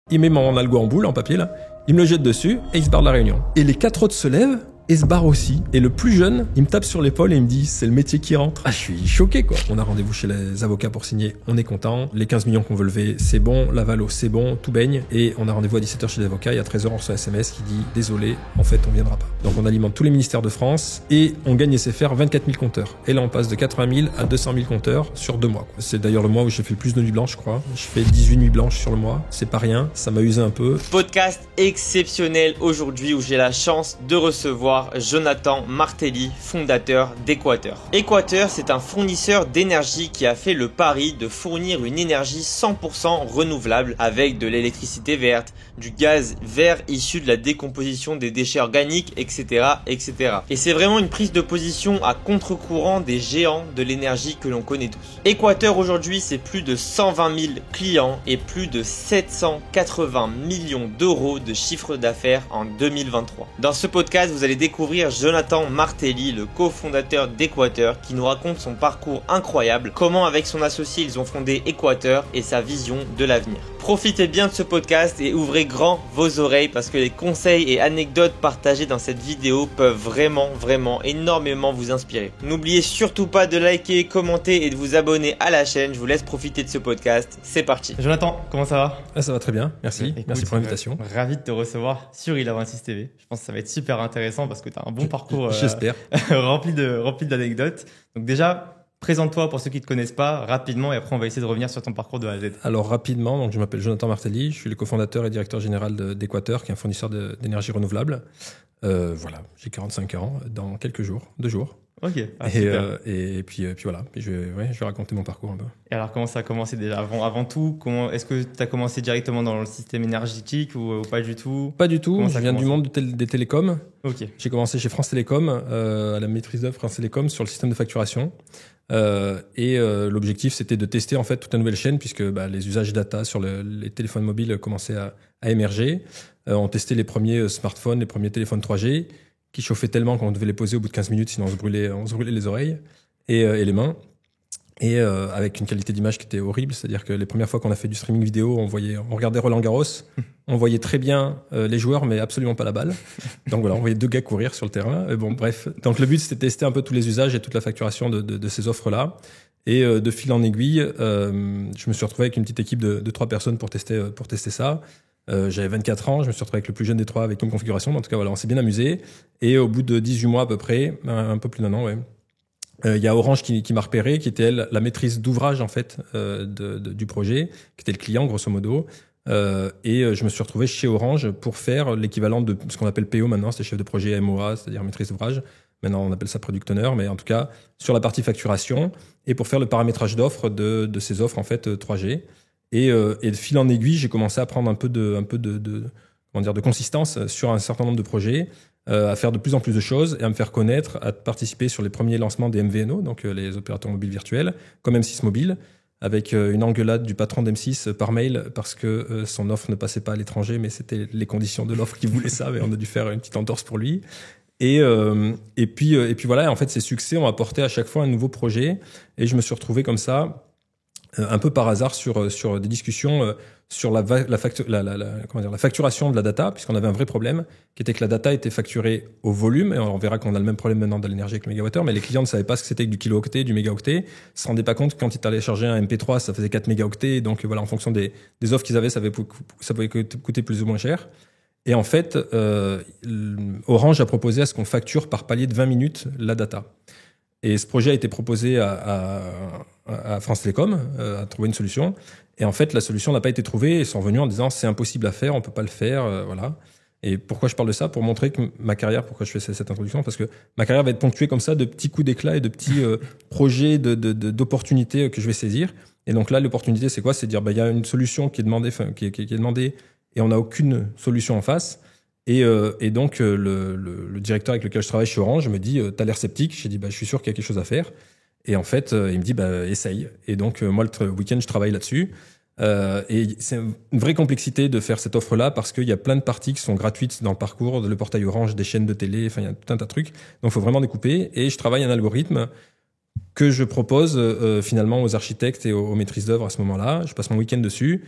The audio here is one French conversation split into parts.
Il met mon algo en boule, en papier là, il me le jette dessus et il se barre de la réunion. Et les 4 autres se lèvent et se barrent aussi. Et le plus jeune, il me tape sur l'épaule et il me dit « c'est le métier qui rentre ». Ah, je suis choqué quoi. On a rendez-vous chez les avocats pour signer, on est content. Les 15 millions qu'on veut lever, c'est bon. La valo, c'est bon, tout baigne. Et on a rendez-vous à 17h chez les avocats et à 13h on reçoit un SMS qui dit « désolé, en fait on viendra pas ». Donc on alimente tous les ministères de France et on gagne SFR 24 000 compteurs. Et là on passe de 80 000 à 200 000 compteurs sur 2 mois. Quoi. C'est d'ailleurs le mois où j'ai fait le plus de nuits blanches je crois. Je fais 18 nuits blanches sur le mois, c'est pas rien, ça m'a usé un peu. Podcast exceptionnel aujourd'hui où j'ai la chance de recevoir Jonathan Martelly, fondateur d'Equateur. Equateur, c'est un fournisseur d'énergie qui a fait le pari de fournir une énergie 100% renouvelable avec de l'électricité verte, du gaz vert issu de la décomposition des déchets organiques, etc., etc. Et c'est vraiment une prise de position à contre-courant des géants de l'énergie que l'on connaît tous. Equateur aujourd'hui, c'est plus de 120 000 clients et plus de 780 millions d'euros de chiffre d'affaires en 2023. Dans ce podcast, vous allez découvrir Jonathan Martelly, le cofondateur d'Equateur, qui nous raconte son parcours incroyable, comment avec son associé ils ont fondé Equateur et sa vision de l'avenir. Profitez bien de ce podcast et ouvrez grand vos oreilles parce que les conseils et anecdotes partagés dans cette vidéo peuvent vraiment énormément vous inspirer. N'oubliez surtout pas de liker, commenter et de vous abonner à la chaîne. Je vous laisse profiter de ce podcast. C'est parti. Jonathan, comment ça va ? Ah, ça va très bien, merci. Écoute, merci pour l'invitation. Ravi de te recevoir sur Il26 TV. Je pense que ça va être super intéressant parce que tu as un bon parcours j'espère. rempli d'anecdotes. Donc déjà, présente-toi pour ceux qui ne te connaissent pas rapidement et après on va essayer de revenir sur ton parcours de A à Z. Alors rapidement, donc je m'appelle Jonathan Martelly, je suis le cofondateur et directeur général d'Equateur, qui est un fournisseur d'énergie renouvelable. Voilà, j'ai 45 ans dans quelques jours, 2 jours. Ok. Et puis voilà, je vais raconter mon parcours un peu. Et alors comment ça a commencé déjà avant tout, est-ce que tu as commencé directement dans le système énergétique ou pas du tout ? Pas du tout, je viens du monde des télécoms. Ok. J'ai commencé chez France Télécom, à la maîtrise d'œuvre France Télécom sur le système de facturation. L'objectif c'était de tester en fait toute la nouvelle chaîne puisque les usages data sur les téléphones mobiles commençaient à émerger. On testait les premiers smartphones, les premiers téléphones 3G qui chauffaient tellement qu'on devait les poser au bout de 15 minutes sinon on se brûlait les oreilles et les mains. Et avec une qualité d'image qui était horrible, c'est-à-dire que les premières fois qu'on a fait du streaming vidéo, on regardait Roland Garros, on voyait très bien les joueurs, mais absolument pas la balle. Donc voilà, on voyait 2 gars courir sur le terrain. Et bon, bref. Donc le but, c'était de tester un peu tous les usages et toute la facturation de ces offres-là. Et de fil en aiguille, je me suis retrouvé avec une petite équipe de 3 personnes pour tester ça. J'avais 24 ans, je me suis retrouvé avec le plus jeune des 3 avec une configuration. Mais en tout cas, voilà, on s'est bien amusé. Et au bout de 18 mois à peu près, un peu plus d'1 an, ouais. Il y a Orange qui m'a repéré, qui était elle la maîtrise d'ouvrage en fait du projet, qui était le client grosso modo. Et je me suis retrouvé chez Orange pour faire l'équivalent de ce qu'on appelle PO maintenant, c'était chef de projet MOA, c'est-à-dire maîtrise d'ouvrage. Maintenant on appelle ça product owner, mais en tout cas sur la partie facturation et pour faire le paramétrage d'offres de ces offres en fait 3G. Et de fil en aiguille, j'ai commencé à prendre un peu de consistance sur un certain nombre de projets. À faire de plus en plus de choses et à me faire connaître, à participer sur les premiers lancements des MVNO, donc les opérateurs mobiles virtuels, comme M6 Mobile, avec une engueulade du patron d'M6 par mail parce que son offre ne passait pas à l'étranger, mais c'était les conditions de l'offre qui voulaient ça, et on a dû faire une petite entorse pour lui. Et puis voilà, en fait, ces succès ont apporté à chaque fois un nouveau projet, et je me suis retrouvé comme ça, un peu par hasard sur des discussions sur la facturation de la data, puisqu'on avait un vrai problème, qui était que la data était facturée au volume, et on verra qu'on a le même problème maintenant de l'énergie avec le mégawattheure, mais les clients ne savaient pas ce que c'était que du kilooctet, du mégaoctet, ils se rendaient pas compte que quand ils allaient charger un MP3, ça faisait 4 mégaoctets, donc voilà, en fonction des offres qu'ils avaient, ça pouvait coûter plus ou moins cher. Et en fait, Orange a proposé à ce qu'on facture par palier de 20 minutes la data. Et ce projet a été proposé à France Télécom, à trouver une solution. Et en fait, la solution n'a pas été trouvée. Ils sont venus en disant c'est impossible à faire, on peut pas le faire, voilà. Et pourquoi je parle de ça ? Pour montrer que ma carrière, pourquoi je fais cette introduction ? Parce que ma carrière va être ponctuée comme ça de petits coups d'éclat et de petits projets d'opportunités que je vais saisir. Et donc là, l'opportunité, c'est quoi ? C'est de dire il y a une solution qui est demandée, qui est demandée, et on n'a aucune solution en face. Et donc le directeur avec lequel je travaille chez Orange me dit t'as l'air sceptique. J'ai dit je suis sûr qu'il y a quelque chose à faire. Et en fait il me dit essaye. Et donc moi le week-end je travaille là-dessus. Et c'est une vraie complexité de faire cette offre-là parce qu'il y a plein de parties qui sont gratuites dans le parcours, le portail Orange, des chaînes de télé, enfin il y a tout un tas de trucs. Donc il faut vraiment découper. Et je travaille un algorithme que je propose finalement aux architectes et aux maîtrises d'œuvre à ce moment-là. Je passe mon week-end dessus.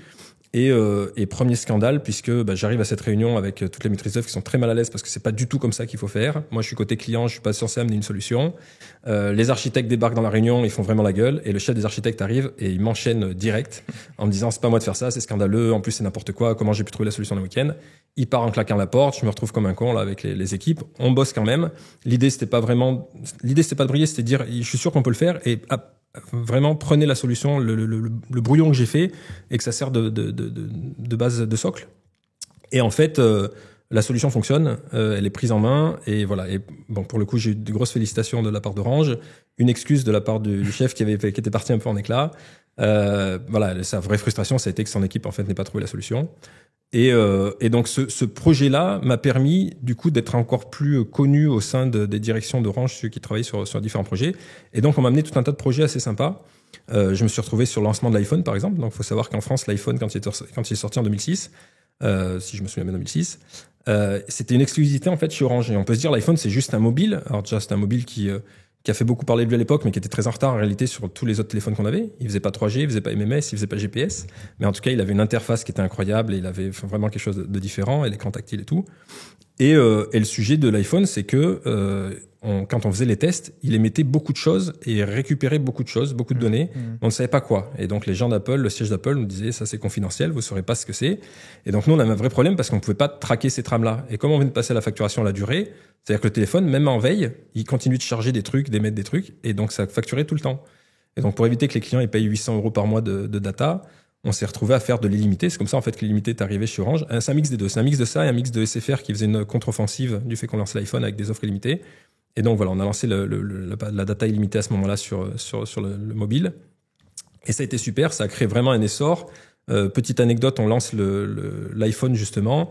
Et premier scandale, puisque j'arrive à cette réunion avec toutes les maîtrises d'œuvre qui sont très mal à l'aise parce que c'est pas du tout comme ça qu'il faut faire. Moi, je suis côté client, je suis pas censé amener une solution. Les architectes débarquent dans la réunion, ils font vraiment la gueule, et le chef des architectes arrive et il m'enchaîne direct en me disant c'est pas moi de faire ça, c'est scandaleux, en plus c'est n'importe quoi, comment j'ai pu trouver la solution le week-end. Il part en claquant la porte, je me retrouve comme un con là avec les équipes. On bosse quand même. L'idée c'était pas de briller, c'était de dire je suis sûr qu'on peut le faire et vraiment prenez la solution, le brouillon que j'ai fait et que ça sert de base de socle. Et en fait, la solution fonctionne, elle est prise en main et voilà. Et bon, pour le coup, j'ai eu de grosses félicitations de la part d'Orange, une excuse de la part du chef qui était parti un peu en éclat. Voilà, sa vraie frustration, ça a été que son équipe en fait n'ait pas trouvé la solution. Et donc ce projet-là m'a permis du coup d'être encore plus connu au sein des directions d'Orange, ceux qui travaillent sur différents projets. Et donc on m'a amené tout un tas de projets assez sympas. Je me suis retrouvé sur le lancement de l'iPhone par exemple. Donc il faut savoir qu'en France l'iPhone quand il est sorti en 2006, si je me souviens bien 2006, c'était une exclusivité en fait chez Orange. Et on peut se dire l'iPhone c'est juste un mobile. Alors déjà c'est un mobile qui a fait beaucoup parler de lui à l'époque, mais qui était très en retard en réalité sur tous les autres téléphones qu'on avait. Il faisait pas 3G, il faisait pas MMS, il faisait pas GPS, mais en tout cas, il avait une interface qui était incroyable et il avait vraiment quelque chose de différent, et l'écran tactile et tout. Et le sujet de l'iPhone, c'est que quand on faisait les tests, il émettait beaucoup de choses et récupérait beaucoup de choses, beaucoup de données. On ne savait pas quoi. Et donc les gens d'Apple, le siège d'Apple nous disaient ça c'est confidentiel, vous saurez pas ce que c'est. Et donc nous on avait un vrai problème parce qu'on pouvait pas traquer ces trames-là. Et comme on vient de passer à la facturation à la durée, c'est-à-dire que le téléphone, même en veille, il continue de charger des trucs, d'émettre des trucs, et donc ça facturait tout le temps. Et donc pour éviter que les clients ils payent 800 € par mois de data, on s'est retrouvé à faire de l'illimité. C'est comme ça en fait que l'illimité est arrivé chez Orange. C'est un mix des deux. C'est un mix de ça et un mix de SFR qui faisait une contre-offensive du fait qu'on lançait l'iPhone avec des offres illimitées. Et donc voilà, on a lancé la data illimitée à ce moment-là sur le mobile. Et ça a été super, ça a créé vraiment un essor. Petite anecdote, on lance l'iPhone justement.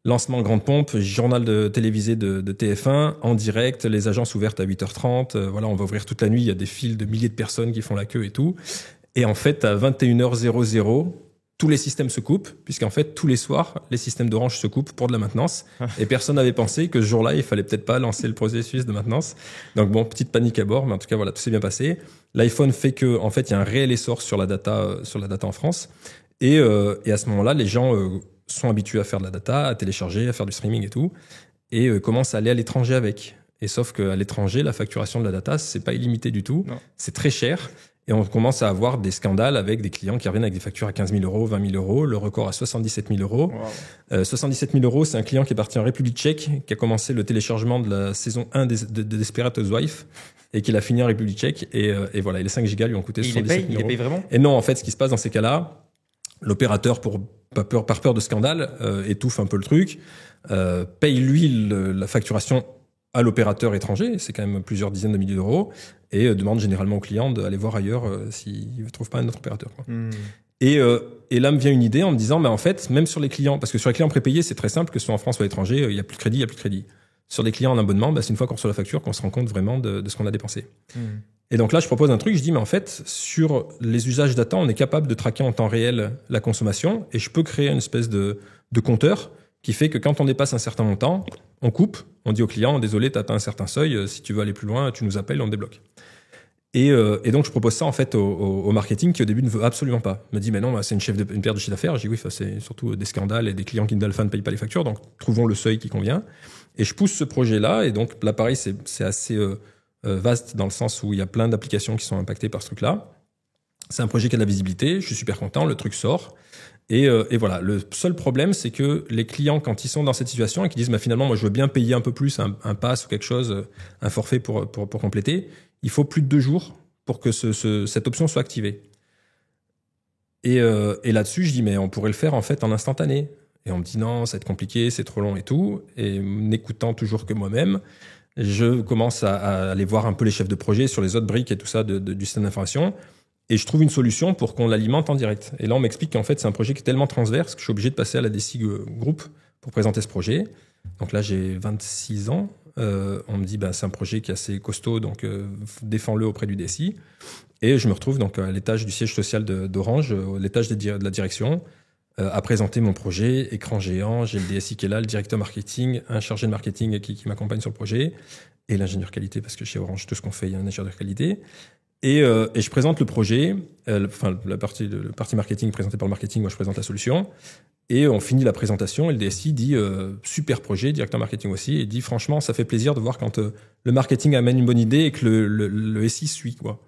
Lancement grande pompe, journal télévisé de TF1 en direct, les agences ouvertes à 8h30. Voilà, on va ouvrir toute la nuit, il y a des files de milliers de personnes qui font la queue et tout. Et en fait, à 21h00, tous les systèmes se coupent, puisqu'en fait, tous les soirs, les systèmes d'Orange se coupent pour de la maintenance. Et personne n'avait pensé que ce jour-là, il fallait peut-être pas lancer le processus de maintenance. Donc bon, petite panique à bord, mais en tout cas, voilà, tout s'est bien passé. L'iPhone fait que, en fait, il y a un réel essor sur la data en France. Et à ce moment-là, les gens sont habitués à faire de la data, à télécharger, à faire du streaming et tout, et commencent à aller à l'étranger avec. Et sauf qu'à l'étranger, la facturation de la data, c'est pas illimité du tout. Non. C'est très cher. Et on commence à avoir des scandales avec des clients qui reviennent avec des factures à 15 000 €, 20 000 €, le record à 77 000 €. Wow. 77 000 €, c'est un client qui est parti en République tchèque, qui a commencé le téléchargement de la saison 1 de Desperate Housewives, et qui l'a fini en République tchèque. Et voilà, et les 5 gigas lui ont coûté 77 000 €. Il les paye vraiment? Et non, en fait, ce qui se passe dans ces cas-là, l'opérateur, par peur de scandale, étouffe un peu le truc, paye lui la facturation à l'opérateur étranger, c'est quand même plusieurs dizaines de milliers d'euros, et demande généralement au client d'aller voir ailleurs s'il ne trouve pas un autre opérateur. Quoi. Et là me vient une idée en me disant, mais en fait, même sur les clients, parce que sur les clients prépayés, c'est très simple, que ce soit en France ou à l'étranger, il n'y a plus de crédit, il n'y a plus de crédit. Sur les clients en abonnement, c'est une fois qu'on reçoit la facture qu'on se rend compte vraiment de ce qu'on a dépensé. Et donc là, je propose un truc, je dis, mais en fait, sur les usages data, on est capable de traquer en temps réel la consommation, et je peux créer une espèce de compteur qui fait que quand on dépasse un certain montant, on coupe, on dit au client, désolé, t'as atteint un certain seuil, si tu veux aller plus loin, tu nous appelles, on débloque. Et donc je propose ça en fait au marketing qui au début ne veut absolument pas. Il me dit mais non, c'est une perte de chiffre d'affaires. Je dis oui, c'est surtout des scandales et des clients qui d'Alpha ne payent pas les factures, donc trouvons le seuil qui convient. Et je pousse ce projet-là, et donc là pareil, c'est assez vaste dans le sens où il y a plein d'applications qui sont impactées par ce truc-là. C'est un projet qui a de la visibilité, je suis super content, le truc sort. Et voilà, le seul problème, c'est que les clients, quand ils sont dans cette situation et qui disent finalement, moi je veux bien payer un peu plus, un pass ou quelque chose, un forfait pour compléter, il faut plus de 2 jours pour que cette option soit activée. Et là-dessus, je dis, mais on pourrait le faire en fait en instantané. Et on me dit non, ça va être compliqué, c'est trop long et tout. Et n'écoutant toujours que moi-même, je commence à aller voir un peu les chefs de projet sur les autres briques et tout ça du système d'information. Et je trouve une solution pour qu'on l'alimente en direct. Et là, on m'explique qu'en fait, c'est un projet qui est tellement transverse que je suis obligé de passer à la DSI Group pour présenter ce projet. Donc là, j'ai 26 ans. On me dit, c'est un projet qui est assez costaud, donc défends-le auprès du DSI. Et je me retrouve donc à l'étage du siège social d'Orange, à l'étage de la direction, à présenter mon projet, écran géant. J'ai le DSI qui est là, le directeur marketing, un chargé de marketing qui m'accompagne sur le projet, et l'ingénieur qualité, parce que chez Orange, tout ce qu'on fait, il y a un ingénieur qualité. Et je présente le projet, le parti marketing présenté par le marketing, moi je présente la solution. Et on finit la présentation et le DSI dit super projet, directeur marketing aussi, et dit franchement ça fait plaisir de voir quand le marketing amène une bonne idée et que le SI suit, quoi.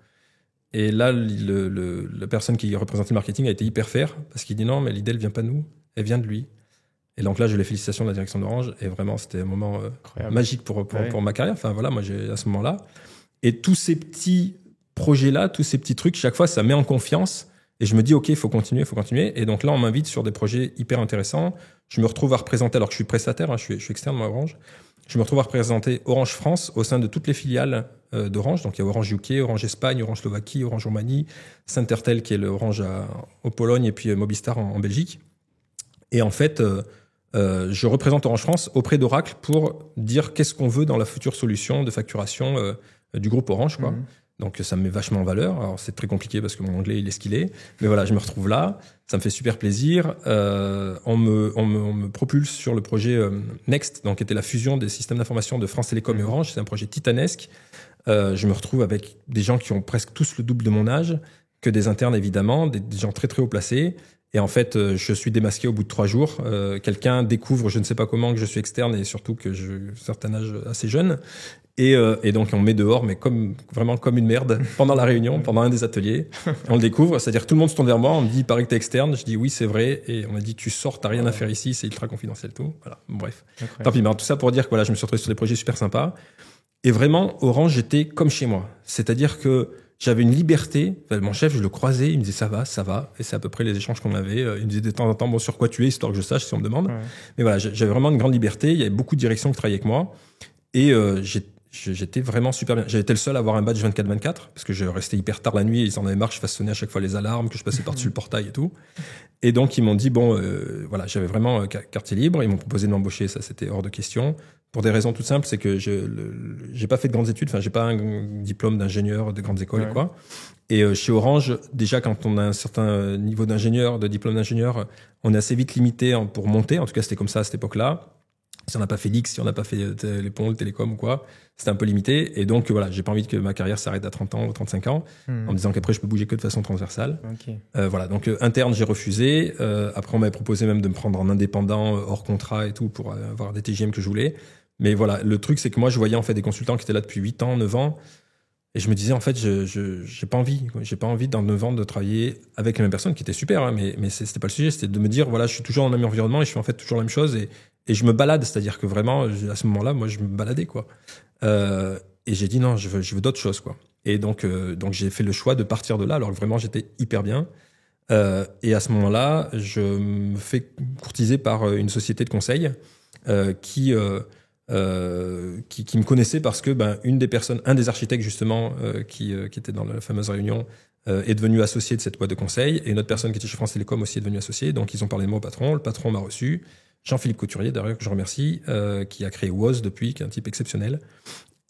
Et là la personne qui représentait le marketing a été hyper fair parce qu'il dit non mais l'idée elle vient pas de nous, elle vient de lui. Et donc là j'ai les félicitations de la direction d'Orange et vraiment c'était un moment magique pour ma carrière. Enfin voilà, moi j'ai à ce moment-là. Et tous ces petits projets-là, tous ces petits trucs, chaque fois ça met en confiance. Et je me dis, OK, il faut continuer. Et donc là, on m'invite sur des projets hyper intéressants. Je me retrouve à représenter, alors que je suis prestataire, hein, je suis externe, moi, Orange. Je me retrouve à représenter Orange France au sein de toutes les filiales d'Orange. Donc, il y a Orange UK, Orange Espagne, Orange Slovaquie, Orange Roumanie, Centertel, qui est le Orange au Pologne, et puis Mobistar en Belgique. Et en fait, je représente Orange France auprès d'Oracle pour dire qu'est-ce qu'on veut dans la future solution de facturation du groupe Orange, quoi. Donc ça me met vachement en valeur. Alors c'est très compliqué parce que mon anglais il est ce qu'il est, mais voilà, je me retrouve là, ça me fait super plaisir. On me propulse sur le projet Next, donc qui était la fusion des systèmes d'information de France Télécom et Orange. C'est un projet titanesque. Je me retrouve avec des gens qui ont presque tous le double de mon âge, que des internes évidemment, des gens très très haut placés. Et en fait, je suis démasqué au bout de 3 jours. Quelqu'un découvre, je ne sais pas comment, que je suis externe et surtout que j'ai un certain âge assez jeune. Et donc, on me met dehors, mais vraiment comme une merde, pendant la réunion, pendant un des ateliers. On le découvre, c'est-à-dire que tout le monde se tourne vers moi, on me dit, il paraît que t'es externe. Je dis, oui, c'est vrai. Et on m'a dit, tu sors, t'as rien à faire ici, c'est ultra confidentiel, tout. Voilà, bref. Tant pis, tout ça pour dire que voilà, je me suis retrouvé sur des projets super sympas. Et vraiment, Orange, j'étais comme chez moi. C'est-à-dire que j'avais une liberté. Enfin, mon chef, je le croisais, il me disait, ça va. Et c'est à peu près les échanges qu'on avait. Il me disait de temps en temps, bon, sur quoi tu es, histoire que je sache si on me demande. Mais voilà, j'avais vraiment une grande liberté. Il y avait beaucoup de directions qui travaillaient avec moi. Et j'étais vraiment super bien. J'avais été le seul à avoir un badge 24/24 parce que je restais hyper tard la nuit. Ils en avaient marre que je fasse sonner à chaque fois les alarmes, que je passais par-dessus le portail et tout. Et donc, ils m'ont dit, bon, voilà, j'avais vraiment quartier libre. Ils m'ont proposé de m'embaucher. Ça, c'était hors de question. Pour des raisons toutes simples, c'est que j'ai pas fait de grandes études. Enfin, j'ai pas un diplôme d'ingénieur de grandes écoles et quoi. Et chez Orange, déjà, quand on a un certain niveau d'ingénieur, de diplôme d'ingénieur, on est assez vite limité pour monter. En tout cas, c'était comme ça à cette époque-là. Si on n'a pas fait l'X, si on n'a pas fait les ponts, le télécom ou quoi, c'était un peu limité. Et donc, voilà, j'ai pas envie que ma carrière s'arrête à 30 ans ou 35 ans, en me disant qu'après, je peux bouger que de façon transversale. Voilà, donc interne, j'ai refusé. Après, on m'avait proposé même de me prendre en indépendant, hors contrat et tout, pour avoir des TGM que je voulais. Mais voilà, le truc, c'est que moi, je voyais en fait des consultants qui étaient là depuis 8 ans, 9 ans. Et je me disais, en fait, j'ai pas envie. J'ai pas envie dans 9 ans de travailler avec les mêmes personnes, qui étaient super, hein, mais c'était pas le sujet. C'était de me dire, voilà, je suis toujours dans le même environnement et je fais en fait toujours la même chose. Et je me balade, c'est-à-dire que vraiment, à ce moment-là, moi, je me baladais, quoi. Et j'ai dit, non, je veux d'autres choses, quoi. Et donc j'ai fait le choix de partir de là, alors que vraiment, j'étais hyper bien. Et à ce moment-là, je me fais courtiser par une société de conseil qui me connaissait parce que un des architectes justement qui était dans la fameuse réunion est devenu associé de cette boîte de conseil, et une autre personne qui était chez France Télécom aussi est devenue associée. Donc ils ont parlé de moi au patron. Le patron m'a reçu, Jean-Philippe Couturier d'ailleurs, que je remercie, qui a créé WOZ depuis, qui est un type exceptionnel.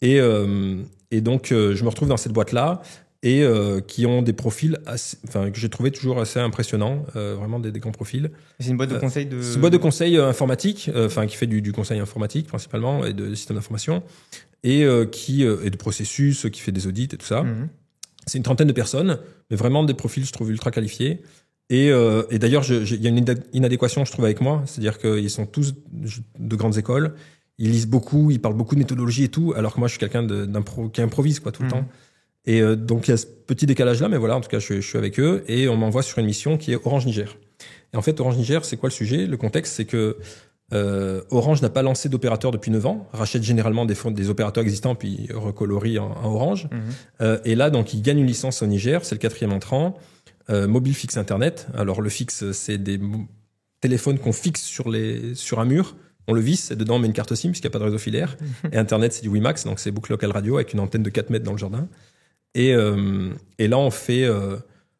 Et donc je me retrouve dans cette boîte là, et qui ont des profils que j'ai trouvé toujours assez impressionnants, vraiment des grands profils. C'est une boîte de conseil C'est une boîte de conseil informatique, qui fait du conseil informatique principalement, et de systèmes d'information, et et de processus, qui fait des audits et tout ça. C'est une 30aine de personnes, mais vraiment des profils, je trouve, ultra qualifiés. Et d'ailleurs, il y a une inadéquation, je trouve, avec moi. C'est-à-dire qu'ils sont tous de grandes écoles, ils lisent beaucoup, ils parlent beaucoup de méthodologie et tout, alors que moi, je suis quelqu'un qui improvise, quoi, tout le temps. Et donc, il y a ce petit décalage-là, mais voilà, en tout cas, je suis avec eux, et on m'envoie sur une mission qui est Orange Niger. Et en fait, Orange Niger, c'est quoi le sujet? Le contexte, c'est que Orange n'a pas lancé d'opérateur depuis 9 ans, rachète généralement des opérateurs existants, puis recolorie en Orange. Et là, donc, ils gagnent une licence au Niger, c'est le 4e entrant, mobile fixe Internet. Alors, le fixe, c'est des téléphones qu'on fixe sur un mur. On le visse, et dedans on met une carte SIM puisqu'il n'y a pas de réseau filaire. Et Internet, c'est du WiMAX, donc c'est boucle locale radio avec une antenne de 4 mètres dans le jardin. Et là, on fait,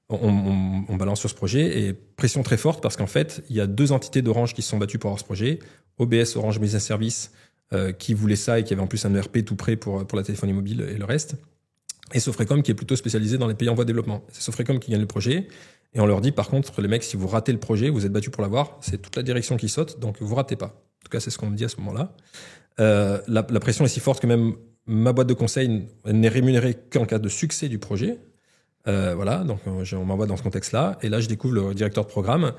on balance sur ce projet, et pression très forte parce qu'en fait, il y a 2 entités d'Orange qui se sont battues pour avoir ce projet. OBS, Orange Business Service, qui voulait ça et qui avait en plus un ERP tout prêt pour la téléphonie mobile et le reste. Et Sofrecom, qui est plutôt spécialisé dans les pays en voie de développement. C'est Sofrecom qui gagne le projet. Et on leur dit, par contre, les mecs, si vous ratez le projet, vous êtes battus pour l'avoir, c'est toute la direction qui saute, donc vous ratez pas. En tout cas, c'est ce qu'on me dit à ce moment-là. La pression est si forte que même ma boîte de conseil n'est rémunérée qu'en cas de succès du projet. Voilà, donc on m'envoie dans ce contexte-là. Et là, je découvre le directeur de programme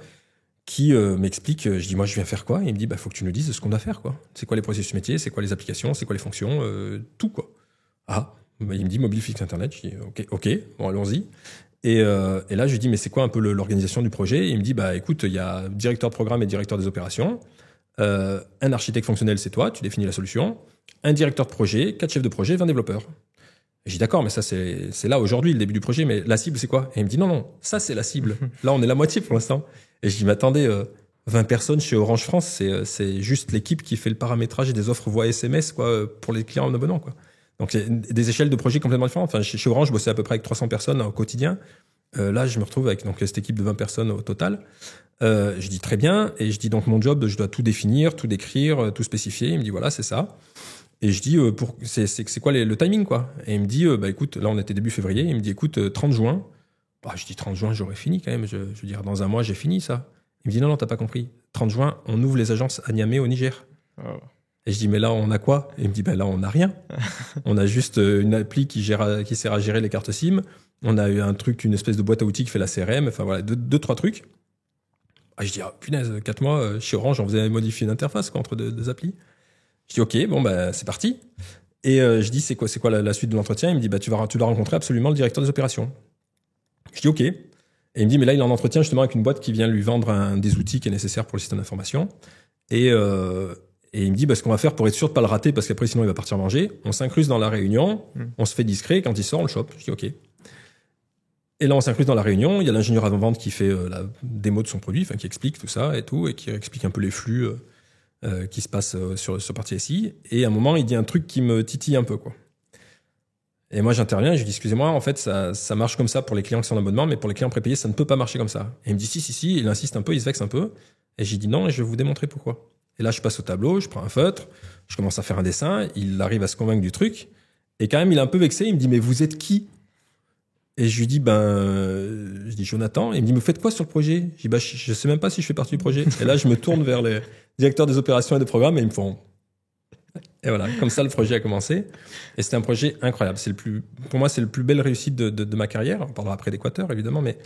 qui m'explique, je dis, moi, je viens faire quoi? Et il me dit, faut que tu nous dises ce qu'on doit faire, quoi. C'est quoi les processus métiers? C'est quoi les applications? C'est quoi les fonctions? Tout, quoi. Ah, il me dit mobile fixe internet. Je dis, ok, bon, allons-y. Et là, je lui dis, mais c'est quoi un peu l'organisation du projet? Et il me dit, écoute, il y a directeur de programme et directeur des opérations. Un architecte fonctionnel, c'est toi, tu définis la solution. Un directeur de projet, 4 chefs de projet, 20 développeurs. Et je dis, d'accord, mais ça, c'est là aujourd'hui, le début du projet, mais la cible, c'est quoi? Et il me dit, non, ça, c'est la cible. Là, on est la moitié pour l'instant. Et je dis, mais attendez, 20 personnes chez Orange France, c'est juste l'équipe qui fait le paramétrage et des offres voix SMS, quoi, pour les clients en abonnant, quoi. Donc, c'est des échelles de projets complètement différentes. Enfin, chez Orange, je bossais à peu près avec 300 personnes au quotidien. Là, je me retrouve avec donc cette équipe de 20 personnes au total. Je dis très bien. Et je dis donc mon job, je dois tout définir, tout décrire, tout spécifier. Il me dit voilà, c'est ça. Et je dis c'est quoi le timing, quoi? Et il me dit écoute, là on était début février. Il me dit écoute, 30 juin. Je dis 30 juin, j'aurais fini quand même. Je veux dire dans un mois, j'ai fini ça. Il me dit non, t'as pas compris. 30 juin, on ouvre les agences à Niamey au Niger. Oh. Et je dis, mais là, on a quoi? Et il me dit, là, on n'a rien. On a juste une appli qui sert à gérer les cartes SIM. On a eu un truc, une espèce de boîte à outils qui fait la CRM. Enfin, voilà, deux, trois trucs. Je dis, punaise, 4 mois, chez Orange, on faisait modifier une interface, quoi, entre deux applis. Je dis, ok, bon, c'est parti. Et je dis, c'est quoi la suite de l'entretien? Il me dit, tu dois rencontrer absolument le directeur des opérations. Je dis, ok. Et il me dit, mais là, il est en entretien justement avec une boîte qui vient lui vendre des outils qui est nécessaire pour le système d'information. Et il me dit, ce qu'on va faire pour être sûr de pas le rater, parce qu'après, sinon, il va partir manger, on s'incruse dans la réunion, on se fait discret, quand il sort, on le chope. Je dis, ok. Et là, on s'incruse dans la réunion, il y a l'ingénieur avant-vente qui fait la démo de son produit, qui explique tout ça et tout, et qui explique un peu les flux qui se passent sur partie SI. Et à un moment, il dit un truc qui me titille un peu, quoi. Et moi, j'interviens et je lui dis, excusez-moi, en fait, ça marche comme ça pour les clients qui sont en abonnement, mais pour les clients prépayés, ça ne peut pas marcher comme ça. Et il me dit, si, il insiste un peu, il se vexe un peu. Et j'ai dit non, et je vais vous démontrer pourquoi. Et là, je passe au tableau, je prends un feutre, je commence à faire un dessin, il arrive à se convaincre du truc. Et quand même, il est un peu vexé, il me dit, mais vous êtes qui? Et je lui dis, je dis Jonathan. Et il me dit, mais vous faites quoi sur le projet? Je dis, je sais même pas si je fais partie du projet. Et là, je me tourne vers les directeurs des opérations et des programmes et ils me font. Et voilà, comme ça, le projet a commencé. Et c'était un projet incroyable. Pour moi, c'est le plus belle réussite de ma carrière. On parlera après d'Équateur, évidemment, mais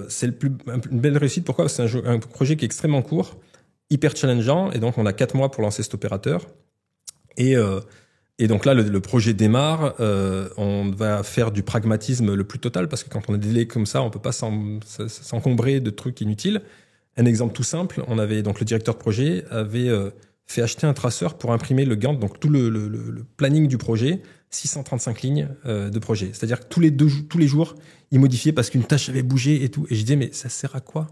c'est une belle réussite. Pourquoi? Parce que c'est un projet qui est extrêmement court, hyper challengeant. Et donc, on a 4 mois pour lancer cet opérateur. Et donc là, le projet démarre. On va faire du pragmatisme le plus total parce que quand on a des délais comme ça, on peut pas s'encombrer de trucs inutiles. Un exemple tout simple, donc le directeur de projet avait fait acheter un traceur pour imprimer le Gantt, donc tout le planning du projet, 635 lignes de projet. C'est-à-dire que tous les jours, il modifiait parce qu'une tâche avait bougé et tout. Et je disais, mais ça sert à quoi?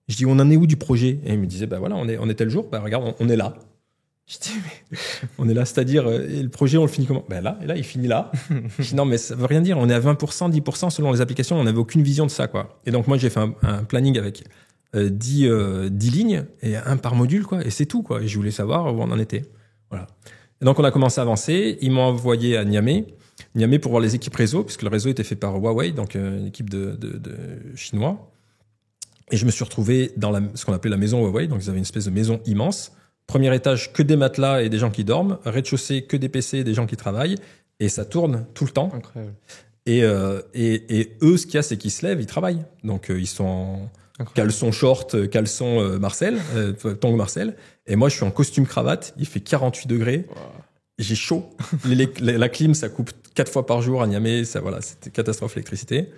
Je dis, on en est où du projet? Et il me disait, voilà, on est tel jour, regarde, on est là. Je dis, mais on est là, c'est-à-dire, et le projet, on le finit comment? Là, il finit là. Je dis, non, mais ça veut rien dire, on est à 20%, 10% selon les applications, on n'avait aucune vision de ça, quoi. Et donc, moi, j'ai fait un planning avec 10 lignes et un par module, quoi, et c'est tout, quoi. Et je voulais savoir où on en était. Voilà. Et donc, on a commencé à avancer. Ils m'ont envoyé à Niamey pour voir les équipes réseau, puisque le réseau était fait par Huawei, donc une équipe de Chinois. Et je me suis retrouvé dans ce qu'on appelait la maison Huawei, donc ils avaient une espèce de maison immense. Premier étage, que des matelas et des gens qui dorment. Rez-de-chaussée, que des PC et des gens qui travaillent. Et ça tourne tout le temps. Incroyable. Et eux, ce qu'il y a, c'est qu'ils se lèvent, ils travaillent. Donc, ils sont en caleçon short, caleçon Marcel, tongs Marcel. Et moi, je suis en costume cravate. Il fait 48 degrés. Wow. J'ai chaud. La clim, ça coupe 4 fois par jour à Niamey. C'était catastrophe, l'électricité.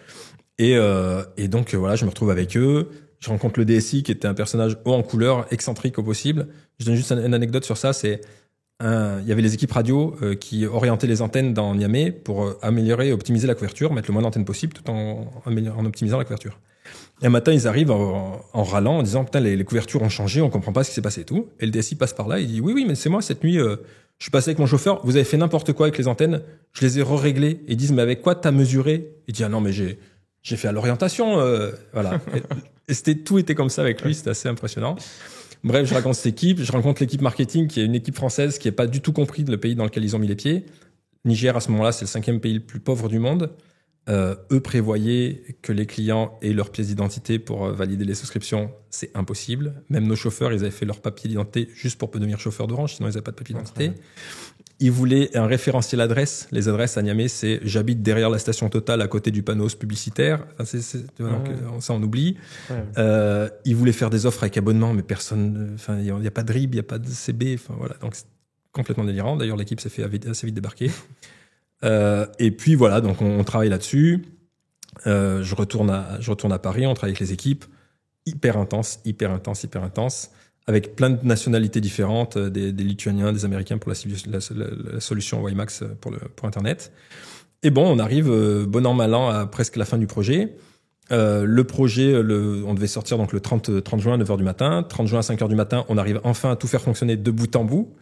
Et donc, je me retrouve avec eux. Je rencontre le DSI qui était un personnage haut en couleur, excentrique au possible. Je donne juste une anecdote sur ça. Il y avait les équipes radio qui orientaient les antennes dans Niamey pour améliorer et optimiser la couverture, mettre le moins d'antennes possible tout en optimisant la couverture. Et un matin, ils arrivent en râlant, en disant, putain, les couvertures ont changé, on comprend pas ce qui s'est passé et tout. Et le DSI passe par là, il dit, oui, mais c'est moi, cette nuit, je suis passé avec mon chauffeur, vous avez fait n'importe quoi avec les antennes, je les ai réglées. Ils disent, mais avec quoi t'as mesuré? Il dit, ah non, mais j'ai fait à l'orientation, voilà. Et tout était comme ça avec lui, c'était assez impressionnant. Bref, je raconte cette équipe, je rencontre l'équipe marketing qui est une équipe française qui n'a pas du tout compris le pays dans lequel ils ont mis les pieds. Niger, à ce moment-là, c'est le 5e pays le plus pauvre du monde. Eux prévoyaient que les clients aient leur pièce d'identité pour valider les souscriptions. C'est impossible. Même nos chauffeurs, ils avaient fait leur papier d'identité juste pour devenir chauffeur d'Orange, sinon ils n'avaient pas de papier d'identité. Ils voulaient un référentiel adresse. Les adresses à Niamey, c'est j'habite derrière la station Total à côté du panneau publicitaire. Enfin, donc, ça, on oublie. Ouais. Ils voulaient faire des offres avec abonnement, mais personne. Enfin, il n'y a pas de RIB, il n'y a pas de CB. Enfin, voilà. Donc, c'est complètement délirant. D'ailleurs, l'équipe s'est fait assez vite débarquer. Et puis, voilà. Donc, on travaille là-dessus. Je retourne à Paris. On travaille avec les équipes. Hyper intense. Avec plein de nationalités différentes, des Lituaniens, des Américains pour la solution WiMAX pour Internet. Et bon, on arrive bon an, mal an à presque la fin du projet. Le projet, on devait sortir donc le 30 juin à 9h du matin. 30 juin à 5h du matin, on arrive enfin à tout faire fonctionner de bout en bout.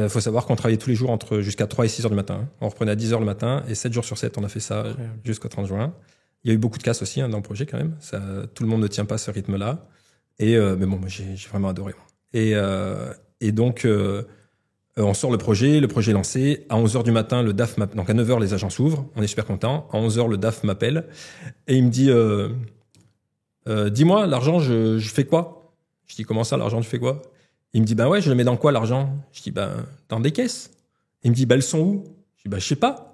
Faut savoir qu'on travaillait tous les jours jusqu'à 3 et 6h du matin. On reprenait à 10h le matin et 7 jours sur 7, on a fait ça jusqu'au 30 juin. Il y a eu beaucoup de casses aussi dans le projet quand même. Tout le monde ne tient pas ce rythme-là. Mais bon, moi, j'ai vraiment adoré. Et donc, on sort le projet est lancé. À 11h du matin, le DAF m'appelle. Donc, à 9h, les agents s'ouvrent. On est super contents. À 11h, le DAF m'appelle. Et il me dit, dis-moi, l'argent, je fais quoi? Je dis, comment ça, l'argent, tu fais quoi? Il me dit, ben ouais, je le mets dans quoi, l'argent? Je dis, ben, dans des caisses. Il me dit, ben, elles sont où? Je dis, ben, je sais pas.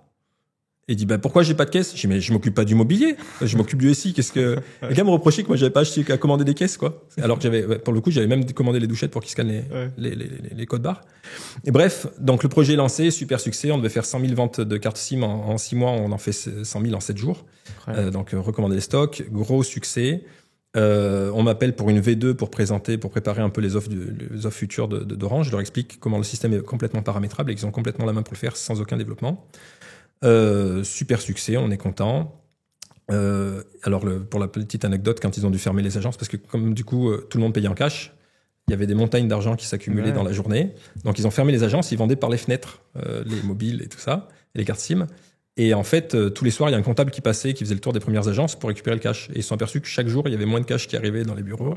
Et il dit, ben, pourquoi j'ai pas de caisse? Je dis, mais je m'occupe pas du mobilier. Je m'occupe du SI. Le gars me reprochait que moi, j'avais pas acheté à commander des caisses, quoi. Alors que pour le coup, j'avais même commandé les douchettes pour qu'ils scannent les codes barres. Et bref, donc le projet est lancé, super succès. On devait faire 100 000 ventes de cartes SIM en 6 mois. On en fait 100 000 en 7 jours. Donc, recommander les stocks. Gros succès. On m'appelle pour une V2 pour préparer un peu les offres futures d'Orange. Je leur explique comment le système est complètement paramétrable et qu'ils ont complètement la main pour le faire sans aucun développement. Super succès, on est content. Alors pour la petite anecdote, quand ils ont dû fermer les agences, parce que comme du coup tout le monde payait en cash, il y avait des montagnes d'argent qui s'accumulaient dans la journée. Donc ils ont fermé les agences, ils vendaient par les fenêtres les mobiles et tout ça, et les cartes SIM. Et en fait, tous les soirs, il y a un comptable qui passait, qui faisait le tour des premières agences pour récupérer le cash. Et ils se sont aperçus que chaque jour, il y avait moins de cash qui arrivait dans les bureaux.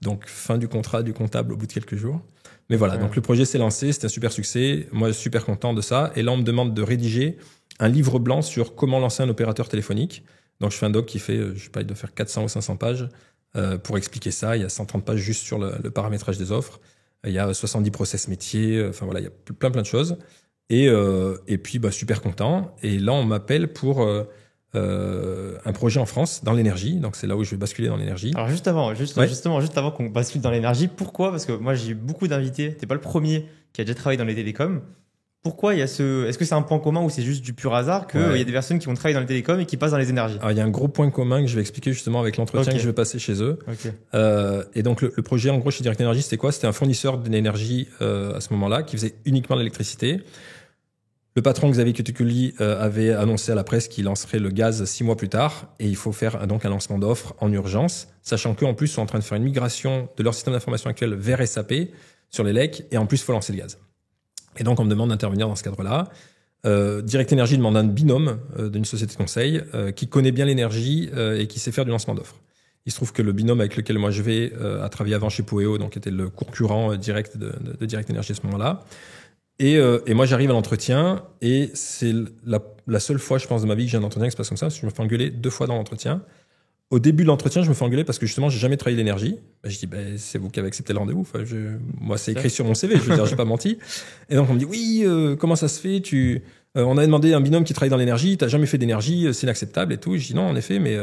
Donc fin du contrat du comptable au bout de quelques jours. Mais voilà, donc le projet s'est lancé, c'était un super succès. Moi, super content de ça. Et là, on me demande de rédiger un livre blanc sur comment lancer un opérateur téléphonique. Donc, je fais un doc qui fait, je sais pas, il doit faire 400 ou 500 pages pour expliquer ça. Il y a 130 pages juste sur le paramétrage des offres. Il y a 70 process métiers. Enfin, voilà, il y a plein de choses. Et puis, super content. Et là, on m'appelle pour un projet en France dans l'énergie. Donc, c'est là où je vais basculer dans l'énergie. Alors, juste avant qu'on bascule dans l'énergie, pourquoi? Parce que moi, j'ai eu beaucoup d'invités. T'es pas le premier qui a déjà travaillé dans les télécoms. Pourquoi il y a est-ce que c'est un point commun ou c'est juste du pur hasard qu'il y a des personnes qui vont travailler dans les télécoms et qui passent dans les énergies? Alors, il y a un gros point commun que je vais expliquer justement avec l'entretien que je vais passer chez eux. Et donc, le projet, en gros, chez Direct Energy, c'était quoi? C'était un fournisseur d'énergie à ce moment-là qui faisait uniquement l'électricité. Le patron Xavier Cutuculi avait annoncé à la presse qu'il lancerait le gaz 6 mois plus tard et il faut faire donc un lancement d'offres en urgence, sachant qu'en plus, ils sont en train de faire une migration de leur système d'information actuel vers SAP sur les LEC et en plus, il faut lancer le gaz. Et donc, on me demande d'intervenir dans ce cadre-là. Direct Energy demande un binôme d'une société de conseil qui connaît bien l'énergie et qui sait faire du lancement d'offres. Il se trouve que le binôme avec lequel moi je vais a travaillé avant chez Poeo, donc était le concurrent direct de Direct Energy à ce moment-là. Et moi, j'arrive à l'entretien et c'est la seule fois, je pense, de ma vie que j'ai un entretien qui se passe comme ça, parce que je me fais engueuler 2 fois dans l'entretien. Au début de l'entretien, je me fais engueuler parce que justement, j'ai jamais travaillé l'énergie. Je dis, c'est vous qui avez accepté le rendez-vous. Enfin, moi, c'est écrit sur mon CV. Je veux dire, j'ai pas menti. Et donc, on me dit, oui, comment ça se fait? On a demandé un binôme qui travaille dans l'énergie. T'as jamais fait d'énergie, c'est inacceptable et tout. Je dis non, en effet, mais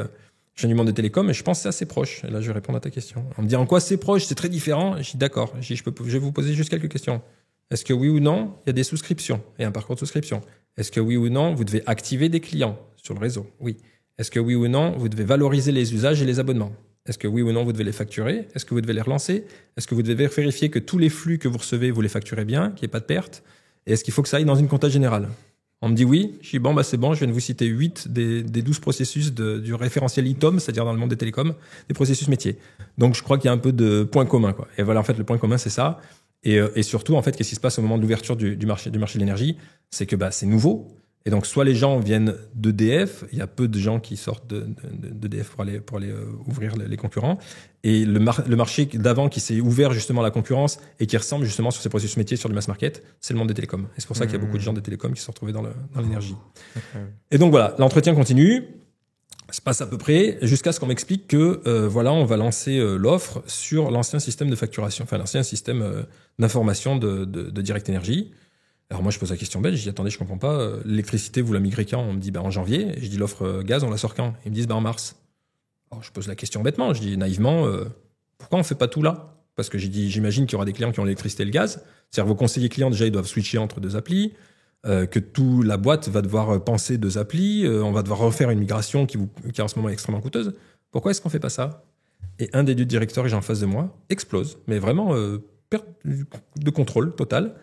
je viens du monde des télécoms et je pense que c'est assez proche. Et là, je vais répondre à ta question. On me dit, en quoi c'est proche? C'est très différent. Je dis, d'accord. Je vais vous poser juste quelques questions. Est-ce que oui ou non, il y a des souscriptions et un parcours de souscription? Est-ce que oui ou non, vous devez activer des clients sur le réseau? Oui. Est-ce que oui ou non, vous devez valoriser les usages et les abonnements? Est-ce que oui ou non, vous devez les facturer? Est-ce que vous devez les relancer? Est-ce que vous devez vérifier que tous les flux que vous recevez, vous les facturez bien, qu'il n'y ait pas de perte? Et est-ce qu'il faut que ça aille dans une compta générale? On me dit oui. Je dis bon, c'est bon, je viens de vous citer 8 des 12 processus du référentiel ITOM, c'est-à-dire dans le monde des télécoms, des processus métiers. Donc, je crois qu'il y a un peu de points communs, quoi. Et voilà, en fait, le point commun, c'est ça. Et surtout, en fait, qu'est-ce qui se passe au moment de l'ouverture du marché de l'énergie? C'est que c'est nouveau. Et donc, soit les gens viennent d'EDF, il y a peu de gens qui sortent d'EDF pour aller ouvrir les concurrents. Et le marché d'avant qui s'est ouvert justement à la concurrence et qui ressemble justement sur ces processus métiers sur du mass market, c'est le monde des télécoms. Et c'est pour ça qu'il y a beaucoup de gens des télécoms qui se sont retrouvés dans l'énergie. Et donc voilà, l'entretien continue. Se passe à peu près jusqu'à ce qu'on m'explique que on va lancer l'offre sur l'ancien système de facturation, enfin l'ancien système d'information de Direct Energy. Alors moi, je pose la question bête, je dis, attendez, je comprends pas, l'électricité, vous la migrez quand? On me dit, en janvier. Et je dis, l'offre gaz, on la sort quand? Ils me disent, en mars. Alors je pose la question bêtement, je dis naïvement, pourquoi on fait pas tout là? Parce que j'ai dit, j'imagine qu'il y aura des clients qui ont l'électricité et le gaz. C'est-à-dire vos conseillers clients, déjà, ils doivent switcher entre 2 applis, que toute la boîte va devoir penser 2 applis, on va devoir refaire une migration qui en ce moment est extrêmement coûteuse. Pourquoi est-ce qu'on fait pas ça? Et un des 2 directeurs que j'ai en face de moi explose, mais vraiment perte de contrôle total.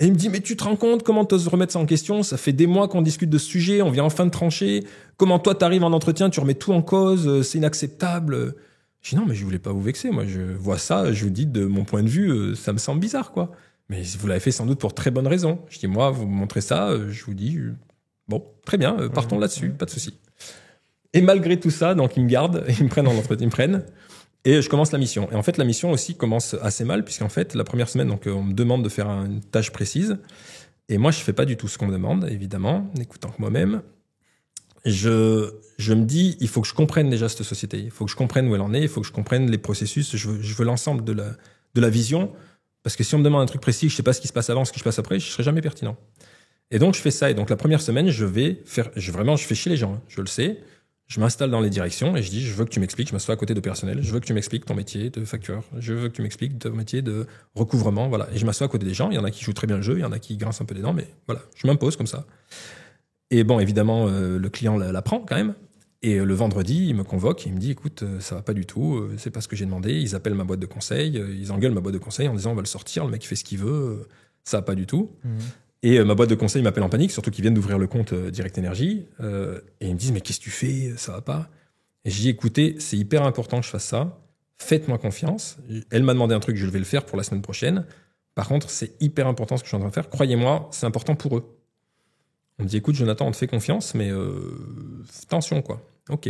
Et il me dit, mais tu te rends compte comment t'oses remettre ça en question? Ça fait des mois qu'on discute de ce sujet, on vient enfin de trancher. Comment toi t'arrives en entretien, tu remets tout en cause, c'est inacceptable. Je dis, non, mais je voulais pas vous vexer. Moi, je vois ça, je vous dis, de mon point de vue, ça me semble bizarre, quoi. Mais vous l'avez fait sans doute pour très bonnes raisons. Je dis, moi, vous me montrez ça, je vous dis, bon, très bien, partons là-dessus, pas de souci. Et malgré tout ça, donc ils me gardent, ils me prennent en entretien, ils me prennent. Et je commence la mission. Et en fait, la mission aussi commence assez mal, puisqu'en fait, la première semaine, donc, on me demande de faire une tâche précise. Et moi, je fais pas du tout ce qu'on me demande, évidemment, n'écoutant que moi-même. Je me dis, il faut que je comprenne déjà cette société. Il faut que je comprenne où elle en est. Il faut que je comprenne les processus. Je veux l'ensemble de la vision. Parce que si on me demande un truc précis, je sais pas ce qui se passe avant, ce qui se passe après, je serai jamais pertinent. Et donc, je fais ça. Et donc, la première semaine, je fais chier les gens. Hein. Je le sais. Je m'installe dans les directions et je dis, je veux que tu m'expliques, je m'assois à côté d'opérationnel, je veux que tu m'expliques ton métier de facture, je veux que tu m'expliques ton métier de recouvrement, voilà. Et je m'assois à côté des gens, il y en a qui jouent très bien le jeu, il y en a qui grincent un peu les dents, mais voilà, je m'impose comme ça. Et bon, évidemment, le client l'apprend quand même. Et le vendredi, il me convoque, il me dit, écoute, ça va pas du tout, c'est pas ce que j'ai demandé. Ils appellent ma boîte de conseil, ils engueulent ma boîte de conseil en disant, on va le sortir, le mec il fait ce qu'il veut, ça va pas du tout. Et ma boîte de conseil m'appelle en panique, surtout qu'ils viennent d'ouvrir le compte Direct Energy. Et ils me disent, mais qu'est-ce que tu fais? Ça va pas. Et je dis, écoutez, c'est hyper important que je fasse ça. Faites-moi confiance. Elle m'a demandé un truc, je vais le faire pour la semaine prochaine. Par contre, c'est hyper important ce que je suis en train de faire. Croyez-moi, c'est important pour eux. On me dit, écoute, Jonathan, on te fait confiance, mais attention, quoi. OK.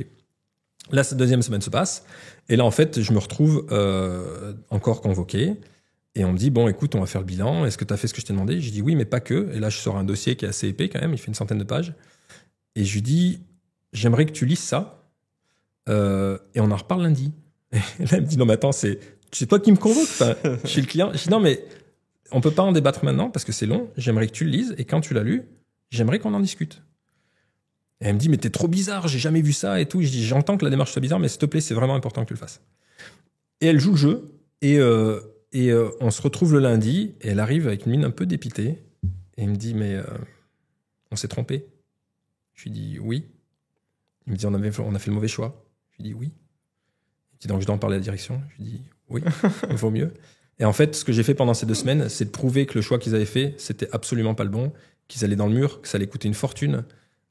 La deuxième semaine se passe. Et là, en fait, je me retrouve encore convoqué. Et on me dit, bon, écoute, on va faire le bilan. Est-ce que tu as fait ce que je t'ai demandé? J'ai dit oui, mais pas que. Et là, je sors un dossier qui est assez épais quand même. Il fait une centaine de pages. Et je lui dis, j'aimerais que tu lises ça. Et on en reparle lundi. Et là, elle me dit, non, mais attends, c'est toi qui me convoque. Enfin, je suis le client. Je dis, non, mais on peut pas en débattre maintenant parce que c'est long. J'aimerais que tu le lises. Et quand tu l'as lu, j'aimerais qu'on en discute. Et elle me dit, mais t'es trop bizarre. J'ai jamais vu ça et tout. Je dis, j'entends que la démarche soit bizarre, mais s'il te plaît, c'est vraiment important que tu le fasses. Et elle joue le jeu. Et on se retrouve le lundi, et elle arrive avec une mine un peu dépitée, et il me dit, mais on s'est trompé. Je lui dis, oui. Il me dit, on a fait le mauvais choix. Je lui dis, oui. Il dit, donc je dois en parler à la direction. Je lui dis, oui, il vaut mieux. Et en fait, ce que j'ai fait pendant ces 2 semaines, c'est de prouver que le choix qu'ils avaient fait, c'était absolument pas le bon, qu'ils allaient dans le mur, que ça allait coûter une fortune,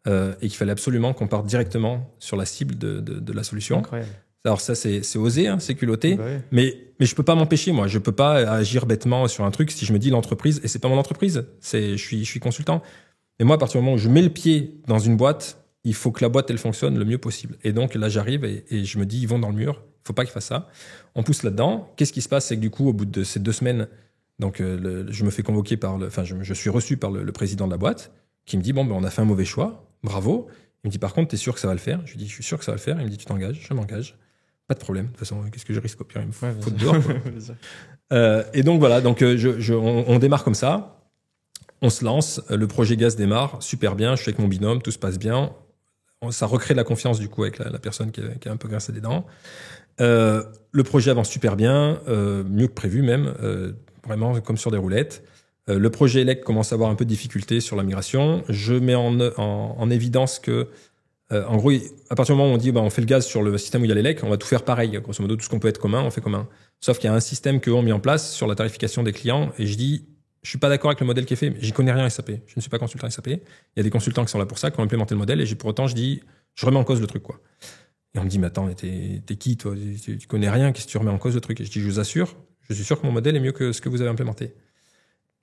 et qu'il fallait absolument qu'on parte directement sur la cible de la solution. Incroyable. Alors ça, c'est osé, hein, c'est culotté, Bah oui. mais je peux pas m'empêcher, moi. Je peux pas agir bêtement sur un truc si je me dis l'entreprise, et c'est pas mon entreprise, je suis consultant. Mais moi, à partir du moment où je mets le pied dans une boîte, il faut que la boîte, elle fonctionne le mieux possible. Et donc là, j'arrive et je me dis, ils vont dans le mur, il faut pas qu'ils fassent ça. On pousse là-dedans. Qu'est-ce qui se passe? C'est que du coup, au bout de ces 2 semaines, donc je me fais convoquer je suis reçu par le président de la boîte, qui me dit, bon, ben, on a fait un mauvais choix, bravo. Il me dit, par contre, t'es sûr que ça va le faire? Je lui dis, je suis sûr que ça va le faire. Il me dit, tu t'engages? Je m'engage. Pas de problème. De toute façon, qu'est-ce que je risque au pire? Il me faut dehors. Et donc voilà, on démarre comme ça. On se lance. Le projet gaz démarre super bien. Je suis avec mon binôme, tout se passe bien. Ça recrée de la confiance du coup avec la personne qui a un peu grincé des dents. Le projet avance super bien, mieux que prévu même, vraiment comme sur des roulettes. Le projet ELEC commence à avoir un peu de difficulté sur la migration. Je mets en évidence que en gros, à partir du moment où on dit on fait le gaz sur le système où il y a l'ELEC, on va tout faire pareil. Grosso modo, tout ce qu'on peut être commun, on fait commun. Sauf qu'il y a un système qu'eux ont mis en place sur la tarification des clients. Et je dis, je suis pas d'accord avec le modèle qui est fait. J'y connais rien SAP. Je ne suis pas consultant SAP. Il y a des consultants qui sont là pour ça, qui ont implémenté le modèle. Et pour autant, je dis, je remets en cause le truc, quoi. Et on me dit, mais attends, t'es qui, toi? Tu connais rien. Qu'est-ce que tu remets en cause le truc? Et je dis, je vous assure, je suis sûr que mon modèle est mieux que ce que vous avez implémenté.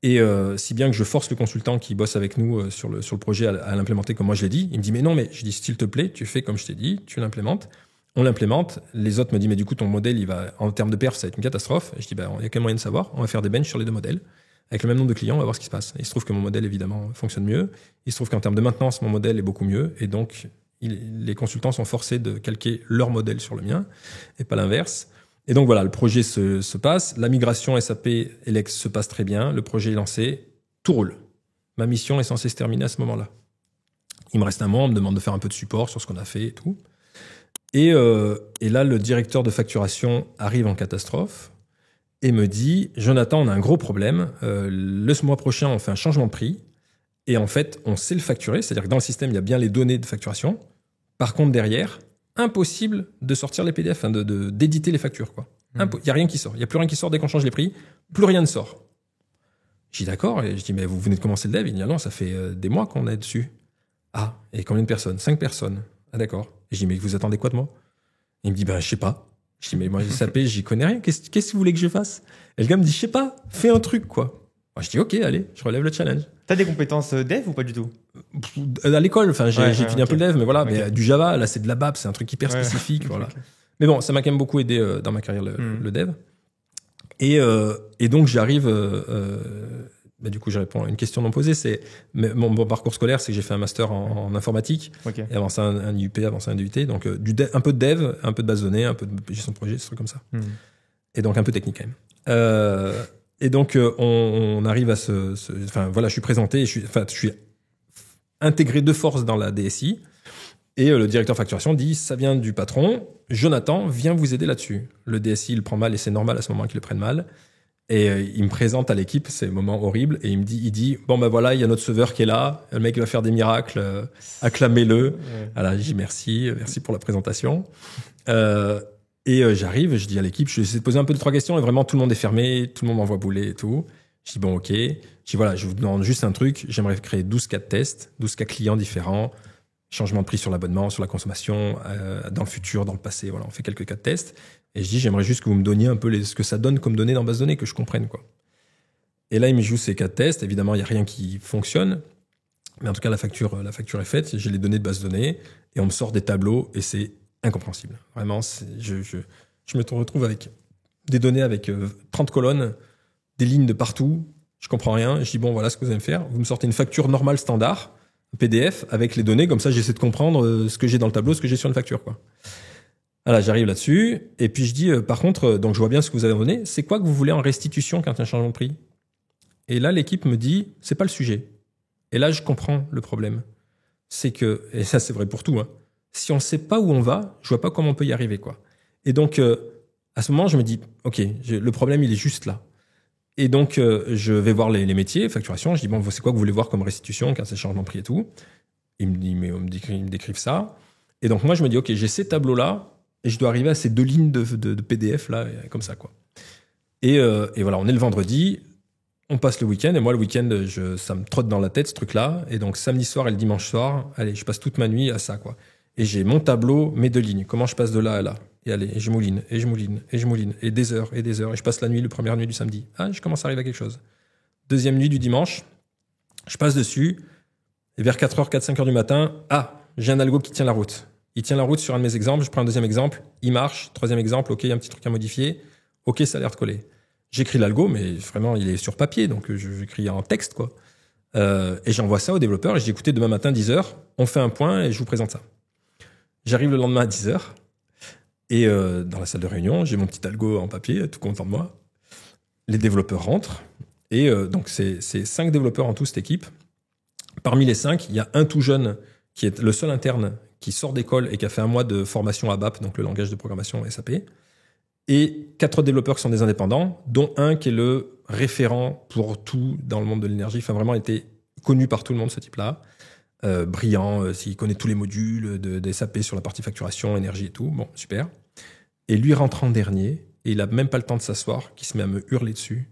Et si bien que je force le consultant qui bosse avec nous sur le projet à l'implémenter comme moi je l'ai dit. Il me dit, mais non, mais je dis, s'il te plaît, tu fais comme je t'ai dit, tu l'implémentes. On l'implémente. Les autres me disent, mais du coup, ton modèle, il va, en termes de perf, ça va être une catastrophe. Et je dis, il y a quel moyen de savoir? On va faire des benches sur les 2 modèles. Avec le même nombre de clients, on va voir ce qui se passe. Et il se trouve que mon modèle, évidemment, fonctionne mieux. Il se trouve qu'en termes de maintenance, mon modèle est beaucoup mieux. Et donc, les consultants sont forcés de calquer leur modèle sur le mien et pas l'inverse. Et donc voilà, le projet se passe. La migration SAP Elex se passe très bien. Le projet est lancé. Tout roule. Ma mission est censée se terminer à ce moment-là. Il me reste un mois, on me demande de faire un peu de support sur ce qu'on a fait et tout. Et là, le directeur de facturation arrive en catastrophe et me dit « Jonathan, on a un gros problème. Ce mois prochain, on fait un changement de prix. Et en fait, on sait le facturer. C'est-à-dire que dans le système, il y a bien les données de facturation. Par contre, derrière, impossible de sortir les PDF, d'éditer les factures, quoi. Il n'y a rien qui sort. Il n'y a plus rien qui sort dès qu'on change les prix. Plus rien ne sort. » Je dis d'accord. Et je dis « Mais vous venez de commencer le dev ?» Il dit « Non, ça fait des mois qu'on est dessus. » Ah, et combien de personnes? 5 personnes. Ah d'accord. Et je dis « Mais vous attendez quoi de moi ?» Il me dit « Ben, je sais pas. » Je dis « Mais moi, SAP, j'y connais rien. Qu'est-ce que vous voulez que je fasse ?» Et le gars me dit « Je sais pas. Fais un truc, quoi. » Moi, je dis « Ok, allez, je relève le challenge. » T'as des compétences dev ou pas du tout? À l'école, enfin, j'ai étudié un peu le dev, mais voilà. Okay. Mais du Java, là, c'est de la BAP, c'est un truc hyper spécifique, voilà. Okay. Mais bon, ça m'a quand même beaucoup aidé dans ma carrière, le dev. Et donc, j'arrive... du coup, je réponds à une question non posée. C'est mon parcours scolaire, c'est que j'ai fait un master en informatique, et avant ça un IUP, avant ça un DUT. Donc un peu de dev, un peu de base de données, un peu de gestion de projet, des trucs comme ça. Et donc un peu technique quand même. Et donc on arrive à enfin voilà, je suis présenté, je suis intégré de force dans la DSI. Et le directeur facturation dit, ça vient du patron, Jonathan vient vous aider là-dessus. Le DSI il prend mal et c'est normal à ce moment qu'il le prenne mal. Et il me présente à l'équipe, c'est un moment horrible, et il dit bon ben voilà, il y a notre sauveur qui est là, le mec va faire des miracles, acclamez-le. Voilà, je dis merci pour la présentation. J'arrive, je dis à l'équipe, je vais essayer de poser un peu de 3 questions, et vraiment tout le monde est fermé, tout le monde m'envoie bouler et tout. Je dis bon ok, je dis voilà, je vous demande juste un truc, j'aimerais créer 12 cas de test, 12 cas clients différents, changement de prix sur l'abonnement, sur la consommation, dans le futur, dans le passé, voilà, on fait quelques cas de test. Et je dis, j'aimerais juste que vous me donniez un peu ce que ça donne comme données dans base de données, que je comprenne, quoi. Et là, il me joue ces cas de test. Évidemment, il n'y a rien qui fonctionne. Mais en tout cas, la facture est faite. J'ai les données de base de données. Et on me sort des tableaux. Et c'est incompréhensible. Vraiment, je me retrouve avec des données avec 30 colonnes, des lignes de partout. Je comprends rien. Je dis, bon, voilà ce que vous allez me faire. Vous me sortez une facture normale standard, PDF, avec les données. Comme ça, j'essaie de comprendre ce que j'ai dans le tableau, ce que j'ai sur une facture, quoi. Voilà, j'arrive là-dessus, et puis je dis, par contre, donc je vois bien ce que vous avez donné, c'est quoi que vous voulez en restitution quand il y a un changement de prix? Et là, l'équipe me dit, c'est pas le sujet. Et là, je comprends le problème. C'est que, et ça c'est vrai pour tout, hein, si on sait pas où on va, je vois pas comment on peut y arriver, quoi. Et donc, à ce moment, je me dis, ok, le problème, il est juste là. Et donc, je vais voir les métiers, facturation, je dis, bon, c'est quoi que vous voulez voir comme restitution quand c'est changement de prix et tout? Ils me décrivent ça. Et donc, moi, je me dis, ok, j'ai ces tableaux-là, et je dois arriver à ces 2 lignes de PDF, là, comme ça, quoi. Et voilà, on est le vendredi, on passe le week-end, et moi, le week-end, ça me trotte dans la tête, ce truc-là. Et donc, samedi soir et le dimanche soir, allez, je passe toute ma nuit à ça, quoi. Et j'ai mon tableau, mes 2 lignes. Comment je passe de là à là? Et allez, et je mouline, et je mouline, et je mouline, et des heures, et des heures. Et je passe la première nuit du samedi. Ah, je commence à arriver à quelque chose. Deuxième nuit du dimanche, je passe dessus, et vers 4h, 5h du matin, j'ai un algo qui tient la route. Il tient la route sur un de mes exemples. Je prends un deuxième exemple. Il marche. Troisième exemple. OK, il y a un petit truc à modifier. OK, ça a l'air de coller. J'écris l'algo, mais vraiment, il est sur papier. Donc, j'écris en texte, quoi. Et j'envoie ça au développeur. Et je dis, écoutez, demain matin, 10h, on fait un point et je vous présente ça. J'arrive le lendemain à 10h. Et dans la salle de réunion, j'ai mon petit algo en papier, tout content de moi. Les développeurs rentrent. Et donc, c'est 5 développeurs en tout, cette équipe. Parmi les 5, il y a un tout jeune qui est le seul interne qui sort d'école et qui a fait un mois de formation à BAP, donc le langage de programmation SAP, et 4 développeurs qui sont des indépendants, dont un qui est le référent pour tout dans le monde de l'énergie. Enfin, vraiment, il était connu par tout le monde, ce type-là. Brillant, il connaît tous les modules de SAP sur la partie facturation, énergie et tout. Bon, super. Et lui rentre en dernier, et il a même pas le temps de s'asseoir, qui se met à me hurler dessus.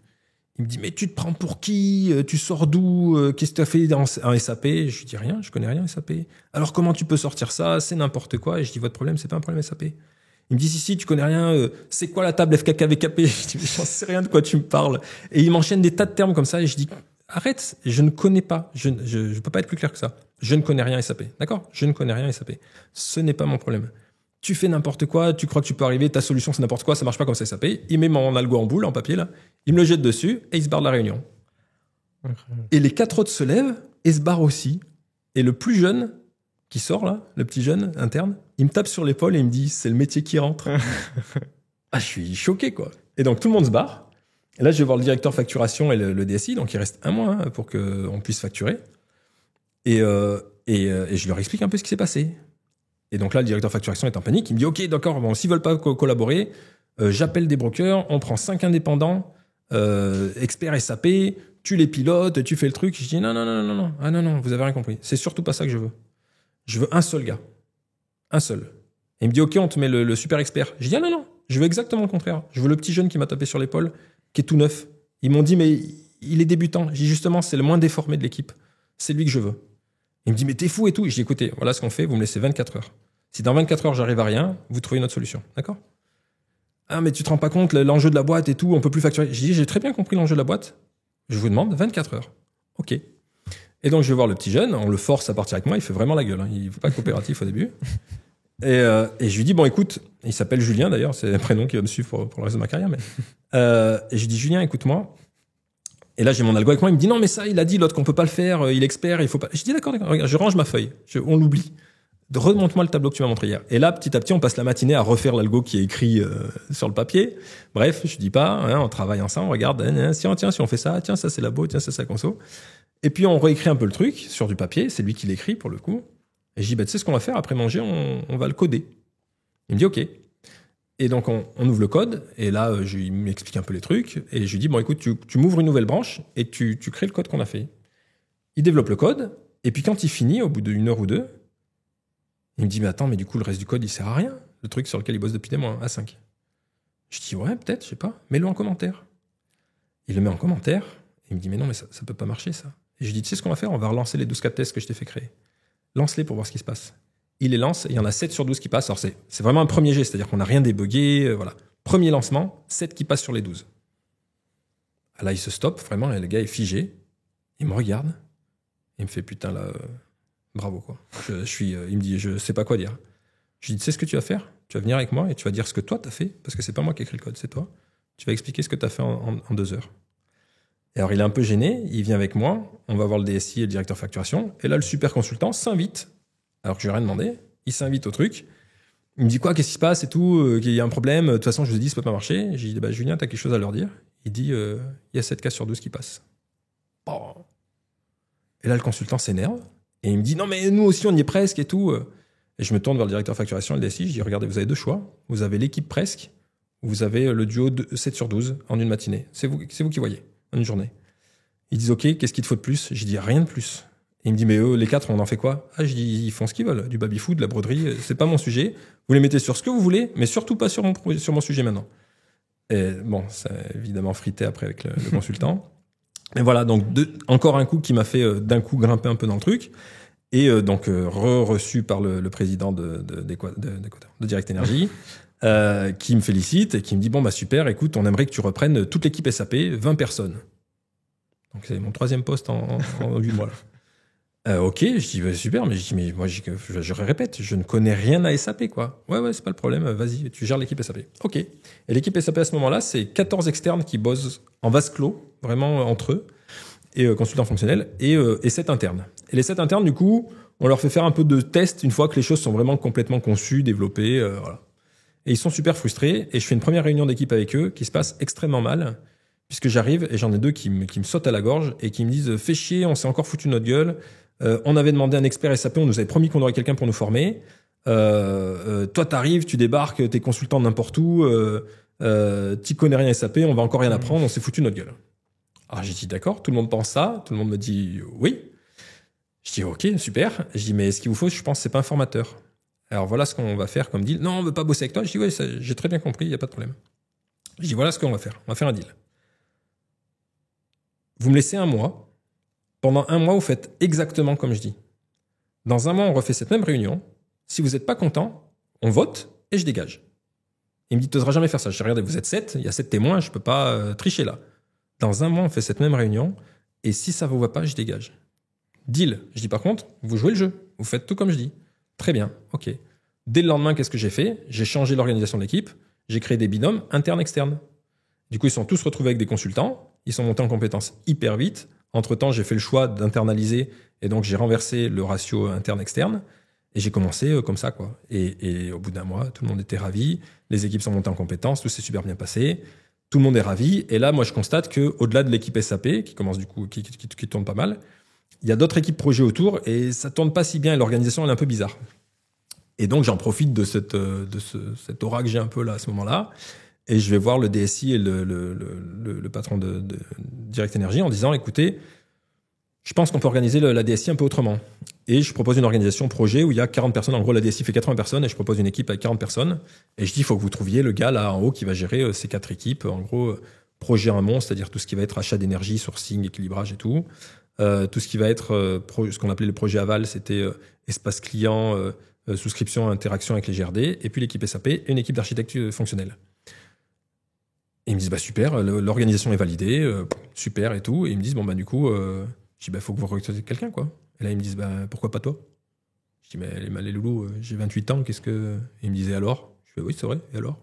Il me dit, mais tu te prends pour qui? Tu sors d'où? Qu'est-ce que tu as fait en SAP? Je lui dis rien, je connais rien SAP. Alors comment tu peux sortir ça? C'est n'importe quoi. Et je dis, votre problème, c'est pas un problème SAP. Il me dit, si, tu connais rien. C'est quoi la table FKKVKP? Je dis, mais j'en sais rien de quoi tu me parles. Et il m'enchaîne des tas de termes comme ça. Et je dis, arrête, je ne connais pas. Je peux pas être plus clair que ça. Je ne connais rien SAP. D'accord? Je ne connais rien SAP. Ce n'est pas mon problème. Tu fais n'importe quoi, tu crois que tu peux arriver, ta solution c'est n'importe quoi, ça marche pas comme ça SAP. Il met mon algo en boule, en papier là, il me le jette dessus et il se barre de la réunion. Incroyable. Et les 4 autres se lèvent et se barrent aussi. Et le plus jeune qui sort là, le petit jeune interne, il me tape sur l'épaule et il me dit, c'est le métier qui rentre. Je suis choqué, quoi. Et donc tout le monde se barre. Et là, je vais voir le directeur facturation et le DSI, donc il reste un mois pour qu'on puisse facturer. Et je leur explique un peu ce qui s'est passé. Et donc là, le directeur facturation est en panique. Il me dit, OK, d'accord, bon, s'ils veulent pas collaborer, j'appelle des brokers, on prend 5 indépendants, experts SAP, tu les pilotes, tu fais le truc. Je dis, non, vous avez rien compris. C'est surtout pas ça que je veux. Je veux un seul gars. Un seul. Et il me dit, OK, on te met le super expert. Je dis, non, je veux exactement le contraire. Je veux le petit jeune qui m'a tapé sur l'épaule, qui est tout neuf. Ils m'ont dit, mais il est débutant. Je dis, justement, c'est le moins déformé de l'équipe. C'est lui que je veux. Il me dit, mais t'es fou et tout. Je dis, écoutez, voilà ce qu'on fait, vous me laissez 24 heures. Si dans 24 heures, j'arrive à rien, vous trouvez une autre solution. D'accord? Ah, mais tu te rends pas compte, l'enjeu de la boîte et tout, on peut plus facturer. Je dis, j'ai très bien compris l'enjeu de la boîte. Je vous demande 24 heures. OK. Et donc, je vais voir le petit jeune, on le force à partir avec moi, il fait vraiment la gueule. Il ne veut pas coopératif au début. Et je lui dis, bon, écoute, il s'appelle Julien d'ailleurs, c'est un prénom qui va me suivre pour le reste de ma carrière. Mais, et je lui dis, Julien, écoute-moi. Et là, j'ai mon algo avec moi, il me dit, non, mais ça, il a dit l'autre qu'on peut pas le faire, il est expert, il faut pas. Je dis, d'accord, regarde, je range ma feuille, on l'oublie. Remonte-moi le tableau que tu m'as montré hier. Et là, petit à petit, on passe la matinée à refaire l'algo qui est écrit sur le papier. Bref, je dis pas, on travaille ensemble, on regarde, si on fait ça, tiens, ça c'est labo, tiens, ça c'est la conso. Et puis on réécrit un peu le truc sur du papier, c'est lui qui l'écrit pour le coup. Et je dis, tu sais ce qu'on va faire après manger, on va le coder. Il me dit, OK. Et donc on ouvre le code, et là, il m'explique un peu les trucs, et je lui dis, bon écoute, tu m'ouvres une nouvelle branche, et tu crées le code qu'on a fait. Il développe le code, et puis quand il finit, au bout d'une heure ou deux, il me dit, mais attends, mais du coup, le reste du code, il sert à rien. Le truc sur lequel il bosse depuis des mois, A5. Je dis, ouais, peut-être, je sais pas. Mets-le en commentaire. Il le met en commentaire. Il me dit, mais non, mais ça peut pas marcher, ça. Et je lui dis, tu sais ce qu'on va faire? On va relancer les 12 cas de tests que je t'ai fait créer. Lance-les pour voir ce qui se passe. Il les lance, et il y en a 7 sur 12 qui passent. Alors, c'est vraiment un premier jet, c'est-à-dire qu'on n'a rien débugué, voilà. Premier lancement, 7 qui passent sur les 12. Ah, là, il se stoppe, vraiment, et le gars est figé. Il me regarde. Il me fait, putain, là... bravo, quoi. Il me dit, je sais pas quoi dire. Je lui dis, tu sais ce que tu vas faire? Tu vas venir avec moi et tu vas dire ce que toi t'as fait, parce que c'est pas moi qui ai écrit le code, c'est toi. Tu vas expliquer ce que t'as fait en 2 heures. Et alors, il est un peu gêné, il vient avec moi, on va voir le DSI et le directeur facturation, et là, le super consultant s'invite, alors que je lui ai rien demandé, il s'invite au truc. Il me dit quoi, qu'est-ce qui se passe et tout, qu'il y a un problème, de toute façon, je vous ai dit, ça peut pas marcher. J'ai dit, bah, Julien, t'as quelque chose à leur dire? Il dit, il y a 7 cas sur 12 qui passent. Oh. Et là, le consultant s'énerve. Et il me dit, non, mais nous aussi, on y est presque et tout. Et je me tourne vers le directeur facturation et le DSI. Je dis, regardez, vous avez 2 choix. Vous avez l'équipe presque, ou vous avez le duo de 7 sur 12 en une matinée. C'est vous qui voyez, en une journée. Ils disent, OK, qu'est-ce qu'il te faut de plus? J'ai dit, rien de plus. Et il me dit, mais eux, les 4, on en fait quoi? Ah, je dis, ils font ce qu'ils veulent. Du baby-food, de la broderie, c'est pas mon sujet. Vous les mettez sur ce que vous voulez, mais surtout pas sur mon sujet maintenant. Et bon, ça a évidemment frité après avec le consultant. Et voilà, donc encore un coup qui m'a fait d'un coup grimper un peu dans le truc. Et donc reçu par le président de Direct Energy, qui me félicite et qui me dit, bon bah super, écoute, on aimerait que tu reprennes toute l'équipe SAP, 20 personnes. Donc c'est mon 3e poste en 8 mois. OK, je dis bah, super, mais moi je répète, je ne connais rien à SAP quoi. Ouais, c'est pas le problème, vas-y, tu gères l'équipe SAP. OK. Et l'équipe SAP à ce moment-là, c'est 14 externes qui bossent en vase clos, vraiment entre eux, et consultants fonctionnels, et 7 internes. Et les 7 internes, du coup, on leur fait faire un peu de tests une fois que les choses sont vraiment complètement conçues, développées, voilà. Et ils sont super frustrés, et je fais une première réunion d'équipe avec eux qui se passe extrêmement mal, puisque j'arrive et j'en ai 2 qui me sautent à la gorge et qui me disent, fais chier, on s'est encore foutu de notre gueule. On avait demandé un expert SAP, on nous avait promis qu'on aurait quelqu'un pour nous former. Toi, t'arrives, tu débarques, t'es consultant n'importe où, t'y connais rien SAP, on va encore rien apprendre, on s'est foutu de notre gueule. Alors j'ai dit d'accord, tout le monde pense ça, tout le monde me dit oui. Je dis ok, super. Je dis mais ce qu'il vous faut, je pense, c'est pas un formateur. Alors voilà ce qu'on va faire comme deal. Non, on veut pas bosser avec toi. Je dis ouais, j'ai très bien compris, il y a pas de problème. Je dis voilà ce qu'on va faire. On va faire un deal. Vous me laissez un mois. Pendant un mois, vous faites exactement comme je dis. Dans un mois, on refait cette même réunion. Si vous n'êtes pas content, on vote et je dégage. Il me dit, tu n'oseras jamais faire ça. Je dis, regardez, vous êtes 7, il y a 7 témoins, je ne peux pas tricher là. Dans un mois, on fait cette même réunion et si ça ne vous va pas, je dégage. Deal. Je dis, par contre, vous jouez le jeu. Vous faites tout comme je dis. Très bien, ok. Dès le lendemain, qu'est-ce que j'ai fait? J'ai changé l'organisation de l'équipe. J'ai créé des binômes internes-externes. Du coup, ils sont tous retrouvés avec des consultants. Ils sont montés en compétences hyper vite. Entre-temps, j'ai fait le choix d'internaliser et donc j'ai renversé le ratio interne-externe et j'ai commencé comme ça, quoi. Et au bout d'un mois, tout le monde était ravi, les équipes sont montées en compétences, tout s'est super bien passé. Tout le monde est ravi. Et là, moi, je constate que au-delà de l'équipe SAP, qui commence du coup, qui tourne pas mal, il y a d'autres équipes projets autour et ça tourne pas si bien et l'organisation elle est un peu bizarre. Et donc, j'en profite de cette aura que j'ai un peu là à ce moment-là. Et je vais voir le DSI et le patron de Direct Energy en disant, écoutez, je pense qu'on peut organiser la DSI un peu autrement. Et je propose une organisation projet où il y a 40 personnes. En gros, la DSI fait 80 personnes et je propose une équipe avec 40 personnes. Et je dis, il faut que vous trouviez le gars là en haut qui va gérer ces 4 équipes. En gros, projet amont, c'est-à-dire tout ce qui va être achat d'énergie, sourcing, équilibrage et tout. Tout ce qui va être ce qu'on appelait le projet aval, c'était espace client, souscription, interaction avec les GRD. Et puis l'équipe SAP et une équipe d'architecture fonctionnelle. Et ils me disent, bah super, l'organisation est validée, super et tout. Et ils me disent, bon, bah du coup, je dis, bah faut que vous recrutiez quelqu'un, quoi. Et là, ils me disent, bah pourquoi pas toi? Je dis, mais les loulous, j'ai 28 ans, qu'est-ce que. Et ils me disaient, alors? Je fais, oui, c'est vrai, et alors?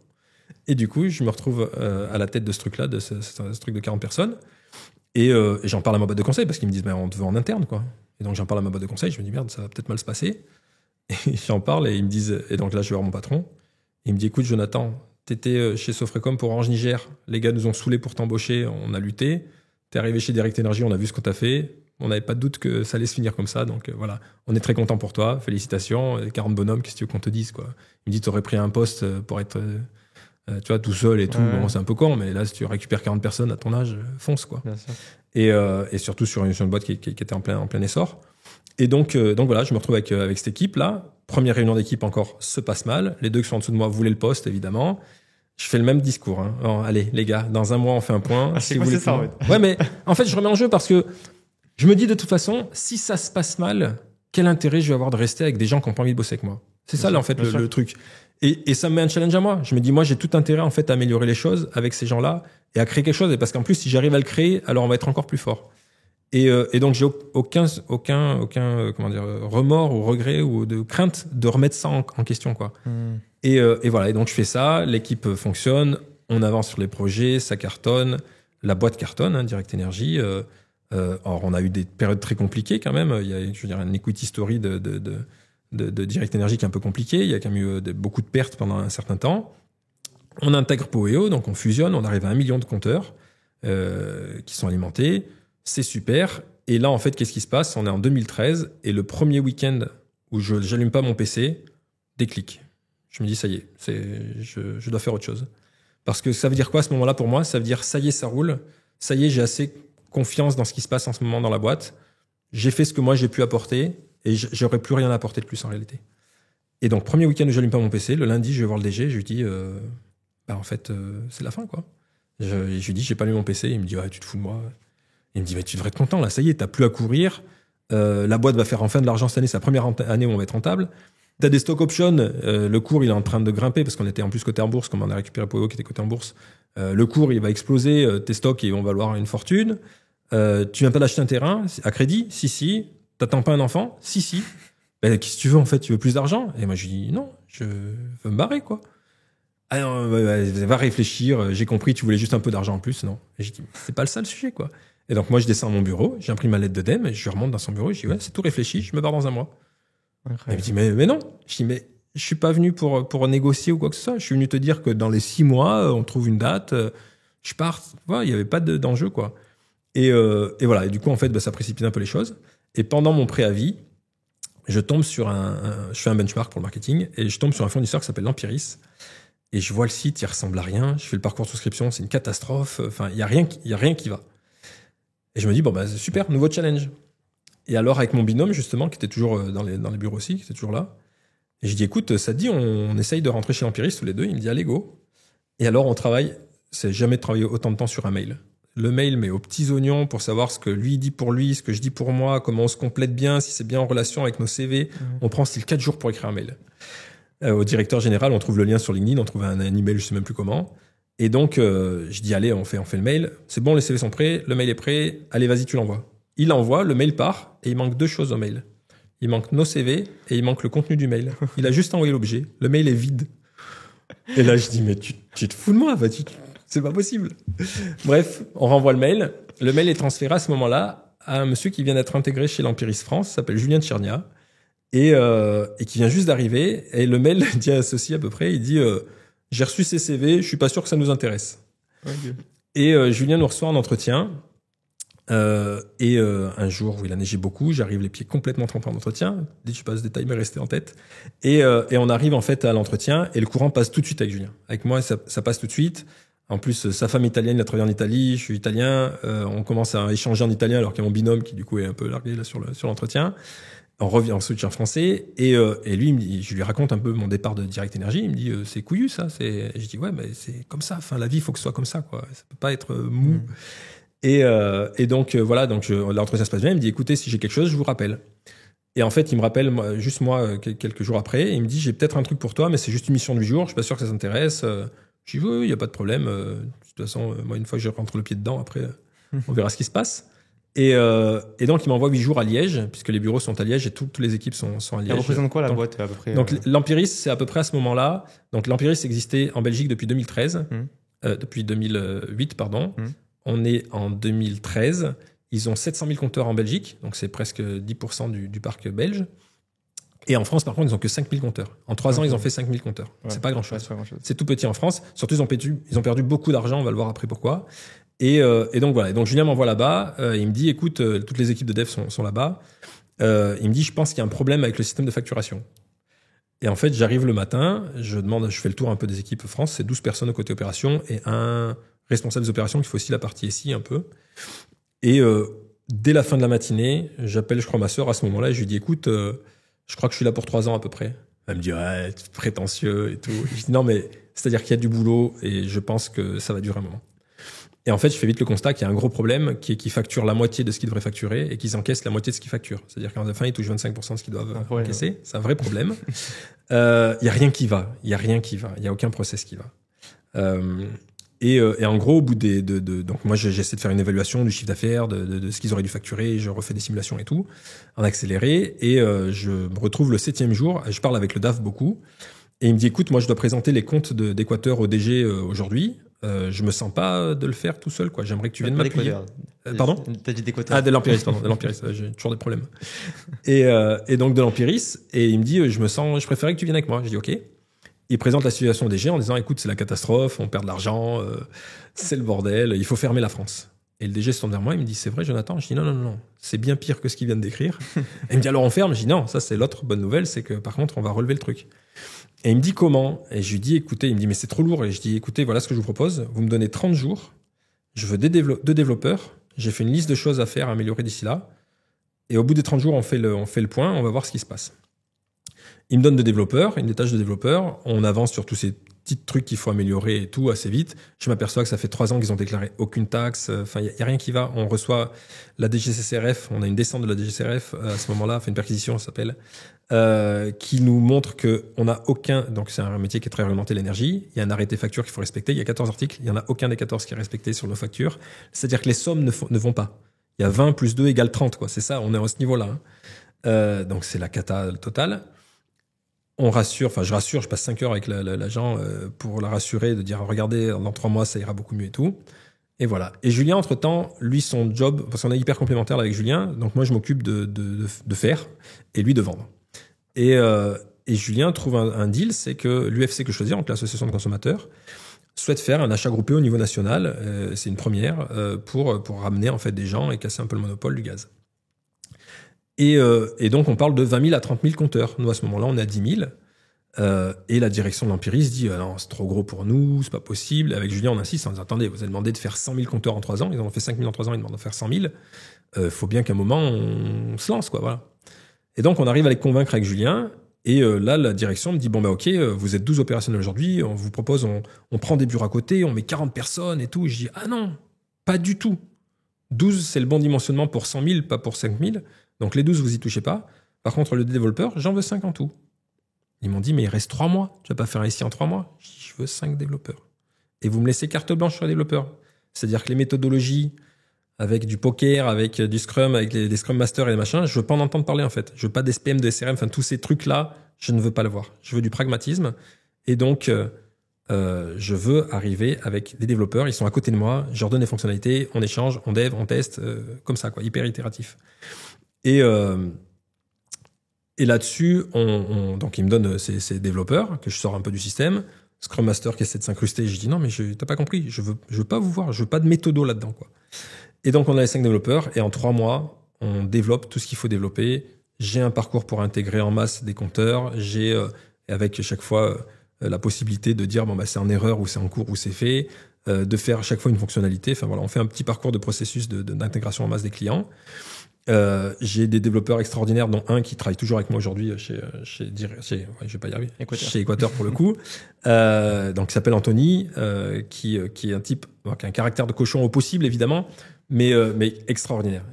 Et du coup, je me retrouve à la tête de ce truc-là, de ce truc de 40 personnes. Et j'en parle à ma boîte de conseil parce qu'ils me disent, bah on te veut en interne, quoi. Et donc, j'en parle à ma boîte de conseil, je me dis, merde, ça va peut-être mal se passer. Et j'en parle et ils me disent, et donc là, je vais voir mon patron. Il me dit, écoute, Jonathan, t'étais chez Sofrecom pour Orange Niger. Les gars nous ont saoulés pour t'embaucher. On a lutté. T'es arrivé chez Direct Energy. On a vu ce qu'on t'a fait. On n'avait pas de doute que ça allait se finir comme ça. Donc voilà, on est très content pour toi. Félicitations. 40 bonhommes, qu'est-ce que tu veux qu'on te dise, quoi. Il me dit, t'aurais pris un poste pour être tu vois, tout seul et tout. Ouais. Bon, c'est un peu con, mais là, si tu récupères 40 personnes à ton âge, fonce, quoi. Bien sûr. Et surtout sur une boîte qui était en plein essor. Et donc voilà, je me retrouve avec cette équipe-là. Première réunion d'équipe encore se passe mal. Les deux qui sont en dessous de moi voulaient le poste, évidemment. Je fais le même discours. Hein. Alors, allez, les gars, dans un mois, on fait un point. Ah, c'est ça, en fait. Ouais, mais en fait, je remets en jeu parce que je me dis de toute façon, si ça se passe mal, quel intérêt je vais avoir de rester avec des gens qui n'ont pas envie de bosser avec moi? C'est ça, là, en fait, le truc. Et ça me met un challenge à moi. Je me dis, moi, j'ai tout intérêt, en fait, à améliorer les choses avec ces gens-là et à créer quelque chose. Et parce qu'en plus, si j'arrive à le créer, alors on va être encore plus fort. Et donc, j'ai aucun comment dire, remords ou regret ou de crainte de remettre ça en question, quoi. Et voilà. Et donc, je fais ça. L'équipe fonctionne. On avance sur les projets. Ça cartonne. La boîte cartonne, hein, Direct Energy. Or, on a eu des périodes très compliquées quand même. Il y a, je veux dire, un equity story de Direct Energy qui est un peu compliqué. Il y a quand même eu beaucoup de pertes pendant un certain temps. On intègre Poweo, donc on fusionne. On arrive à 1 million de compteurs qui sont alimentés. C'est super. Et là, en fait, qu'est-ce qui se passe? On est en 2013 et le premier week-end où je n'allume pas mon PC, déclic. Je me dis, ça y est, je dois faire autre chose. Parce que ça veut dire quoi à ce moment-là pour moi? Ça veut dire, ça y est, ça roule. Ça y est, j'ai assez confiance dans ce qui se passe en ce moment dans la boîte. J'ai fait ce que moi, j'ai pu apporter et j'aurais plus rien à apporter de plus en réalité. Et donc, premier week-end où j'allume pas mon PC, le lundi, je vais voir le DG, je lui dis, en fait, c'est la fin, quoi. Je lui dis, j'ai pas lu mon PC. Il me dit, ouais, tu te fous de moi. Il me dit, mais tu devrais être content, là, ça y est, t'as plus à courir. La boîte va faire enfin de l'argent cette année, c'est la première année où on va être rentable. T'as des stock options, le cours, il est en train de grimper parce qu'on était en plus coté en bourse, comme on a récupéré Poweo qui était coté en bourse. Le cours, il va exploser, tes stocks, ils vont valoir une fortune. Tu viens pas d'acheter un terrain à crédit? Si. T'attends pas un enfant? Si. Ben, qu'est-ce que tu veux, en fait? Tu veux plus d'argent? Et moi, je lui dis, non, je veux me barrer, quoi. Ah non, va réfléchir, j'ai compris, tu voulais juste un peu d'argent en plus, non? Et j'ai dit, c'est pas ça le sujet, quoi. Et donc, moi, je descends à mon bureau, j'imprime ma lettre de DEM, et je remonte dans son bureau, et je dis, ouais, c'est tout réfléchi, je me barre dans un mois. Et il me dit, mais non. Je dis, mais je suis pas venu pour négocier ou quoi que ce soit. Je suis venu te dire que dans les 6 mois, on trouve une date, je pars. Voilà, il y avait pas d'enjeu, quoi. Et voilà. Et du coup, en fait, ça précipite un peu les choses. Et pendant mon préavis, je tombe sur je fais un benchmark pour le marketing, et je tombe sur un fournisseur qui s'appelle l'Empiris. Et je vois le site, il ressemble à rien. Je fais le parcours de souscription, c'est une catastrophe. Enfin, il y a rien qui va. Et je me dis, bon, c'est super, nouveau challenge. Et alors, avec mon binôme, justement, qui était toujours dans les bureaux aussi, qui était toujours là, et je dis, écoute, ça te dit, on essaye de rentrer chez l'Empiris tous les deux. Il me dit, allez, go. Et alors, on travaille, c'est jamais travaillé autant de temps sur un mail. Le mail, mais aux petits oignons pour savoir ce que lui dit pour lui, ce que je dis pour moi, comment on se complète bien, si c'est bien en relation avec nos CV. On prend style 4 jours pour écrire un mail. Au directeur général, on trouve le lien sur LinkedIn, on trouve un email, je sais même plus comment. Et donc, je dis, allez, on fait le mail. C'est bon, les CV sont prêts, le mail est prêt. Allez, vas-y, tu l'envoies. Il envoie, le mail part, et il manque 2 choses au mail. Il manque nos CV, et il manque le contenu du mail. Il a juste envoyé l'objet. Le mail est vide. Et là, je dis, mais tu te fous de moi, c'est pas possible. Bref, on renvoie le mail. Le mail est transféré à ce moment-là à un monsieur qui vient d'être intégré chez l'Empiris France, s'appelle Julien Tchernia, et qui vient juste d'arriver. Et le mail dit à ceci à peu près, il dit, j'ai reçu ces CV, je suis pas sûr que ça nous intéresse. Okay. Et Julien nous reçoit en entretien. Un jour où il a neigé beaucoup, j'arrive les pieds complètement trempés en entretien. Je sais pas ce détail, mais resté en tête. Et on arrive en fait à l'entretien et le courant passe tout de suite avec Julien. Avec moi, ça passe tout de suite. En plus, sa femme est italienne, il a travaillé en Italie, je suis italien. On commence à échanger en italien alors qu'il y a mon binôme qui du coup est un peu largué là sur l'entretien. On revient en switch en français et lui, je lui raconte un peu mon départ de Direct Energy. Il me dit c'est couillu ça. Et je dis ouais, mais c'est comme ça. Enfin, la vie, il faut que ce soit comme ça, quoi. Ça peut pas être mou. Et donc voilà, l'entretien se passe bien. Il me dit écoutez, si j'ai quelque chose, je vous rappelle. Et en fait, il me rappelle juste moi quelques jours après. Et il me dit j'ai peut-être un truc pour toi, mais c'est juste une mission de 8 jours. Je suis pas sûr que ça s'intéresse. Je dis oui, il y a pas de problème. De toute façon, moi une fois que je rentre le pied dedans, après on verra ce qui se passe. Et donc il m'envoie 8 jours à Liège, puisque les bureaux sont à Liège et toutes les équipes sont à Liège. Elle représente quoi la boîte à peu près Donc l'Empiris, c'est à peu près à ce moment-là. Donc l'Empiris existait en Belgique depuis 2013, depuis 2008 pardon. On est en 2013. Ils ont 700 000 compteurs en Belgique, donc c'est presque 10% du parc belge. Et en France, par contre, ils n'ont que 5 000 compteurs. En 3 ans, ils ont fait 5 000 compteurs. Ouais, c'est pas grand-chose. C'est tout petit en France. Surtout, ils ont perdu beaucoup d'argent. On va le voir après pourquoi. Et donc voilà. Et donc Julien m'envoie là-bas. Il me dit, écoute, toutes les équipes de dev sont là-bas. Il me dit, je pense qu'il y a un problème avec le système de facturation. Et en fait, j'arrive le matin. Je fais le tour un peu des équipes France. C'est 12 personnes au côté opération et un responsable des opérations qui fait aussi la partie SI un peu. Et dès la fin de la matinée, j'appelle, je crois, ma sœur à ce moment-là et je lui dis, écoute, je crois que je suis là pour 3 ans à peu près. Elle me dit, ouais, tu es prétentieux et tout. Je dis, non, mais c'est-à-dire qu'il y a du boulot et je pense que ça va durer un moment. Et en fait, je fais vite le constat qu'il y a un gros problème qui est qu'ils facturent la moitié de ce qu'ils devraient facturer et qu'ils encaissent la moitié de ce qu'ils facturent. C'est-à-dire qu'à la fin, ils touchent 25% de ce qu'ils doivent encaisser. C'est un vrai problème. Il y a rien qui va. Il y a aucun process qui va. Et en gros, au bout donc moi j'essaie de faire une évaluation du chiffre d'affaires, de ce qu'ils auraient dû facturer, je refais des simulations et tout, en accéléré, et je me retrouve le 7e jour, je parle avec le DAF beaucoup, et il me dit écoute, moi je dois présenter les comptes d'Équateur au DG aujourd'hui, je me sens pas de le faire tout seul, quoi. J'aimerais que tu viennes m'appuyer. Pardon ? T'as dit d'Équateur. Ah, de l'Empiris, pardon, de l'Empiris, j'ai toujours des problèmes. Et donc de l'Empiris, et il me dit je préférais que tu viennes avec moi. Je dis ok. Il présente la situation au DG en disant écoute, c'est la catastrophe, on perd de l'argent, c'est le bordel, il faut fermer la France. Et le DG se tourne vers moi, il me dit c'est vrai Jonathan? Je dis non, c'est bien pire que ce qu'il vient de décrire. Et il me dit alors on ferme? Je dis non, ça c'est l'autre bonne nouvelle, c'est que par contre on va relever le truc. Et il me dit comment? Et je lui dis écoutez, il me dit mais c'est trop lourd. Et je dis écoutez, voilà ce que je vous propose, vous me donnez 30 jours, je veux 2 développeurs, j'ai fait une liste de choses à faire, à améliorer d'ici là, et au bout des 30 jours on fait le point, on va voir ce qui se passe. Il me donne des tâches de développeurs. On avance sur tous ces petits trucs qu'il faut améliorer et tout assez vite. Je m'aperçois que ça fait 3 ans qu'ils ont déclaré aucune taxe. Enfin, il y a rien qui va. On reçoit la DGCCRF. On a une descente de la DGCCRF à ce moment-là. Enfin, une perquisition, ça s'appelle, qui nous montre que on n'a aucun. Donc, c'est un métier qui est très réglementé, l'énergie. Il y a un arrêté facture qu'il faut respecter. Il y a 14 articles. Il y en a aucun des 14 qui est respecté sur nos factures. C'est-à-dire que les sommes ne vont pas. Il y a 20 plus 2 égale 30, quoi. C'est ça. On est à ce niveau-là. Donc, c'est la cata totale. On rassure, je passe 5 heures avec l'agent pour la rassurer, de dire regardez, dans 3 mois ça ira beaucoup mieux et tout. Et voilà. Et Julien, entre-temps, lui, son job, parce qu'on est hyper complémentaires avec Julien, donc moi je m'occupe de faire et lui de vendre. Et Julien trouve un deal, c'est que l'UFC que je choisis, donc l'association de consommateurs, souhaite faire un achat groupé au niveau national, c'est une première, pour ramener en fait des gens et casser un peu le monopole du gaz. Et donc, on parle de 20 000 à 30 000 compteurs. Nous, à ce moment-là, on est à 10 000. Et la direction de l'Empiris dit non, c'est trop gros pour nous, c'est pas possible. Avec Julien, on insiste en disant attendez, vous avez demandé de faire 100 000 compteurs en 3 ans. Ils en ont fait 5 000 en 3 ans, ils demandent de faire 100 000. Faut bien qu'à un moment, on se lance, quoi. Voilà. Et donc, on arrive à les convaincre avec Julien. Et là, la direction me dit bon, ok, vous êtes 12 opérationnels aujourd'hui. On vous propose, on prend des bureaux à côté, on met 40 personnes et tout. Et je dis ah non, pas du tout. 12, c'est le bon dimensionnement pour 100 000, pas pour 5 000. Donc les 12, vous y touchez pas. Par contre, le développeur, j'en veux 5 en tout. Ils m'ont dit, mais il reste 3 mois. Tu vas pas faire ici en 3 mois. Je veux 5 développeurs. Et vous me laissez carte blanche sur les développeurs. C'est-à-dire que les méthodologies, avec du poker, avec du Scrum, avec des Scrum Masters et des machins, je veux pas en entendre parler en fait. Je veux pas d'SPM, de SRM, enfin tous ces trucs-là, je ne veux pas le voir. Je veux du pragmatisme. Et donc, je veux arriver avec des développeurs. Ils sont à côté de moi. Je leur donne des fonctionnalités. On échange, on dev, on teste, comme ça, quoi, hyper itératif. Et là-dessus, donc il me donne ces développeurs que je sors un peu du système. Scrum Master qui essaie de s'incruster. Je dis non, mais t'as pas compris. Je veux pas vous voir. Je veux pas de méthodo là-dedans, quoi. Et donc, on a les 5 développeurs et en 3 mois, on développe tout ce qu'il faut développer. J'ai un parcours pour intégrer en masse des compteurs. J'ai, avec chaque fois, la possibilité de dire, bon, bah, c'est en erreur ou c'est en cours ou c'est fait, de faire à chaque fois une fonctionnalité. Enfin, voilà, on fait un petit parcours de processus d'intégration en masse des clients. J'ai des développeurs extraordinaires, dont un qui travaille toujours avec moi aujourd'hui chez je vais pas y arriver, chez Équateur pour le coup, donc qui s'appelle Anthony, qui est un type qui a un caractère de cochon au possible évidemment, mais extraordinaire,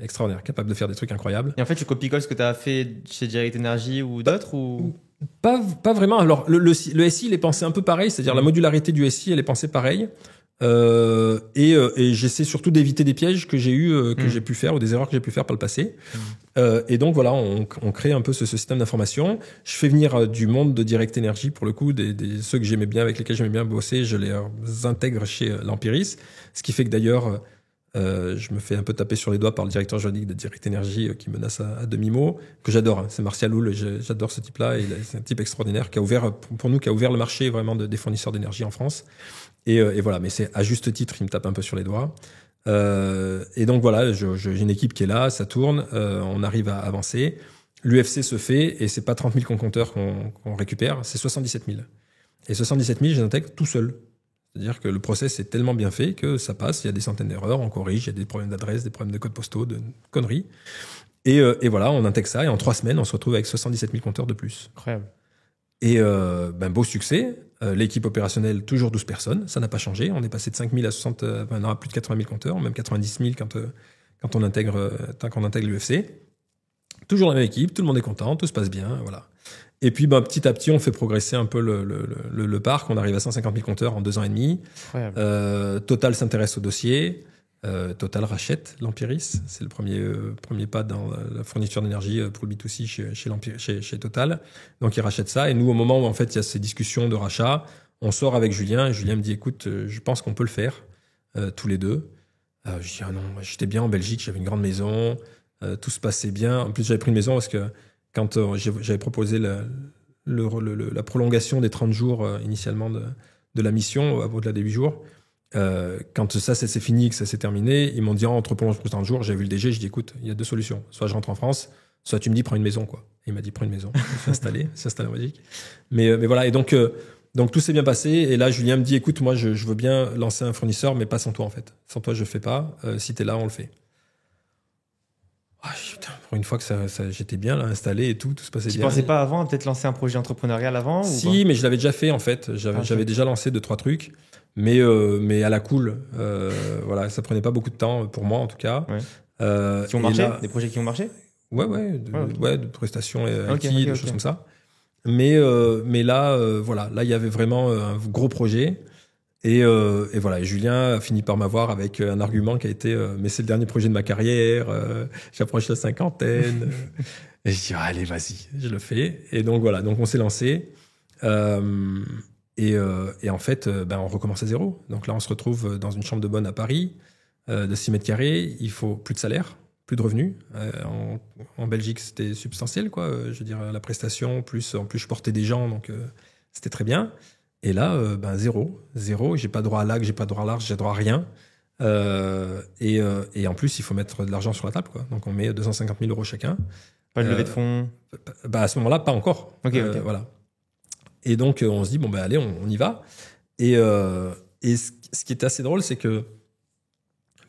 capable de faire des trucs incroyables. Et en fait, tu copies-colles ce que tu as fait chez Direct Energy ou d'autres ou pas vraiment. Alors le SI, il est pensé un peu pareil, c'est-à-dire la modularité du SI, elle est pensée pareil. Et j'essaie surtout d'éviter des pièges que j'ai j'ai pu faire ou des erreurs que j'ai pu faire par le passé. Et donc voilà, on crée un peu ce système d'information. Je fais venir du monde de Direct Energy pour le coup, ceux que j'aimais bien, avec lesquels j'aimais bien bosser, je les intègre chez l'Empiris. Ce qui fait que d'ailleurs, je me fais un peu taper sur les doigts par le directeur juridique de Direct Energy qui menace à demi-mot, que j'adore. Hein. C'est Martial Houle, j'adore ce type-là. C'est un type extraordinaire qui a ouvert, pour nous, qui a ouvert le marché vraiment des fournisseurs d'énergie en France. Et voilà, mais c'est à juste titre, il me tape un peu sur les doigts. Et donc voilà, j'ai une équipe qui est là, ça tourne, on arrive à avancer. L'UFC se fait et c'est pas 30 000 compteurs qu'on récupère, c'est 77 000. Et 77 000, je les intègre tout seul. C'est-à-dire que le process est tellement bien fait que ça passe, il y a des centaines d'erreurs, on corrige, il y a des problèmes d'adresse, des problèmes de codes postaux, de conneries. Et voilà, on intègre ça et en 3 semaines, on se retrouve avec 77 000 compteurs de plus. Incroyable. Et beau succès. L'équipe opérationnelle, toujours 12 personnes. Ça n'a pas changé. On est passé de 5 000 à 60, maintenant à plus de 80 000 compteurs, même 90 000 quand on intègre l'UFC. Toujours la même équipe, tout le monde est content, tout se passe bien, voilà. Et puis, petit à petit, on fait progresser un peu le parc. On arrive à 150 000 compteurs en 2 ans et demi. Total s'intéresse au dossier. Total rachète l'Empiris. C'est le premier pas dans la fourniture d'énergie pour le B2C chez Total. Donc, il rachète ça. Et nous, au moment où, en fait, il y a ces discussions de rachat, on sort avec Julien. Et Julien me dit, écoute, je pense qu'on peut le faire, tous les deux. Je dis, ah non, j'étais bien en Belgique, j'avais une grande maison, tout se passait bien. En plus, j'avais pris une maison parce que quand j'avais proposé la prolongation des 30 jours initialement de la mission, au-delà des 8 jours, quand ça c'est fini, que ça s'est terminé, ils m'ont dit entre prolonge pour 30 jours, j'ai vu le DG, je dis écoute, il y a 2 solutions. Soit je rentre en France, soit tu me dis prends une maison, quoi. Et il m'a dit prends une maison. Je me suis installé en Belgique. Mais voilà, et donc tout s'est bien passé. Et là, Julien me dit écoute, moi je veux bien lancer un fournisseur, mais pas sans toi en fait. Sans toi, je fais pas. Si t'es là, on le fait. Putain, pour une fois que j'étais bien là, installé et tout se passait bien. Tu pensais pas avant à peut-être lancer un projet entrepreneurial avant Si, mais je l'avais déjà fait en fait. J'avais déjà lancé 2-3 trucs. Mais à la cool, voilà, ça prenait pas beaucoup de temps pour moi en tout cas. Ouais. Qui ont marché, des projets qui ont marché. De prestations IT, des choses comme ça. Mais là, voilà, là il y avait vraiment un gros projet et voilà. Et Julien a fini par m'avoir avec un argument qui a été, mais c'est le dernier projet de ma carrière, j'approche la cinquantaine. Et je dis allez vas-y, je le fais. Et donc voilà, donc on s'est lancé. Et en fait, on recommence à zéro. Donc là, on se retrouve dans une chambre de bonne à Paris, de 6 mètres carrés. Il faut plus de salaire, plus de revenus. En Belgique, c'était substantiel, quoi. Je veux dire, la prestation, en plus, je portais des gens, donc c'était très bien. Et là, zéro. J'ai pas droit à l'AG, j'ai pas droit à l'arche, j'ai droit à rien. Et en plus, il faut mettre de l'argent sur la table, quoi. Donc on met 250 000 € chacun. Pas de levée de fonds. À ce moment-là, pas encore. Ok. Voilà. Et donc, on se dit, allez, on y va. Et ce qui est assez drôle, c'est que,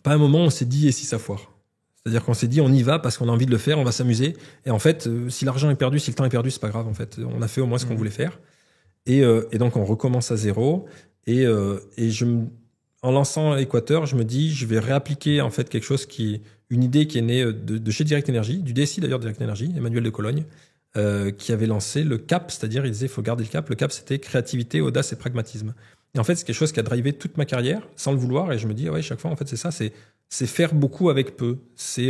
pas un moment, on s'est dit, et si ça foire? C'est-à-dire qu'on s'est dit, on y va parce qu'on a envie de le faire, on va s'amuser. Et en fait, si l'argent est perdu, si le temps est perdu, c'est pas grave, en fait. On a fait au moins ce qu'on voulait faire. Et donc, on recommence à zéro. Et en lançant Équateur, je me dis, je vais réappliquer, en fait, quelque chose une idée qui est née de chez Direct Energy, du DSI d'ailleurs, Direct Energy, Emmanuel de Cologne, qui avait lancé le CAP, c'est-à-dire il disait il faut garder le cap. Le CAP, c'était créativité, audace et pragmatisme. Et en fait, c'est quelque chose qui a drivé toute ma carrière sans le vouloir. Et je me dis chaque fois, en fait, c'est ça, c'est faire beaucoup avec peu. C'est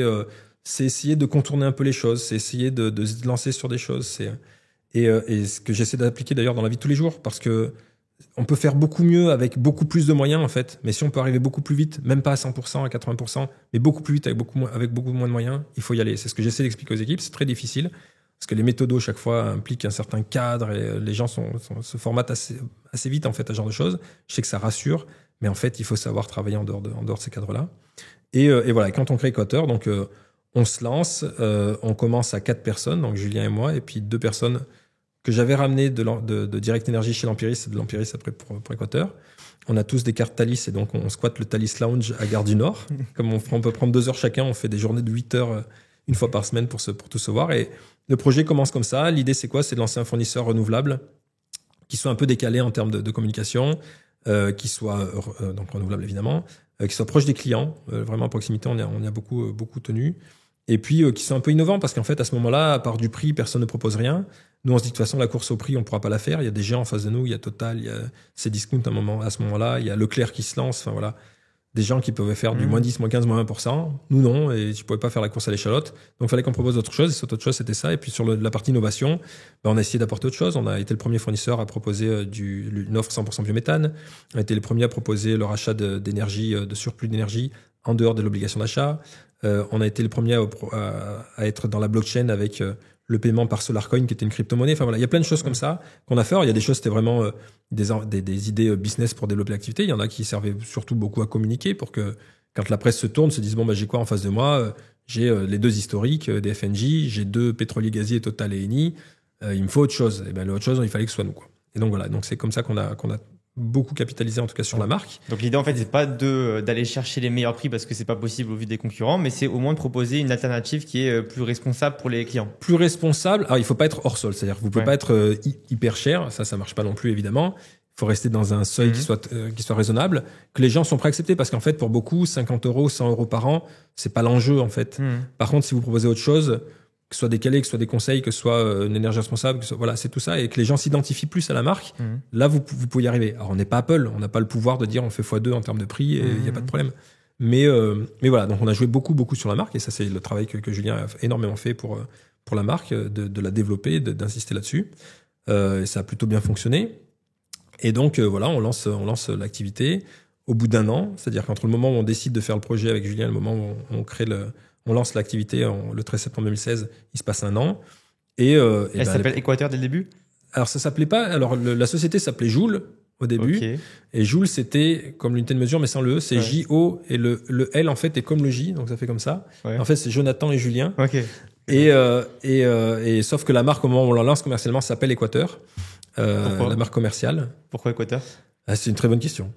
essayer de contourner un peu les choses, c'est essayer de se lancer sur des choses. Et ce que j'essaie d'appliquer d'ailleurs dans la vie de tous les jours, parce que on peut faire beaucoup mieux avec beaucoup plus de moyens en fait. Mais si on peut arriver beaucoup plus vite, même pas à 100%, à 80%, mais beaucoup plus vite avec beaucoup moins de moyens, il faut y aller. C'est ce que j'essaie d'expliquer aux équipes. C'est très difficile. parce que les méthodos chaque fois impliquent un certain cadre et les gens se formatent assez vite en fait à ce genre de choses. Je sais que ça rassure, mais en fait il faut savoir travailler en dehors de ces cadres-là. Et voilà, quand on crée Equator, donc on se lance, on commence à 4 personnes, donc Julien et moi, et puis 2 personnes que j'avais ramenées de Direct Energy chez l'Empiris et de l'Empiris après pour Equator. On a tous des cartes Thalys et donc on squatte le Thalys Lounge à Gare du Nord. Comme on peut prendre 2 heures chacun, on fait des journées de 8 heures une fois par semaine pour tout se voir. Et le projet commence comme ça. L'idée, c'est quoi? C'est de lancer un fournisseur renouvelable qui soit un peu décalé en termes de communication, qui soit donc renouvelable évidemment, qui soit proche des clients, vraiment à proximité. On y a beaucoup tenu. Et puis qui soit un peu innovant parce qu'en fait, à ce moment-là, à part du prix, personne ne propose rien. Nous, on se dit de toute façon, la course au prix, on ne pourra pas la faire. Il y a des géants en face de nous. Il y a Total, il y a Cdiscount à ce moment-là. Il y a Leclerc qui se lance. Enfin, voilà. Des gens qui pouvaient faire du moins 10, moins 15, moins 20%. Nous, non. Et je ne pouvais pas faire la course à l'échalote. Donc, il fallait qu'on propose autre chose. Et cette autre chose, c'était ça. Et puis, sur la partie innovation, on a essayé d'apporter autre chose. On a été le premier fournisseur à proposer une offre 100% biométhane. On a été les premiers à proposer le rachat d'énergie, de surplus d'énergie en dehors de l'obligation d'achat. On a été les premiers à être dans la blockchain avec le paiement par SolarCoin, qui était une crypto-monnaie. Enfin voilà, il y a plein de choses comme ça qu'on a fait. Alors, il y a des choses, c'était vraiment des idées business pour développer l'activité. Il y en a qui servaient surtout beaucoup à communiquer pour que quand la presse se tourne, se dise bon, j'ai quoi en face de moi? J'ai les 2 historiques des FNJ, j'ai 2 pétroliers gaziers, Total et Eni. Il me faut autre chose. Et l'autre chose, il fallait que ce soit nous, quoi. Et donc voilà, donc c'est comme ça qu'on a beaucoup capitalisé en tout cas sur la marque. Donc l'idée en fait c'est pas d'aller chercher les meilleurs prix parce que c'est pas possible au vu des concurrents, mais c'est au moins de proposer une alternative qui est plus responsable pour les clients. Plus responsable. Alors il faut pas être hors sol, c'est-à-dire que vous pouvez pas être hyper cher, ça marche pas non plus évidemment. Il faut rester dans un seuil qui soit raisonnable, que les gens sont prêts à accepter parce qu'en fait pour beaucoup 50 €, 100 € par an, c'est pas l'enjeu en fait. Par contre si vous proposez autre chose, que ce soit décalé, que ce soit des conseils, que ce soit une énergie responsable, voilà, c'est tout ça, et que les gens s'identifient plus à la marque, là, vous pouvez y arriver. Alors, on n'est pas Apple, on n'a pas le pouvoir de dire on fait x2 en termes de prix, et il n'y a pas de problème. Mais voilà, donc on a joué beaucoup sur la marque, et ça, c'est le travail que Julien a énormément fait pour la marque, de la développer, d'insister là-dessus. Et ça a plutôt bien fonctionné. Et donc, voilà, on lance l'activité au bout d'1 an, c'est-à-dire qu'entre le moment où on décide de faire le projet avec Julien et le moment où on lance l'activité le 13 septembre 2016, il se passe 1 an. Elle s'appelle Equator dès le début? Alors, ça s'appelait pas. Alors, la société s'appelait Joule au début. Okay. Et Joule, c'était comme l'unité de mesure, mais sans le E. C'est J-O. Et le L, en fait, est comme le J. Donc, ça fait comme ça. Ouais. En fait, c'est Jonathan et Julien. Okay. Et sauf que la marque, au moment où on la lance commercialement, s'appelle Equator. La marque commerciale. Pourquoi Equator? C'est une très bonne question.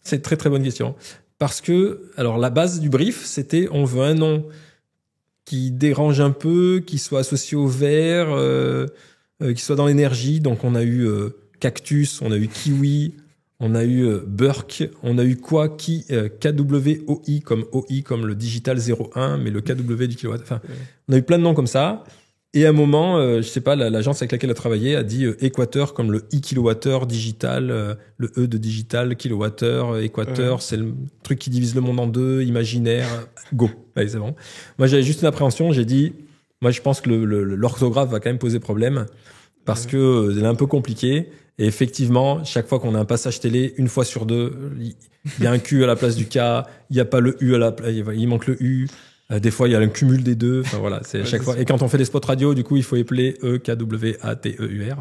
C'est une très, très bonne question. Parce que, alors, la base du brief, c'était on veut un nom qui dérange un peu, qui soit associé au vert, qui soit dans l'énergie. Donc, on a eu Cactus, on a eu Kiwi, on a eu Burke, on a eu KWOI comme OI, comme le Digital 01, mais le KW du kilowatt. Enfin, on a eu plein de noms comme ça. Et à un moment, je sais pas, l'agence avec laquelle elle a travaillé a dit Équateur comme le kilowattheure digital, le E de digital, kilowattheure, Équateur, c'est le truc qui divise le monde en 2, imaginaire, go. Allez, c'est bon. Moi, j'avais juste une appréhension, j'ai dit, moi, je pense que l'orthographe va quand même poser problème parce que c'est un peu compliqué. Et effectivement, chaque fois qu'on a un passage télé, 1 fois sur 2, il y a un Q à la place du K, il n'y a pas le U il manque le U. Des fois, il y a un cumul des deux. Enfin, voilà, c'est à chaque fois. Et quand on fait des spots radio, du coup, il faut épeler EKWATEUR,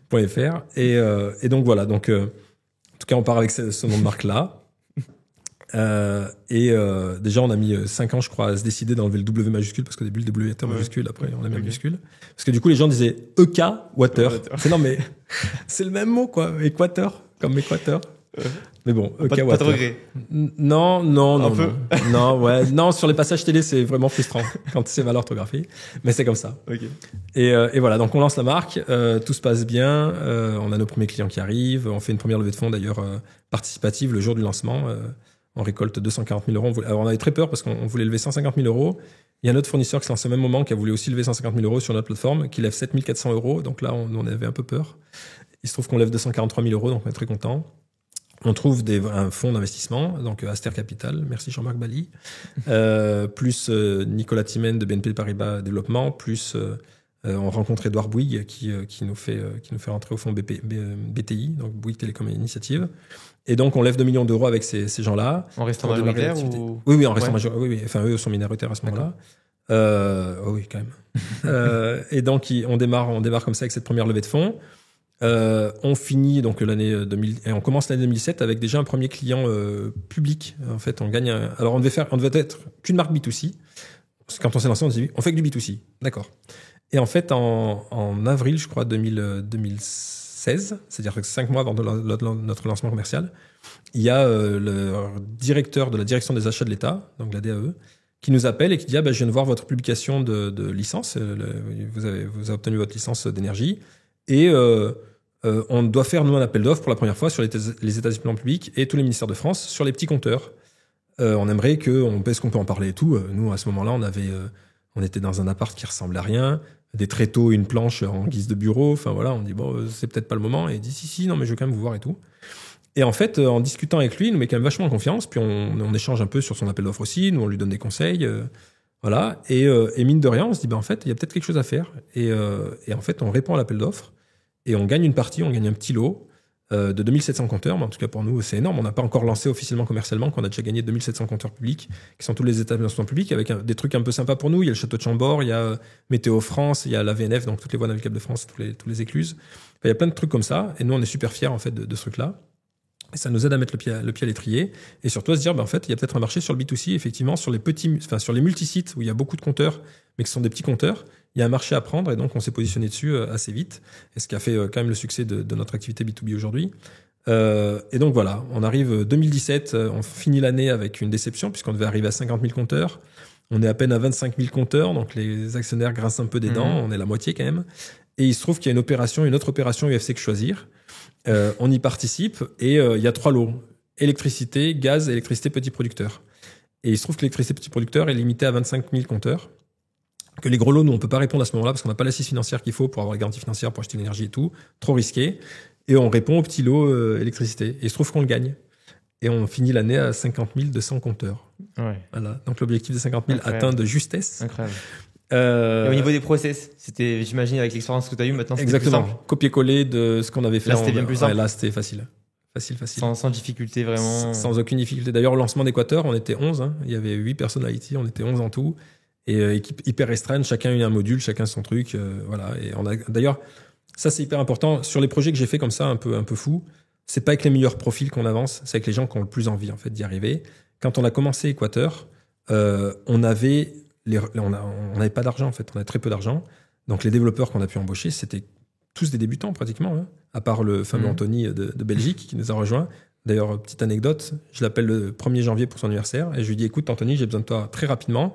voilà, .fr. Et donc, voilà. Donc, en tout cas, on part avec ce nom de marque-là. Déjà, on a mis 5 ans, je crois, à se décider d'enlever le W majuscule, parce qu'au début, le W était majuscule, après, on a mis majuscule. Parce que du coup, les gens disaient EK, water. Non, mais c'est le même mot, quoi. Équateur, comme Équateur. Mais bon, pas de regret. Non, sur les passages télé, c'est vraiment frustrant quand c'est mal orthographié, mais c'est comme ça. Okay. Et voilà, donc on lance la marque, tout se passe bien, on a nos premiers clients qui arrivent, on fait une première levée de fonds d'ailleurs participative le jour du lancement, on récolte 240 000 €. Alors on avait très peur parce qu'on voulait lever 150 000 €. Il y a un autre fournisseur qui se lance au même moment qui a voulu aussi lever 150 000 € sur notre plateforme, qui lève 7 400 €. Donc là, on avait un peu peur. Il se trouve qu'on lève 243 000 €, donc on est très content. On trouve un fonds d'investissement, donc Aster Capital, merci Jean-Marc Bali, plus Nicolas Timène de BNP Paribas Développement, plus on rencontre Edouard Bouygues qui nous fait rentrer au fonds BTI, donc Bouygues Télécom et Initiative. Et donc on lève 2 millions d'euros avec ces gens-là. En restant majoritaire ou... Oui, en restant majoritaire. Oui, enfin eux sont minoritaires à ce moment-là. Oh oui, quand même. Et donc, on démarre comme ça avec cette première levée de fonds. On finit donc l'année 2000 et on commence l'année 2007 avec déjà un premier client public. En fait, on gagne. Alors, on devait être qu'une marque B2C. Parce que quand on s'est lancé, on s'est dit, on fait que du B2C. D'accord. Et en fait, en avril, je crois, 2016, c'est-à-dire 5 mois avant notre lancement commercial, il y a le directeur de la direction des achats de l'État, donc la DAE, qui nous appelle et qui dit, je viens de voir votre publication de licence, vous avez obtenu votre licence d'énergie, et on doit faire, nous, un appel d'offres pour la première fois sur les établissements publics et tous les ministères de France sur les petits compteurs. On aimerait est-ce qu'on peut en parler et tout. Nous, à ce moment-là, on était dans un appart qui ressemblait à rien, des tréteaux, une planche en guise de bureau. Enfin voilà, on dit c'est peut-être pas le moment. Et il dit si, non, mais je veux quand même vous voir et tout. Et en fait, en discutant avec lui, il nous met quand même vachement en confiance. Puis on échange un peu sur son appel d'offres aussi. Nous, on lui donne des conseils. Voilà. Et mine de rien, on se dit, en fait, il y a peut-être quelque chose à faire. Et en fait, on répond à l'appel d'offres et on gagne une partie, on gagne un petit lot de 2700 compteurs. Mais en tout cas, pour nous, c'est énorme. On n'a pas encore lancé officiellement commercialement, qu'on a déjà gagné 2700 compteurs publics, qui sont tous les établissements publics, avec des trucs un peu sympas pour nous. Il y a le château de Chambord, il y a Météo France, il y a la VNF, donc toutes les voies navigables de France, tous les écluses. Enfin, il y a plein de trucs comme ça. Et nous, on est super fiers, en fait, de ce truc-là. Et ça nous aide à mettre le pied à l'étrier. Et surtout à se dire, en fait, il y a peut-être un marché sur le B2C, effectivement, sur les multisites où il y a beaucoup de compteurs, mais qui sont des petits compteurs. Il y a un marché à prendre et donc on s'est positionné dessus assez vite. Et ce qui a fait quand même le succès de notre activité B2B aujourd'hui. Et donc voilà, on arrive 2017, on finit l'année avec une déception puisqu'on devait arriver à 50 000 compteurs. On est à peine à 25 000 compteurs, donc les actionnaires grincent un peu des dents. On est la moitié quand même. Et il se trouve qu'il y a une autre opération UFC que choisir. On y participe et il y a 3 lots. Électricité, gaz, électricité petit producteur. Et il se trouve que l'électricité petit producteur est limitée à 25 000 compteurs. Que les gros lots, nous, on peut pas répondre à ce moment-là parce qu'on n'a pas l'assise financière qu'il faut pour avoir les garanties financières pour acheter l'énergie et tout. Trop risqué. Et on répond au petit lot électricité. Et il se trouve qu'on le gagne. Et on finit l'année à 50 200 compteurs. Ouais. Voilà. Donc l'objectif des 50 000 atteint de justesse. Incroyable. Et au niveau des process, c'était, j'imagine, avec l'expérience que tu as eue, maintenant, c'était exactement. plus simple. Copier-coller de ce qu'on avait fait. Là, c'était bien plus simple. Ouais, là, c'était facile. Facile. Sans difficulté, vraiment. Sans aucune difficulté. D'ailleurs, au lancement d'Équateur, on était 11. Il y avait 8 personnes à Haïti, on était 11 en tout. Et équipe hyper restreinte, chacun a eu un module, chacun son truc. Voilà. Et d'ailleurs, ça, c'est hyper important. Sur les projets que j'ai fait comme ça, un peu fou, c'est pas avec les meilleurs profils qu'on avance, c'est avec les gens qui ont le plus envie, en fait, d'y arriver. Quand on a commencé Équateur, on n'avait pas d'argent, en fait. On avait très peu d'argent. Donc, les développeurs qu'on a pu embaucher, c'était tous des débutants, pratiquement, hein, à part le fameux Anthony de Belgique qui nous a rejoints. D'ailleurs, petite anecdote, je l'appelle le 1er janvier pour son anniversaire et je lui dis, écoute, Anthony, j'ai besoin de toi très rapidement.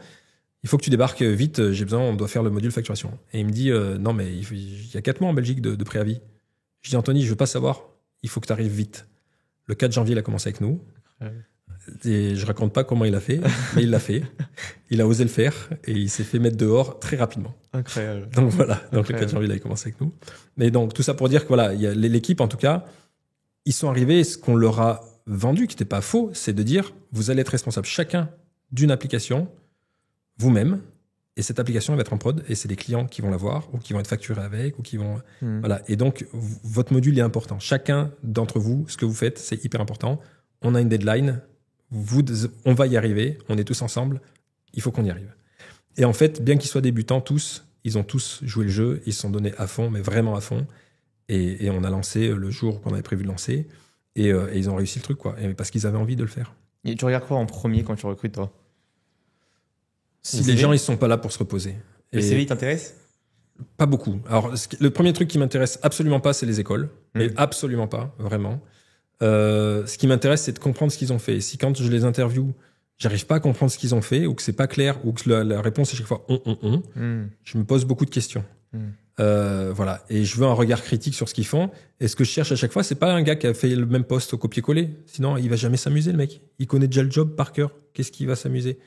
Il faut que tu débarques vite, on doit faire le module facturation. Et il me dit, non, mais il y a 4 mois en Belgique de préavis. Je dis, Anthony, je veux pas savoir, il faut que tu arrives vite. Le 4 janvier, il a commencé avec nous. Et je raconte pas comment il a fait, mais il l'a fait. Il a osé le faire et il s'est fait mettre dehors très rapidement. Incroyable. Donc voilà, donc le 4 janvier, il a commencé avec nous. Mais donc tout ça pour dire que voilà, il y a l'équipe en tout cas, ils sont arrivés, ce qu'on leur a vendu, qui n'était pas faux, c'est de dire, vous allez être responsable chacun d'une application, vous-même, et cette application elle va être en prod, et c'est des clients qui vont la voir, ou qui vont être facturés avec, ou qui vont... Voilà. Et donc, votre module est important. Chacun d'entre vous, ce que vous faites, c'est hyper important. On a une deadline, on va y arriver, on est tous ensemble, il faut qu'on y arrive. Et en fait, bien qu'ils soient débutants tous, ils ont tous joué le jeu, ils se sont donnés à fond, mais vraiment à fond. Et on a lancé le jour qu'on avait prévu de lancer, et ils ont réussi le truc, quoi. Et parce qu'ils avaient envie de le faire. Et tu regardes quoi en premier quand tu recrutes, toi? Si les gens, ils sont pas là pour se reposer. Le CV, il t'intéresse? Pas beaucoup. Alors, le premier truc qui m'intéresse absolument pas, c'est les écoles. Mais absolument pas, vraiment. Ce qui m'intéresse, c'est de comprendre ce qu'ils ont fait. Et si quand je les interviewe, j'arrive pas à comprendre ce qu'ils ont fait, ou que c'est pas clair, ou que la réponse est chaque fois je me pose beaucoup de questions. Voilà. Et je veux un regard critique sur ce qu'ils font. Et ce que je cherche à chaque fois, c'est pas un gars qui a fait le même poste au copier-coller. Sinon, il va jamais s'amuser, le mec. Il connaît déjà le job par cœur. Qu'est-ce qu'il va s'amuser?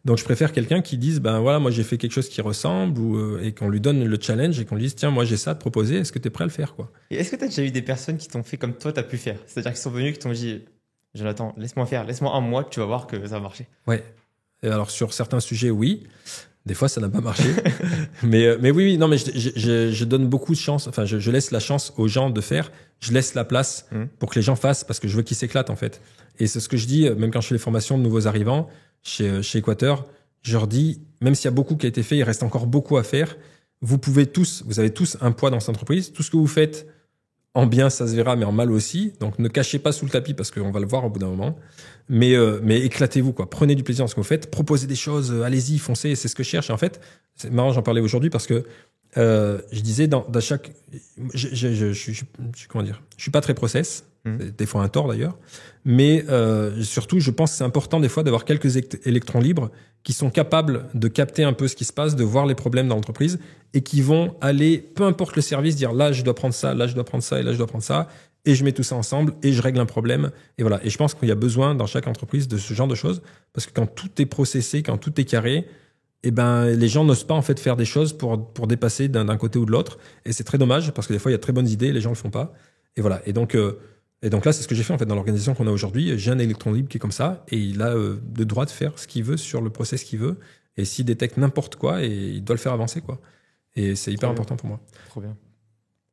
Donc, je préfère quelqu'un qui dise, ben voilà, moi j'ai fait quelque chose qui ressemble, et qu'on lui donne le challenge et qu'on lui dise, tiens, moi j'ai ça à te proposer, est-ce que tu es prêt à le faire, quoi? Et est-ce que tu as déjà eu des personnes qui t'ont fait comme toi, tu as pu faire? C'est-à-dire qu'ils sont venus, qui t'ont dit, Jonathan, laisse-moi faire, laisse-moi un mois, tu vas voir que ça va marcher. Ouais. Et alors, sur certains sujets, oui. Des fois, ça n'a pas marché. mais oui, non, mais je donne beaucoup de chance. Enfin, je laisse la chance aux gens de faire. Je laisse la place pour que les gens fassent parce que je veux qu'ils s'éclatent, en fait. Et c'est ce que je dis, même quand je fais les formations de nouveaux arrivants chez Équateur, je leur dis, même s'il y a beaucoup qui a été fait, il reste encore beaucoup à faire. Vous avez tous un poids dans cette entreprise. Tout ce que vous faites en bien, ça se verra, mais en mal aussi. Donc, ne cachez pas sous le tapis parce qu'on va le voir au bout d'un moment. Mais éclatez-vous, quoi. Prenez du plaisir dans ce que vous faites. Proposez des choses. Allez-y, foncez. C'est ce que je cherche. Et en fait, c'est marrant, j'en parlais aujourd'hui parce que je disais dans chaque, comment dire, je suis pas très process. Des fois un tort d'ailleurs, mais surtout je pense que c'est important des fois d'avoir quelques électrons libres qui sont capables de capter un peu ce qui se passe, de voir les problèmes dans l'entreprise et qui vont aller, peu importe le service, dire là je dois prendre ça, là je dois prendre ça et là je dois prendre ça et je mets tout ça ensemble et je règle un problème et voilà. Et je pense qu'il y a besoin dans chaque entreprise de ce genre de choses parce que quand tout est processé, quand tout est carré, eh ben les gens n'osent pas en fait faire des choses pour dépasser d'un côté ou de l'autre et c'est très dommage parce que des fois il y a de très bonnes idées, les gens le font pas et voilà. Et donc là, c'est ce que j'ai fait en fait dans l'organisation qu'on a aujourd'hui. J'ai un électron libre qui est comme ça et il a le droit de faire ce qu'il veut sur le process qu'il veut. Et s'il détecte n'importe quoi, et il doit le faire avancer, quoi. Et c'est hyper important pour moi. Trop bien.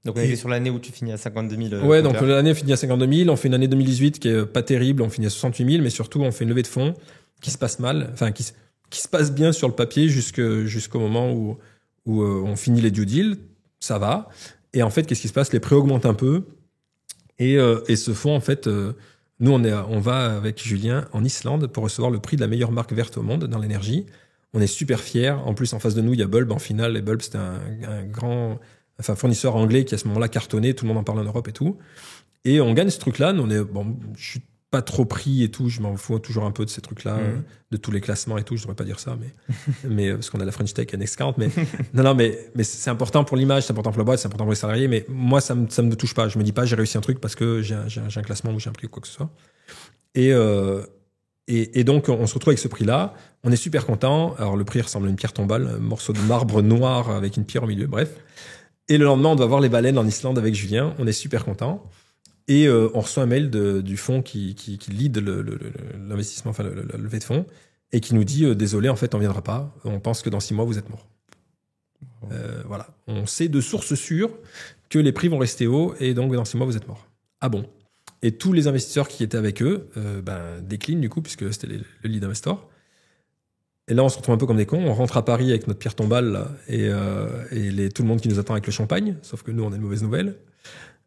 Donc on est sur l'année où tu finis à 52 000. Ouais, donc l'année finit à 52 000. On fait une année 2018 qui est pas terrible. On finit à 68 000, mais surtout on fait une levée de fonds qui se passe mal, enfin qui se passe bien sur le papier jusqu'au moment où on finit les due deals. Ça va. Et en fait, qu'est-ce qui se passe? Les prix augmentent un peu. Et ce fonds, en fait, nous, on va avec Julien en Islande pour recevoir le prix de la meilleure marque verte au monde dans l'énergie. On est super fiers. En plus, en face de nous, il y a Bulb en finale. Et Bulb, c'était un grand fournisseur anglais qui, à ce moment-là, cartonnait. Tout le monde en parle en Europe et tout. Et on gagne ce truc-là. Nous, je suis pas trop pris et tout. Je m'en fous toujours un peu de ces trucs-là, de tous les classements et tout. Je devrais pas dire ça, mais parce qu'on a la French Tech et Next 40. Mais non, mais c'est important pour l'image, c'est important pour la boîte, c'est important pour les salariés. Mais moi, ça me touche pas. Je me dis pas, j'ai réussi un truc parce que j'ai un classement ou j'ai un prix ou quoi que ce soit. Et donc, on se retrouve avec ce prix-là. On est super content. Alors, le prix ressemble à une pierre tombale, un morceau de marbre noir avec une pierre au milieu. Bref. Et le lendemain, on doit voir les baleines en Islande avec Julien. On est super content. Et on reçoit un mail du fonds qui lead l'investissement, enfin la levée de fonds, et qui nous dit désolé, en fait, on viendra pas. On pense que dans 6 mois, vous êtes mort. Voilà. On sait de sources sûres que les prix vont rester hauts, et donc dans 6 mois, vous êtes mort. Ah bon? Et tous les investisseurs qui étaient avec eux déclinent du coup, puisque c'était le lead investor. Et là, on se retrouve un peu comme des cons. On rentre à Paris avec notre pierre tombale là, et tout le monde qui nous attend avec le champagne, sauf que nous, on a une mauvaise nouvelle.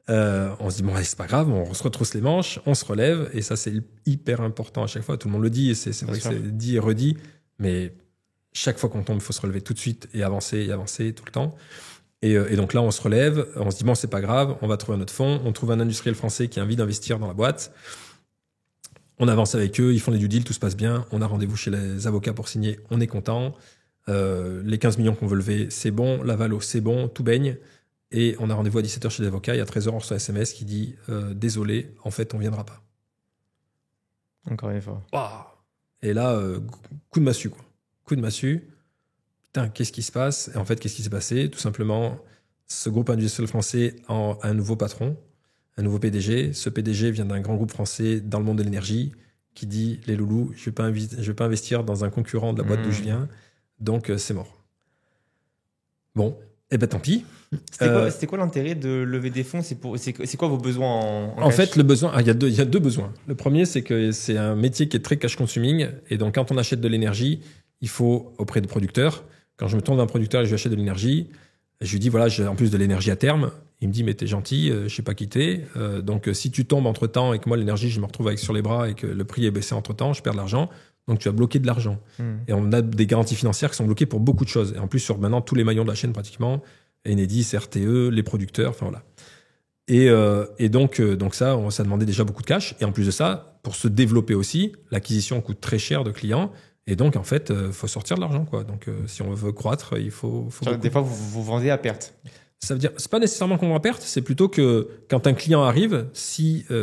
On se dit bon allez, c'est pas grave, on se retrousse les manches, on se relève et ça c'est hyper important à chaque fois, tout le monde le dit et c'est vrai que c'est dit et redit, mais chaque fois qu'on tombe il faut se relever tout de suite et avancer tout le temps et donc là on se relève, on se dit bon c'est pas grave, on va trouver un autre fonds, on trouve un industriel français qui a envie d'investir dans la boîte, on avance avec eux, ils font les due deals, tout se passe bien, on a rendez-vous chez les avocats pour signer, on est content, les 15 millions qu'on veut lever c'est bon, la valo c'est bon, tout baigne. Et on a rendez-vous à 17h chez l'avocat. Et à 13h, on reçoit un SMS qui dit désolé, en fait, on viendra pas. Encore une fois. Wow. Et là, coup de massue, quoi. Coup de massue. Putain, qu'est-ce qui se passe? Et en fait, qu'est-ce qui s'est passé? Tout simplement, ce groupe industriel français a un nouveau patron, un nouveau PDG. Ce PDG vient d'un grand groupe français dans le monde de l'énergie qui dit les loulous, je vais pas investir dans un concurrent de la boîte d'où je viens. Donc, c'est mort. Bon. Eh ben tant pis. C'était quoi l'intérêt de lever des fonds? C'est quoi vos besoins en fait, le besoin, il y a deux besoins. Le premier, c'est que c'est un métier qui est très cash consuming. Et donc, quand on achète de l'énergie, il faut auprès de producteurs. Quand je me tourne vers un producteur et je lui achète de l'énergie, je lui dis voilà, j'ai en plus de l'énergie à terme. Il me dit mais t'es gentil, je sais pas quitter. Donc, si tu tombes entre temps et que moi l'énergie, je me retrouve avec sur les bras et que le prix est baissé entre temps, je perds de l'argent. Donc, tu as bloqué de l'argent. Et on a des garanties financières qui sont bloquées pour beaucoup de choses. Et en plus, sur maintenant tous les maillons de la chaîne, pratiquement, Enedis, RTE, les producteurs, enfin voilà. Et donc ça, ça demandait déjà beaucoup de cash. Et en plus de ça, pour se développer aussi, l'acquisition coûte très cher de clients. Et donc, en fait, faut sortir de l'argent, quoi. Donc, si on veut croître, il faut des fois, vous vendez à perte. Ça veut dire, c'est pas nécessairement qu'on vend à perte, c'est plutôt que quand un client arrive,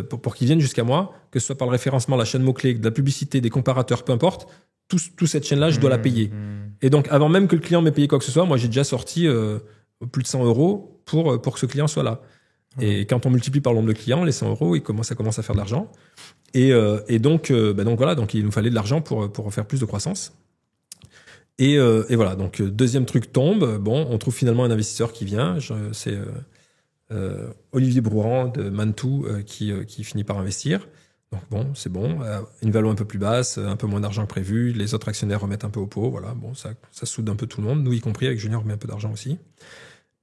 pour qu'il vienne jusqu'à moi, que ce soit par le référencement, la chaîne mots-clés, de la publicité, des comparateurs, peu importe, toute cette chaîne-là, je dois la payer. Et donc, avant même que le client m'ait payé quoi que ce soit, moi, j'ai déjà sorti plus de 100 euros pour que ce client soit là. Et quand on multiplie par le nombre de clients, les 100 euros, ça commence à faire de l'argent. Et donc voilà, donc il nous fallait de l'argent pour faire plus de croissance. Et voilà, donc deuxième truc tombe. Bon, on trouve finalement un investisseur qui vient. C'est Olivier Brouran de Mantoux qui finit par investir. Donc bon, c'est bon. Une valo un peu plus basse, un peu moins d'argent que prévu. Les autres actionnaires remettent un peu au pot. Voilà, bon, ça soude un peu tout le monde. Nous y compris, avec Junior, on met un peu d'argent aussi.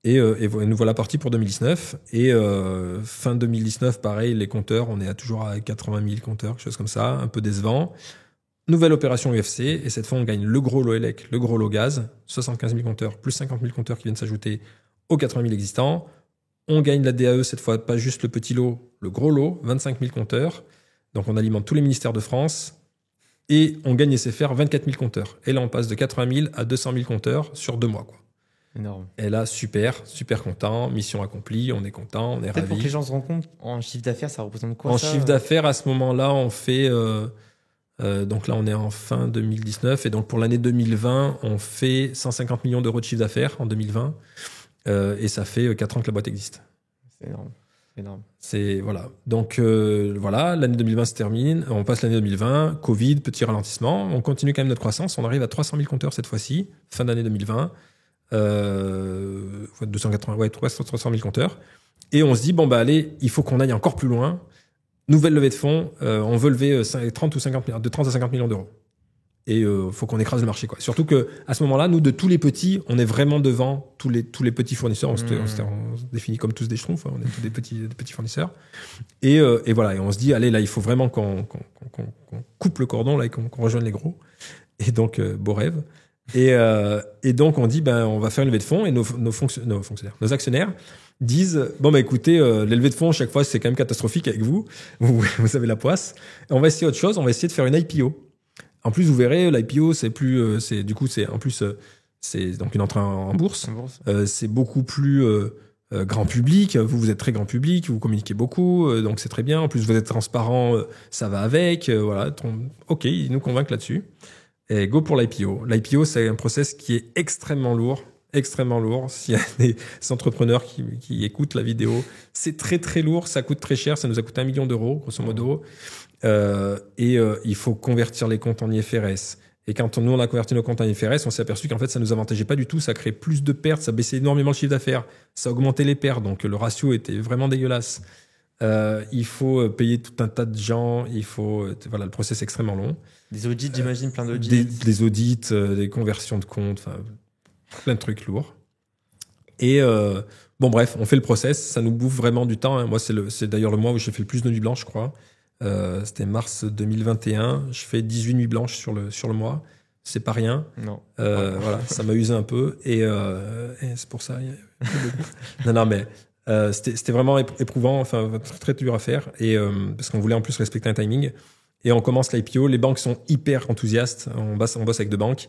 Et nous voilà partis pour 2019. Et fin 2019, pareil, les compteurs, on est toujours à 80 000 compteurs, quelque chose comme ça, un peu décevant. Nouvelle opération UFC, et cette fois, on gagne le gros lot élec, le gros lot gaz, 75 000 compteurs, plus 50 000 compteurs qui viennent s'ajouter aux 80 000 existants. On gagne la DAE, cette fois, pas juste le petit lot, le gros lot, 25 000 compteurs. Donc, on alimente tous les ministères de France. Et on gagne SFR 24 000 compteurs. Et là, on passe de 80 000 à 200 000 compteurs sur 2 mois, quoi. Énorme. Et là, super content, mission accomplie, on est content, on est Peut-être pour que ravis. les gens se rendent compte, en chiffre d'affaires, ça représente quoi En ça chiffre d'affaires, à ce moment-là, on fait... donc là, on est en fin 2019. Et donc, pour l'année 2020, on fait 150 millions d'euros de chiffre d'affaires en 2020. Et ça fait 4 ans que la boîte existe. C'est énorme. Énorme. C'est, voilà. Donc, voilà, l'année 2020 se termine. On passe l'année 2020. Covid, petit ralentissement. On continue quand même notre croissance. On arrive à 300 000 compteurs cette fois-ci, fin d'année 2020. 280, ouais, 300 000 compteurs. Et on se dit, bon, bah, allez, il faut qu'on aille encore plus loin. Nouvelle levée de fonds, on veut lever 30 ou 50 millions, de 30 à 50 millions d'euros. Et faut qu'on écrase le marché, quoi. Surtout que à ce moment-là, nous, de tous les petits, on est vraiment devant tous les petits fournisseurs. On se définit comme tous des schtroumpfs, hein, on est tous des petits fournisseurs. Et voilà, et on se dit, allez, là, il faut vraiment qu'on coupe le cordon là, et qu'on rejoigne les gros. Et donc, beau rêve. Et donc, on dit, ben, on va faire une levée de fonds, et nos actionnaires disent, bon, bah, écoutez, les levées de fonds, chaque fois, c'est quand même catastrophique avec vous. Vous avez la poisse. Et on va essayer autre chose. On va essayer de faire une IPO. En plus, vous verrez, l'IPO, c'est donc une entrée en bourse. C'est beaucoup plus grand public. Vous êtes très grand public, vous communiquez beaucoup, donc c'est très bien. En plus, vous êtes transparent, ça va avec. Voilà. OK, ils nous convainquent là-dessus. Et go pour l'IPO. L'IPO, c'est un process qui est extrêmement lourd. S'il y a des entrepreneurs qui écoutent la vidéo, c'est très très lourd, ça coûte très cher, ça nous a coûté 1 million d'euros, grosso modo. Il faut convertir les comptes en IFRS. Et quand nous, on a converti nos comptes en IFRS, on s'est aperçu qu'en fait, ça nous avantageait pas du tout, ça créait plus de pertes, ça baissait énormément le chiffre d'affaires, ça augmentait les pertes, donc le ratio était vraiment dégueulasse. Il faut payer tout un tas de gens, voilà, le process est extrêmement long. Des audits, j'imagine, plein d'audits. Des audits, des conversions de comptes, enfin, plein de trucs lourds. Et bon, bref, on fait le process, ça nous bouffe vraiment du temps. Hein. Moi, c'est d'ailleurs le mois où j'ai fait le plus de nuits blanches, je crois. C'était mars 2021. Je fais 18 nuits blanches sur le mois. C'est pas rien. Non. Voilà, ça m'a usé un peu. Et c'est pour ça. Non, mais c'était vraiment éprouvant, enfin, très, très dur à faire. Et parce qu'on voulait en plus respecter un timing. Et on commence l'IPO. Les banques sont hyper enthousiastes. On bosse avec 2 banques.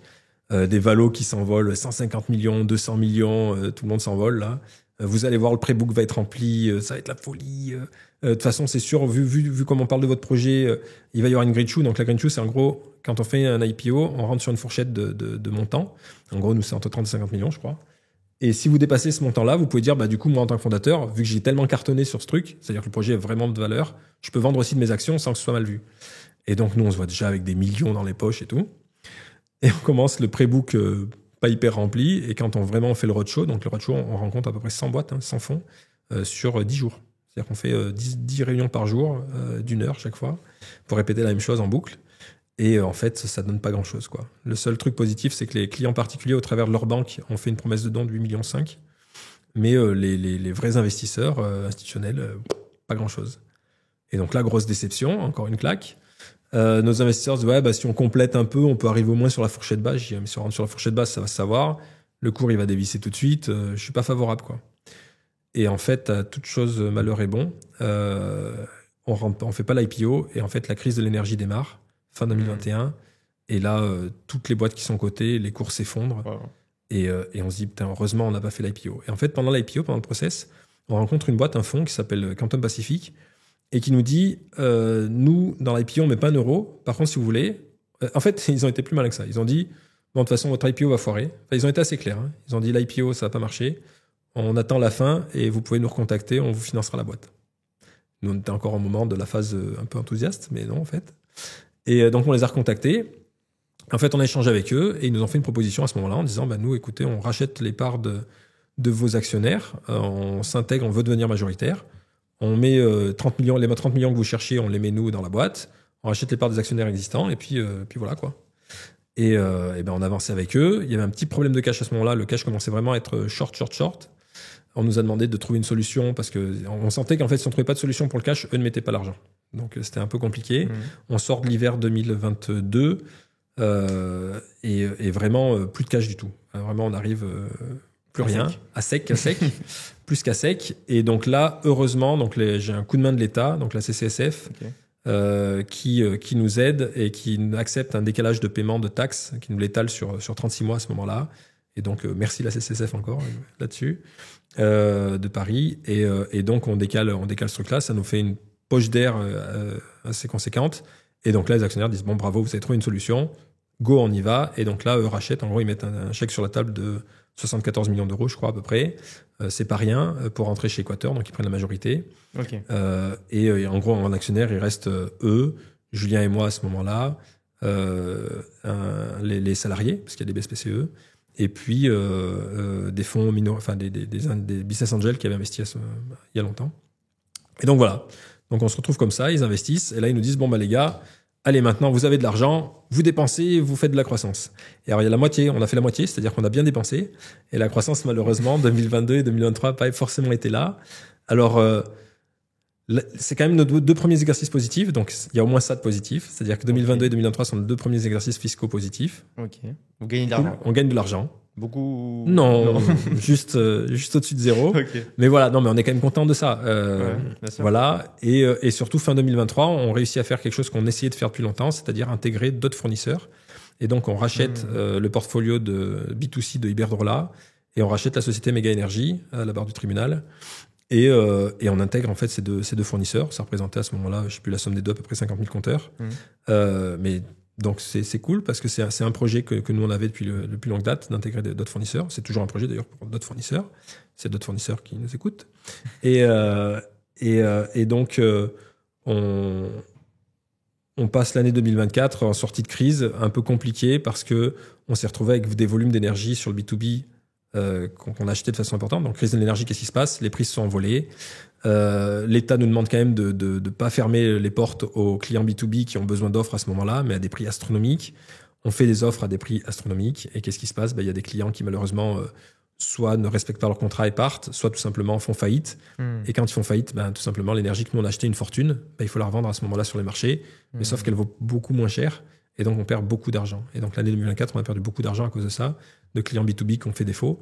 Des valos qui s'envolent, 150 millions, 200 millions, tout le monde s'envole là. Vous allez voir, le pré-book va être rempli, ça va être la folie. De toute façon, c'est sûr, vu comme on parle de votre projet, il va y avoir une green shoe. Donc la green shoe, c'est en gros, quand on fait un IPO, on rentre sur une fourchette de montant. En gros, nous, c'est entre 30 et 50 millions, je crois. Et si vous dépassez ce montant-là, vous pouvez dire, bah, du coup, moi, en tant que fondateur, vu que j'ai tellement cartonné sur ce truc, c'est-à-dire que le projet a vraiment de valeur, je peux vendre aussi de mes actions sans que ce soit mal vu. Et donc, nous, on se voit déjà avec des millions dans les poches et tout. Et on commence le pré-book pas hyper rempli. Et quand on fait le roadshow, donc le roadshow, on rencontre à peu près 100 boîtes, 100 fonds, sur 10 jours. C'est-à-dire qu'on fait 10 réunions par jour, d'1 heure chaque fois, pour répéter la même chose en boucle. Et en fait, ça donne pas grand-chose, quoi. Le seul truc positif, c'est que les clients particuliers, au travers de leur banque, ont fait une promesse de don de 8,5 millions. Mais les vrais investisseurs institutionnels, pas grand-chose. Et donc là, grosse déception, encore une claque. Nos investisseurs disent, ouais, bah, si on complète un peu, on peut arriver au moins sur la fourchette basse. Je dis, mais si on rentre sur la fourchette basse, ça va se savoir. Le cours, il va dévisser tout de suite. Je suis pas favorable, quoi. Et en fait, à toute chose, malheur est bon. On fait pas l'IPO. Et en fait, la crise de l'énergie démarre, fin 2021. Et là, toutes les boîtes qui sont cotées, les cours s'effondrent. Wow. Et on se dit, putain, heureusement, on n'a pas fait l'IPO. Et en fait, pendant l'IPO, pendant le process, on rencontre une boîte, un fonds qui s'appelle Quantum Pacific, et qui nous dit, nous, dans l'IPO, on met pas 1 euro. Par contre, si vous voulez... en fait, ils ont été plus malins que ça. Ils ont dit, bon, de toute façon, votre IPO va foirer. Enfin, ils ont été assez clairs. Hein. Ils ont dit, l'IPO, ça va pas marcher. On attend la fin et vous pouvez nous recontacter. On vous financera la boîte. Nous, on était encore au moment de la phase un peu enthousiaste, mais non, en fait. Et donc, on les a recontactés. En fait, on a échangé avec eux et ils nous ont fait une proposition à ce moment-là en disant, bah, nous, écoutez, on rachète les parts de vos actionnaires. On s'intègre, on veut devenir majoritaire. on met 30 millions, les 30 millions que vous cherchez, on les met nous dans la boîte, on rachète les parts des actionnaires existants, et puis voilà quoi. Et ben on avançait avec eux. Il y avait un petit problème de cash à ce moment-là. Le cash commençait vraiment à être short. On nous a demandé de trouver une solution parce qu'on sentait qu'en fait, si on ne trouvait pas de solution pour le cash, eux ne mettaient pas l'argent. Donc c'était un peu compliqué. On sort de l'hiver 2022 et vraiment plus de cash du tout. Vraiment, on arrive plus rien, à sec, plus qu'à sec. Et donc là, heureusement, j'ai un coup de main de l'État, donc la CCSF. Qui nous aide et qui accepte un décalage de paiement de taxes, qui nous l'étale sur 36 mois à ce moment-là. Et donc, merci la CCSF encore là-dessus, de Paris. Et donc, on décale ce truc-là. Ça nous fait une poche d'air assez conséquente. Et donc là, les actionnaires disent, bon, bravo, vous avez trouvé une solution. Go, on y va. Et donc là, eux rachètent. En gros, ils mettent un chèque sur la table de 74 millions d'euros, je crois, à peu près. C'est pas rien pour rentrer chez Équateur, donc ils prennent la majorité. Okay. Et en gros, en actionnaire, il reste eux, Julien et moi à ce moment-là, les salariés, parce qu'il y a des BSPCE, et puis des fonds enfin des business angels qui avaient investi il y a longtemps. Et donc voilà. Donc on se retrouve comme ça, ils investissent, et là ils nous disent, bon bah les gars, allez, maintenant, vous avez de l'argent, vous dépensez, vous faites de la croissance. Et alors, il y a la moitié, on a fait la moitié, c'est-à-dire qu'on a bien dépensé. Et la croissance, malheureusement, 2022 et 2023 n'a pas forcément été là. Alors, c'est quand même nos deux premiers exercices positifs, donc il y a au moins ça de positif. C'est-à-dire que 2022 et 2023 sont nos deux premiers exercices fiscaux positifs. Ok. Vous gagnez de l'argent. On gagne de l'argent. Beaucoup. Non. juste au-dessus de zéro. Okay. Mais voilà, non, mais on est quand même content de ça. Bien sûr. Voilà. Et surtout, fin 2023, on réussit à faire quelque chose qu'on essayait de faire depuis longtemps, c'est-à-dire intégrer d'autres fournisseurs. Et donc, on rachète le portfolio de B2C de Iberdrola et on rachète la société Méga Énergie à la barre du tribunal. Et on intègre en fait ces deux fournisseurs. Ça représentait à ce moment-là, je sais plus la somme des deux, à peu près 50 000 compteurs. Mais donc c'est cool parce que c'est un projet que nous on avait depuis longue date d'intégrer d'autres fournisseurs. C'est toujours un projet d'ailleurs pour d'autres fournisseurs. C'est d'autres fournisseurs qui nous écoutent. Et donc on passe l'année 2024 en sortie de crise un peu compliquée parce que on s'est retrouvé avec des volumes d'énergie sur le B2B qu'on a acheté de façon importante. Donc crise de l'énergie, qu'est-ce qui se passe? Les prix se sont envolés. L'État nous demande quand même de pas fermer les portes aux clients B2B qui ont besoin d'offres à ce moment-là, mais à des prix astronomiques. On fait des offres à des prix astronomiques. Et qu'est-ce qui se passe? Il y a des clients qui malheureusement soit ne respectent pas leur contrat et partent, soit tout simplement font faillite. Et quand ils font faillite, tout simplement l'énergie que nous on a acheté une fortune, il faut la revendre à ce moment-là sur les marchés. Mais sauf qu'elle vaut beaucoup moins cher. Et donc, on perd beaucoup d'argent. Et donc, l'année 2024, on a perdu beaucoup d'argent à cause de ça, de clients B2B qui ont fait défaut.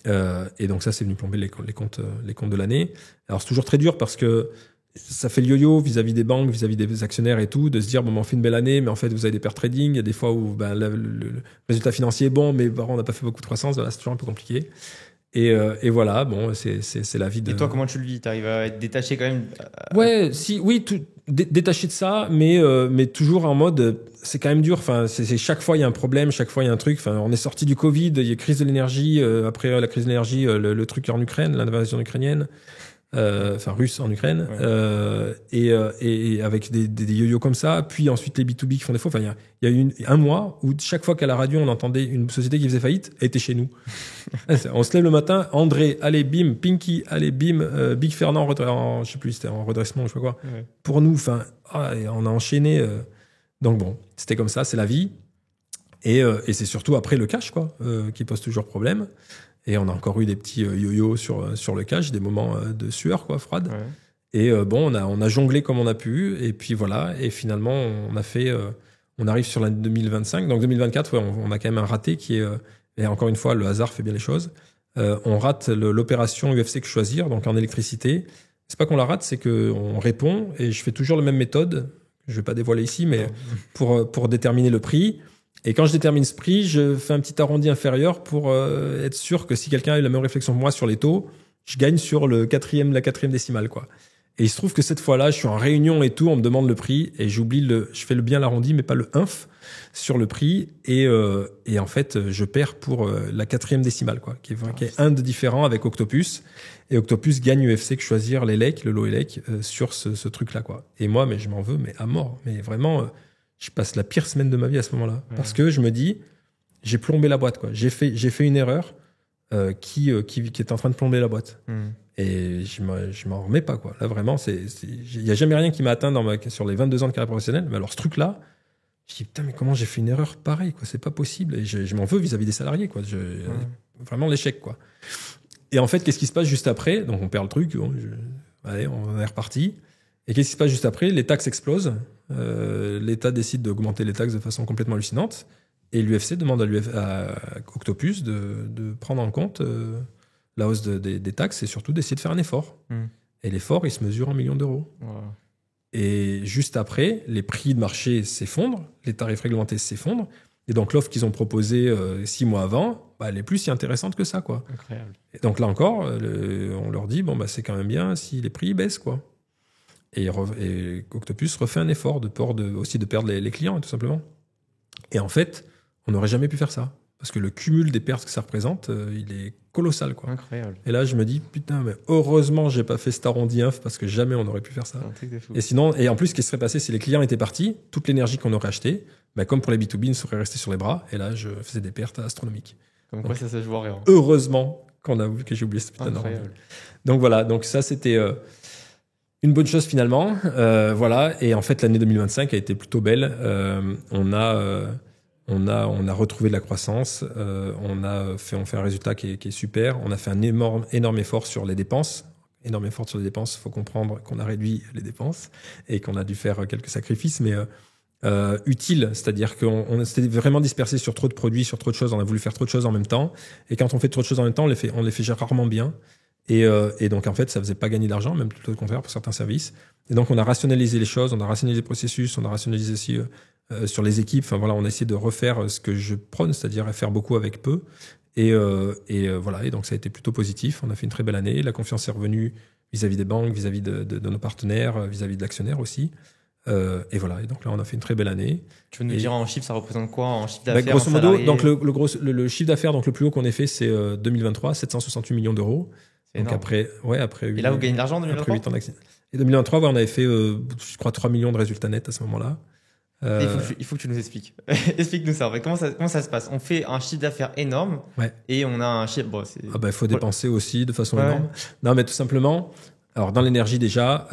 Et donc, ça, c'est venu plomber les comptes de l'année. Alors, c'est toujours très dur parce que ça fait le yo-yo vis-à-vis des banques, vis-à-vis des actionnaires et tout, de se dire, bon, on fait une belle année, mais en fait, vous avez des pertes trading. Il y a des fois où le résultat financier est bon, mais on n'a pas fait beaucoup de croissance. Voilà, c'est toujours un peu compliqué. Et voilà, bon, c'est la vie de... Et toi, comment tu le vis? Tu arrives à être détaché quand même? Ouais, détaché de ça, mais toujours en mode, c'est quand même dur. Enfin, c'est chaque fois il y a un problème, chaque fois il y a un truc. Enfin, on est sorti du Covid, il y a crise de l'énergie. Après la crise de l'énergie, le truc en Ukraine, l'invasion ukrainienne, russe en Ukraine, et avec des yo-yo comme ça. Puis ensuite les B2B qui font défaut. Enfin, il y a eu un mois où chaque fois qu'à la radio on entendait une société qui faisait faillite, elle était chez nous. On se lève le matin, André, allez bim, Pinky, allez bim, Big Fernand, je sais plus, c'était en redressement, je sais pas quoi. Ouais. Pour nous, enfin, on a enchaîné. Donc bon, c'était comme ça, c'est la vie. Et c'est surtout après le cash, quoi, qui pose toujours problème. Et on a encore eu des petits yo-yo sur le cash, des moments de sueur, quoi, froide. Ouais. Et on a jonglé comme on a pu. Et puis voilà. Et finalement, on arrive sur l'année 2025. Donc 2024, on a quand même un raté qui est. Et encore une fois, le hasard fait bien les choses. On rate l'opération UFC que choisir, donc en électricité. C'est pas qu'on la rate, c'est qu'on répond. Et je fais toujours la même méthode. Je vais pas dévoiler ici, mais pour déterminer le prix. Et quand je détermine ce prix, je fais un petit arrondi inférieur pour être sûr que si quelqu'un a eu la même réflexion que moi sur les taux, je gagne sur la quatrième décimale, quoi. Et il se trouve que cette fois-là, je suis en réunion et tout, on me demande le prix et je fais le bien l'arrondi, mais pas le inf sur le prix. Et en fait, je perds pour la 4e décimale, quoi, qui est un de différent avec Octopus. Et Octopus gagne UFC que choisir l'ELEC, le lot ELEC, sur ce truc-là, quoi. Et moi, mais je m'en veux, mais à mort. Mais vraiment, je passe la pire semaine de ma vie à ce moment-là. Ouais. Parce que je me dis, j'ai plombé la boîte, quoi. J'ai fait une erreur. qui est en train de plomber la boîte. Et je m'en remets pas, quoi. Là, vraiment, il n'y a jamais rien qui m'a atteint sur les 22 ans de carrière professionnelle. Mais alors, ce truc-là, je dis, putain, mais comment j'ai fait une erreur pareille, quoi. C'est pas possible. Et je m'en veux vis-à-vis des salariés, quoi. Vraiment l'échec, quoi. Et en fait, qu'est-ce qui se passe juste après? Donc, on perd le truc. Allez, on est reparti. Et qu'est-ce qui se passe juste après? Les taxes explosent. L'État décide d'augmenter les taxes de façon complètement hallucinante. Et l'UFC demande à Octopus de prendre en compte la hausse des taxes et surtout d'essayer de faire un effort. Et l'effort, il se mesure en millions d'euros. Wow. Et juste après, les prix de marché s'effondrent, les tarifs réglementés s'effondrent. Et donc, l'offre qu'ils ont proposée 6 mois avant, elle est plus si intéressante que ça, quoi. Incroyable. Et donc, là encore, on leur dit, c'est quand même bien si les prix baissent, quoi. Et Octopus refait un effort aussi de perdre les clients, tout simplement. Et en fait, on n'aurait jamais pu faire ça. Parce que le cumul des pertes que ça représente, il est colossal, quoi. Incroyable. Et là, je me dis, putain, mais heureusement, j'ai pas fait cet arrondi inf parce que jamais on n'aurait pu faire ça. C'est un truc de fou. Et sinon, et en plus, ce qui serait passé si les clients étaient partis, toute l'énergie qu'on aurait achetée, comme pour les B2B, ne serait restée sur les bras. Et là, je faisais des pertes astronomiques. Comme quoi, ça se joue en rien. Heureusement que j'ai oublié ce putain d'arrondi. Donc voilà, donc ça, c'était une bonne chose finalement. Voilà. Et en fait, l'année 2025 a été plutôt belle. On a retrouvé de la croissance. On fait un résultat qui est super. On a fait un énorme effort sur les dépenses. Énorme effort sur les dépenses. Il faut comprendre qu'on a réduit les dépenses et qu'on a dû faire quelques sacrifices, mais utiles. C'est-à-dire qu'on s'était vraiment dispersé sur trop de produits, sur trop de choses. On a voulu faire trop de choses en même temps. Et quand on fait trop de choses en même temps, on les fait rarement bien. Et donc, en fait, ça faisait pas gagner d'argent, même plutôt le contraire pour certains services. Et donc, on a rationalisé les choses, on a rationalisé les processus, on a rationalisé aussi sur les équipes. Enfin, voilà, on a essayé de refaire ce que je prône, c'est-à-dire faire beaucoup avec peu. Et voilà. Et donc, ça a été plutôt positif. On a fait une très belle année. La confiance est revenue vis-à-vis des banques, vis-à-vis de nos partenaires, vis-à-vis de l'actionnaire aussi. Et voilà. Et donc là, on a fait une très belle année. Tu veux nous dire en chiffre, ça représente quoi en chiffre d'affaires? Grosso modo, donc le chiffre d'affaires, donc le plus haut qu'on ait fait, c'est 2023, 768 millions d'euros. Donc après 8, et là, vous gagnez de l'argent en 2023? Après 8 ans d'activité. Et 2023, on avait fait, je crois, 3 millions de résultats nets à ce moment-là. Il faut que tu nous expliques. Explique-nous ça. Comment ça se passe? On fait un chiffre d'affaires énorme et on a un chiffre. Il faut dépenser aussi de façon énorme. Non, mais tout simplement, alors dans l'énergie déjà,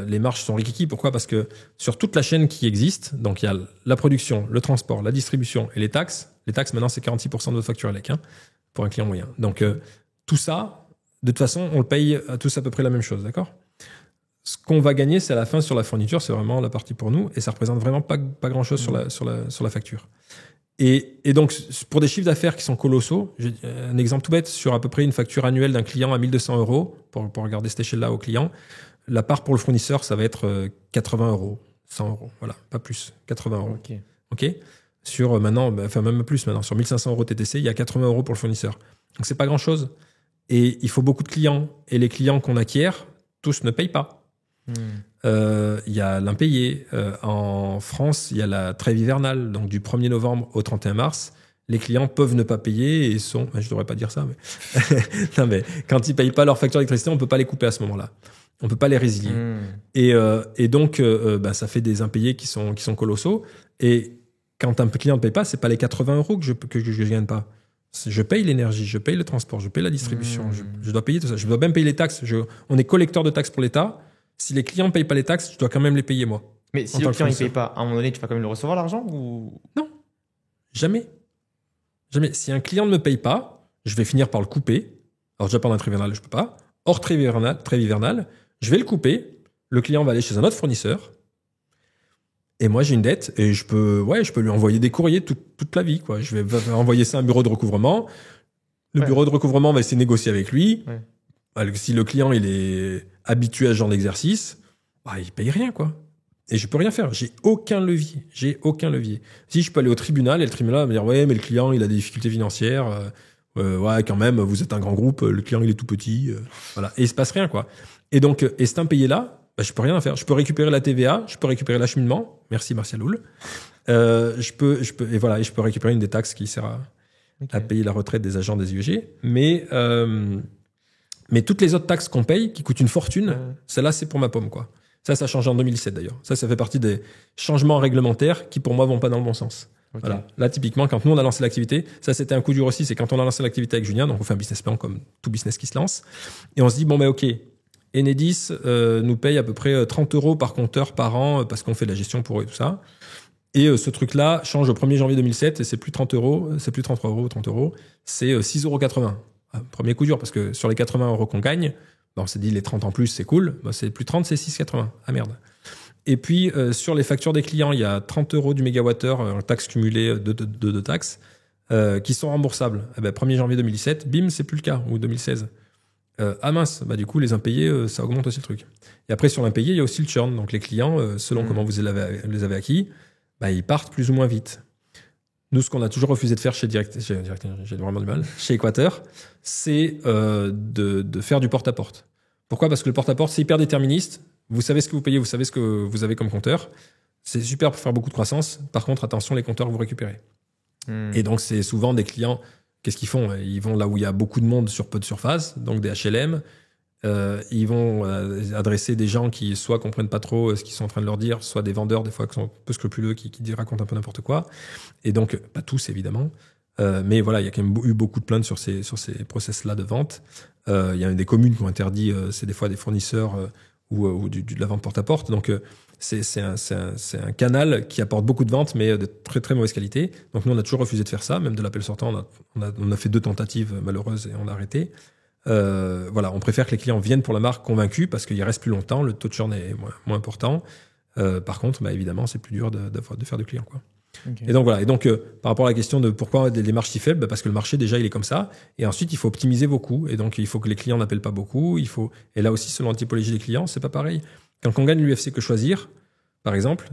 les marges sont rikiki. Pourquoi? Parce que sur toute la chaîne qui existe, donc il y a la production, le transport, la distribution et les taxes. Les taxes, maintenant, c'est 46% de votre facture élec, pour un client moyen. Donc tout ça, de toute façon, on le paye tous à peu près la même chose, d'accord? Ce qu'on va gagner, c'est à la fin sur la fourniture, c'est vraiment la partie pour nous, et ça représente vraiment pas grand-chose sur la facture. Et donc, pour des chiffres d'affaires qui sont colossaux, j'ai un exemple tout bête, sur à peu près une facture annuelle d'un client à 1 200 euros, pour regarder cette échelle-là au client, la part pour le fournisseur, ça va être 80 euros, 100 euros, voilà, pas plus, 80 euros. Ok. Sur maintenant, même plus maintenant, sur 1500 euros TTC, il y a 80 euros pour le fournisseur. Donc, c'est pas grand-chose. Et il faut beaucoup de clients. Et les clients qu'on acquiert, tous ne payent pas. Il y a l'impayé. En France, il y a la trêve hivernale. Donc, du 1er novembre au 31 mars, les clients peuvent ne pas payer et sont... Je devrais pas dire ça, mais... non, mais quand ils payent pas leur facture d'électricité, on peut pas les couper à ce moment-là. On peut pas les résilier. Et donc, ça fait des impayés qui sont colossaux. Et quand un client ne paye pas, c'est pas les 80 euros que je gagne pas. Je paye l'énergie, je paye le transport, je paye la distribution, je dois payer tout ça. Je dois même payer les taxes. On est collecteur de taxes pour l'État. Si les clients ne payent pas les taxes, je dois quand même les payer moi. Mais si le client ne paye pas, à un moment donné, tu vas quand même le recevoir l'argent ou... Non, jamais. Si un client ne me paye pas, je vais finir par le couper. Alors déjà pendant la trêve hivernale, je peux pas. Hors trêve hivernale, je vais le couper. Le client va aller chez un autre fournisseur. Et moi, j'ai une dette et je peux lui envoyer des courriers toute la vie, quoi. Je vais envoyer ça à un bureau de recouvrement. Le bureau de recouvrement va essayer de négocier avec lui. Si le client, il est habitué à ce genre d'exercice, il paye rien, quoi. Et je peux rien faire. J'ai aucun levier. Si je peux aller au tribunal et le tribunal va me dire, mais le client, il a des difficultés financières. Quand même, vous êtes un grand groupe, le client, il est tout petit. Voilà. Et il se passe rien, quoi. Et donc, cet impayé-là, je peux rien faire. Je peux récupérer la TVA, je peux récupérer l'acheminement. Merci Martial Houl. Je peux récupérer une des taxes qui sert à payer la retraite des agents des IEG. Mais toutes les autres taxes qu'on paye, qui coûtent une fortune, celle-là, c'est pour ma pomme, quoi. Ça a changé en 2017 d'ailleurs. Ça fait partie des changements réglementaires qui, pour moi, vont pas dans le bon sens. Okay. Voilà. Là, typiquement, quand nous, on a lancé l'activité, ça, c'était un coup dur aussi, c'est quand on a lancé l'activité avec Julien, donc on fait un business plan comme tout business qui se lance, et on se dit, bon, OK, Enedis nous paye à peu près 30 € par compteur par an parce qu'on fait de la gestion pour eux et tout ça. Et ce truc-là change au 1er janvier 2007 et c'est plus 30 €, c'est plus 30 €, c'est 6,80 €. Premier coup dur parce que sur les 80 € qu'on gagne, on s'est dit les 30 en plus, c'est cool, c'est plus 30, c'est 6,80 €. Ah merde. Et puis sur les factures des clients, il y a 30 € du mégawattheure en taxes cumulées de taxes qui sont remboursables. 1er janvier 2017, bim, c'est plus le cas, ou 2016. Ah mince, du coup, les impayés, ça augmente aussi le truc. Et après, sur l'impayé, il y a aussi le churn. Donc, les clients, selon comment vous les avez acquis, ils partent plus ou moins vite. Nous, ce qu'on a toujours refusé de faire chez j'ai vraiment du mal, chez Équateur, c'est de faire du porte-à-porte. Pourquoi ? Parce que le porte-à-porte, c'est hyper déterministe. Vous savez ce que vous payez, vous savez ce que vous avez comme compteur. C'est super pour faire beaucoup de croissance. Par contre, attention, les compteurs que vous récupérez. Et donc, c'est souvent des clients... Qu'est-ce qu'ils font ? Ils vont là où il y a beaucoup de monde sur peu de surface, donc des HLM. Ils vont adresser des gens qui soit comprennent pas trop ce qu'ils sont en train de leur dire, soit des vendeurs des fois qui sont un peu scrupuleux, qui racontent un peu n'importe quoi. Et donc, pas tous évidemment, mais voilà, il y a quand même eu beaucoup de plaintes sur ces process-là de vente. Il y a des communes qui ont interdit, c'est des fois des fournisseurs ou de la vente porte-à-porte. Donc, c'est un canal qui apporte beaucoup de ventes, mais de très très mauvaise qualité. Donc nous, on a toujours refusé de faire ça. Même de l'appel sortant, on a fait 2 tentatives malheureuses et on a arrêté. Voilà, on préfère que les clients viennent pour la marque convaincus parce qu'ils restent plus longtemps, le taux de churn est moins important. Par contre, évidemment, c'est plus dur de faire du client, quoi. Okay. Et donc voilà. Et donc par rapport à la question de pourquoi les marges si faibles, parce que le marché déjà il est comme ça. Et ensuite, il faut optimiser vos coûts. Et donc il faut que les clients n'appellent pas beaucoup. Et là aussi, selon la typologie des clients, c'est pas pareil. Quand on gagne l'UFC Que Choisir, par exemple,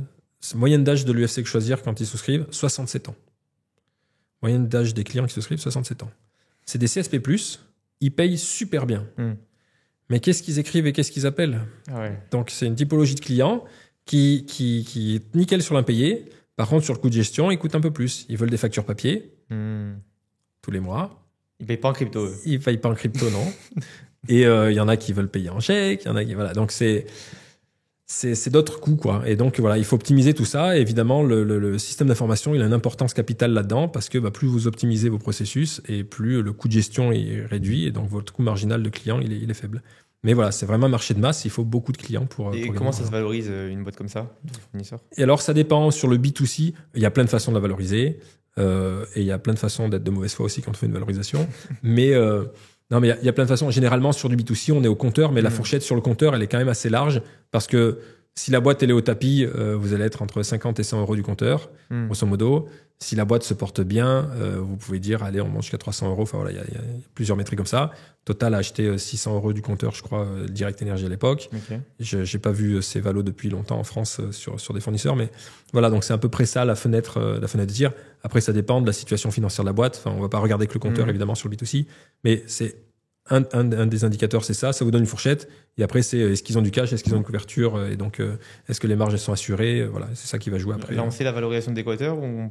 moyenne d'âge de l'UFC Que Choisir quand ils souscrivent, 67 ans. Moyenne d'âge des clients qui souscrivent, 67 ans. C'est des CSP+, ils payent super bien. Mais qu'est-ce qu'ils écrivent et qu'est-ce qu'ils appellent ? Donc c'est une typologie de clients qui est nickel sur l'impayé. Par contre, sur le coût de gestion, ils coûtent un peu plus. Ils veulent des factures papier tous les mois. Ils payent pas en crypto, eux. Ils payent pas en crypto, non. Et il y en a qui veulent payer en chèque, il y en a qui... Voilà. Donc c'est d'autres coûts, quoi. Et donc, voilà, il faut optimiser tout ça. Et évidemment, le système d'information, il a une importance capitale là-dedans parce que plus vous optimisez vos processus et plus le coût de gestion est réduit et donc votre coût marginal de client, il est faible. Mais voilà, c'est vraiment un marché de masse. Il faut beaucoup de clients pour... Et comment ça se valorise une boîte comme ça, fournisseur ? Et alors, ça dépend. Sur le B2C, il y a plein de façons de la valoriser. Et il y a plein de façons d'être de mauvaise foi aussi quand on fait une valorisation. Mais... Non, mais il y a plein de façons. Généralement, sur du B2C, on est au compteur, mais la fourchette sur le compteur, elle est quand même assez large parce que si la boîte elle est au tapis, vous allez être entre 50 et 100 € du compteur, grosso modo. Si la boîte se porte bien, vous pouvez dire, allez, on monte jusqu'à 300 €. Enfin voilà, il y a plusieurs métriques comme ça. Total a acheté 600 € du compteur, je crois, Direct Energy à l'époque. Okay. J'ai pas vu ces valos depuis longtemps en France sur des fournisseurs, mais voilà, donc c'est à peu près ça la fenêtre de tir. Après, ça dépend de la situation financière de la boîte. Enfin, on va pas regarder que le compteur, évidemment, sur le B2C, mais c'est un des indicateurs, c'est ça vous donne une fourchette. Et après, c'est est-ce qu'ils ont du cash, est-ce qu'ils ont une couverture, et donc est-ce que les marges elles sont assurées, voilà, c'est ça qui va jouer après. Là, on sait la valorisation d'Équateur ou